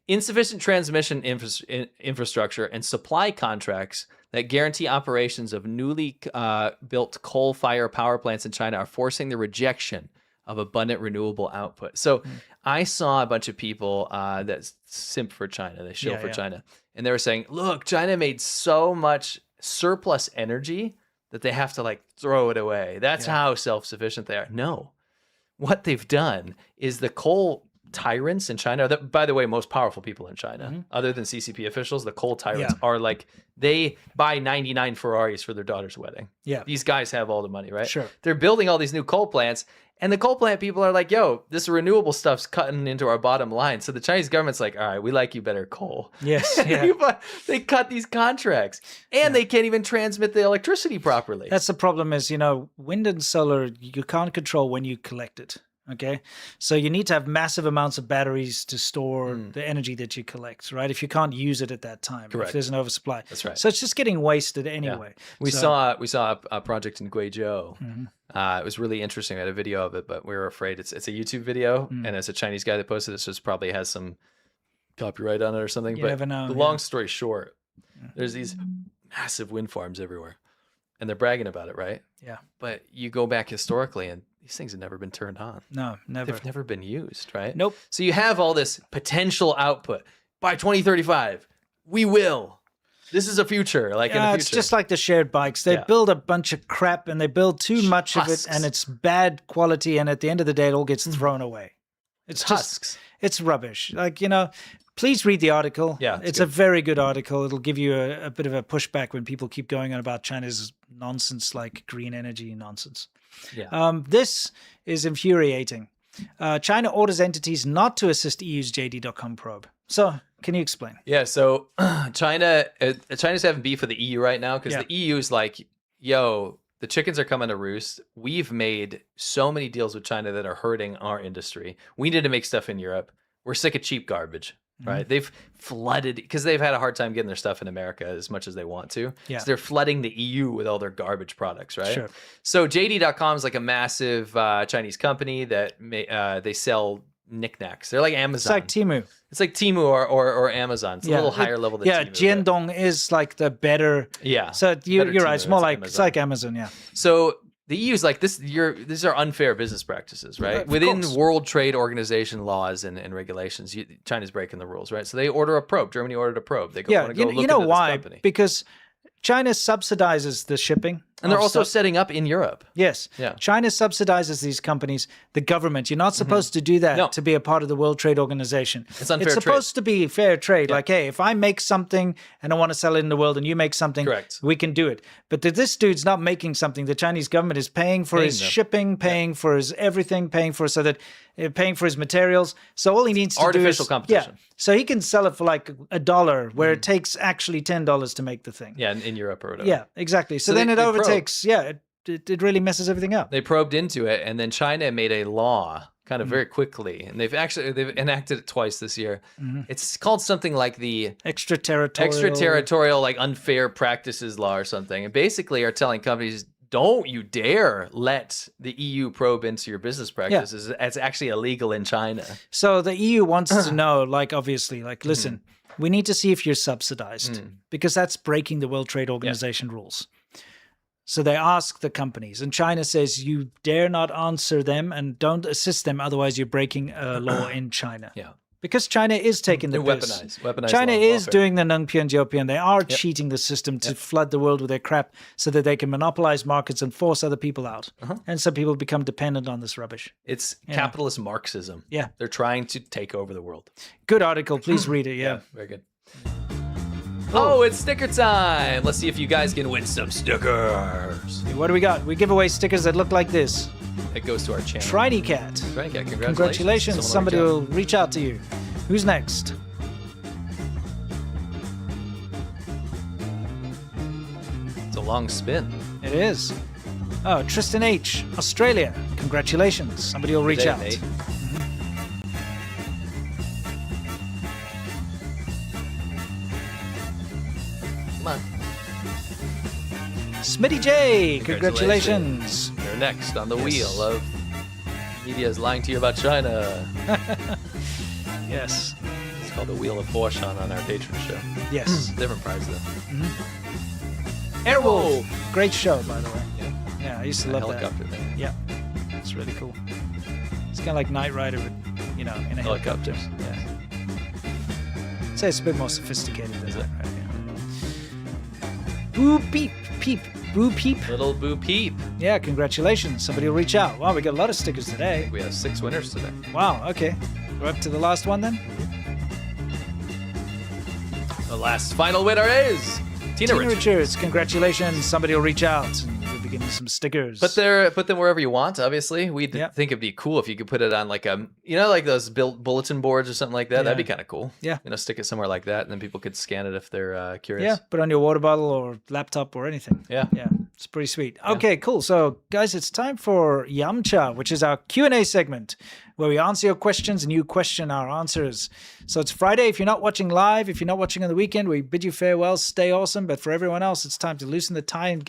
B: Insufficient transmission infrastructure and supply contracts that guarantee operations of newly built coal-fired power plants in China are forcing the rejection of abundant renewable output. So I saw a bunch of people that simp for China. They shill for China. And they were saying, look, China made so much surplus energy that they have to like throw it away. That's how self-sufficient they are. No. What they've done is the coal tyrants in China, by the way, most powerful people in China, other than CCP officials, the coal tyrants are like, they buy 99 Ferraris for their daughter's wedding.
A: Yeah.
B: These guys have all the money, right?
A: Sure.
B: They're building all these new coal plants, and the coal plant people are like, yo, this renewable stuff's cutting into our bottom line. So the Chinese government's like, all right, we like you better, coal.
A: Yes, yeah.
B: They cut these contracts, and they can't even transmit the electricity properly.
A: That's the problem is, wind and solar, you can't control when you collect it. Okay. So you need to have massive amounts of batteries to store the energy that you collect, right? If you can't use it at that time,
B: Correct.
A: if there's an oversupply.
B: That's right.
A: So it's just getting wasted anyway.
B: We
A: So-
B: saw a project in Guizhou. It was really interesting. I had a video of it, but we were afraid it's a YouTube video, and it's a Chinese guy that posted it, so it probably has some copyright on it or something.
A: You
B: but
A: never know,
B: the long story short, there's these massive wind farms everywhere, and they're bragging about it, right?
A: Yeah.
B: But you go back historically, and these things have never been turned on.
A: No, never.
B: They've never been used, right?
A: Nope.
B: So you have all this potential output. By 2035, we will. This is a future, in the future.
A: It's just like the shared bikes. They build a bunch of crap and they build too much of it,
B: Husks.
A: and it's bad quality. And at the end of the day, it all gets thrown away. It's
B: husks.
A: It's rubbish. Please read the article.
B: Yeah,
A: it's a very good article. It'll give you a bit of a pushback when people keep going on about China's nonsense, like green energy nonsense.
B: Yeah.
A: This is infuriating. China orders entities not to assist EU's JD.com probe. So, can you explain?
B: Yeah, so China's having beef with the EU right now because the EU is like, yo, the chickens are coming to roost. We've made so many deals with China that are hurting our industry. We need to make stuff in Europe. We're sick of cheap garbage, right? They've flooded, because they've had a hard time getting their stuff in America as much as they want to.
A: Yeah.
B: So they're flooding the EU with all their garbage products, right?
A: Sure.
B: So JD.com is like a massive Chinese company that they sell knickknacks. They're like Amazon.
A: It's like Temu.
B: It's like Temu or Amazon. It's a little higher level than Temu.
A: Jiandong is like the better.
B: Yeah.
A: So you're
B: Better
A: right.
B: Temu,
A: It's more like
B: Amazon.
A: it's like Amazon. Yeah.
B: So the EU's like this. These are unfair business practices, right?
A: Of
B: Within
A: course.
B: World Trade Organization laws and regulations, China's breaking the rules, right? So they order a probe. Germany ordered a probe. They go,
A: Yeah.
B: want to go look
A: You know
B: into
A: why?
B: this company.
A: Because China subsidizes the shipping.
B: And they're
A: of
B: also
A: stuff.
B: setting up in Europe.
A: Yes.
B: Yeah.
A: China subsidizes these companies, the government. You're not supposed to do that
B: No.
A: to be a part of the World Trade Organization.
B: It's unfair
A: It's
B: trade.
A: supposed to be fair trade. Like, hey, if I make something and I want to sell it in the world and you make something,
B: Correct.
A: we can do it. But this dude's not making something. The Chinese government is paying for his
B: them.
A: shipping, paying for his everything, paying for his materials. So all he needs to do
B: Artificial
A: is
B: competition.
A: Yeah. So he can sell it for like $1 where it takes actually $10 to make the thing.
B: Yeah, in Europe or whatever.
A: Yeah, exactly. So,
B: So
A: then
B: they
A: it
B: probe.
A: overtakes. Yeah, it really messes everything up.
B: They probed into it, and then China made a law kind of very quickly, and they've enacted it twice this year. It's called something like the extraterritorial, like unfair practices law or something, and basically are telling companies, don't you dare let the EU probe into your business practices. It's actually illegal in China.
A: So the EU wants to know, like, obviously, like, listen, we need to see if you're subsidized because that's breaking the World Trade Organization rules. So they ask the companies, and China says, you dare not answer them and don't assist them, otherwise you're breaking a law in China.
B: Yeah.
A: Because China is taking the
B: They
A: piss.
B: weaponize
A: China
B: law
A: is
B: warfare.
A: doing the Nengpian Jiupian. They are cheating the system to flood the world with their crap so that they can monopolize markets and force other people out. And some people become dependent on this rubbish.
B: It's capitalist Marxism.
A: Yeah.
B: They're trying to take over the world.
A: Good article. Please read it. Yeah.
B: Very good. Oh, it's sticker time. Let's see if you guys can win some stickers.
A: What do we got? We give away stickers that look like this.
B: It goes to our channel.
A: Trinity Cat.
B: Trinity Cat, congratulations.
A: Congratulations.
B: Someone
A: Somebody
B: will reach
A: will reach out to you. Who's next?
B: out. It's a long spin.
A: It is. Oh, Tristan H., Australia. Congratulations. Somebody will reach
B: Today,
A: out.
B: mate. Come on.
A: Smitty J. Congratulations.
B: You're next on the wheel of media is lying to you about China.
A: Yes.
B: It's called the Wheel of Forshan on our patron show.
A: Yes.
B: Different prize though.
A: Airwolf. Great show, by the way.
B: Yeah.
A: Yeah, I used to
B: A
A: love
B: helicopter
A: that.
B: thing.
A: Yeah. It's really cool. It's kind of like Knight Rider, but, in a helicopter.
B: Helicopters.
A: Yeah. I'd say it's a bit more sophisticated than that, right? Yeah. Boo Peep. Peep. Boo Peep.
B: Little Boo Peep.
A: Yeah, congratulations. Somebody will reach out. Wow, we got a lot of stickers today.
B: We have 6 winners today.
A: Wow, okay. We're up to the last one then?
B: The last final winner is Tina Richards.
A: Richards. Congratulations. Somebody will reach out and we'll be getting some stickers.
B: Put them wherever you want. Obviously, we
A: Yep.
B: think it'd be cool if you could put it on like like those bulletin boards or something like that. That'd
A: Yeah.
B: be kind of cool.
A: Yeah.
B: Stick it somewhere like that, and then people could scan it if they're curious.
A: Yeah, put on your water bottle or laptop or anything.
B: Yeah.
A: Yeah, it's pretty sweet. Okay, cool. So, guys, it's time for Yamcha, which is our Q&A segment where we answer your questions and you question our answers. So it's Friday. If you're not watching live, if you're not watching on the weekend, we bid you farewell. Stay awesome. But for everyone else, it's time to loosen the tie and get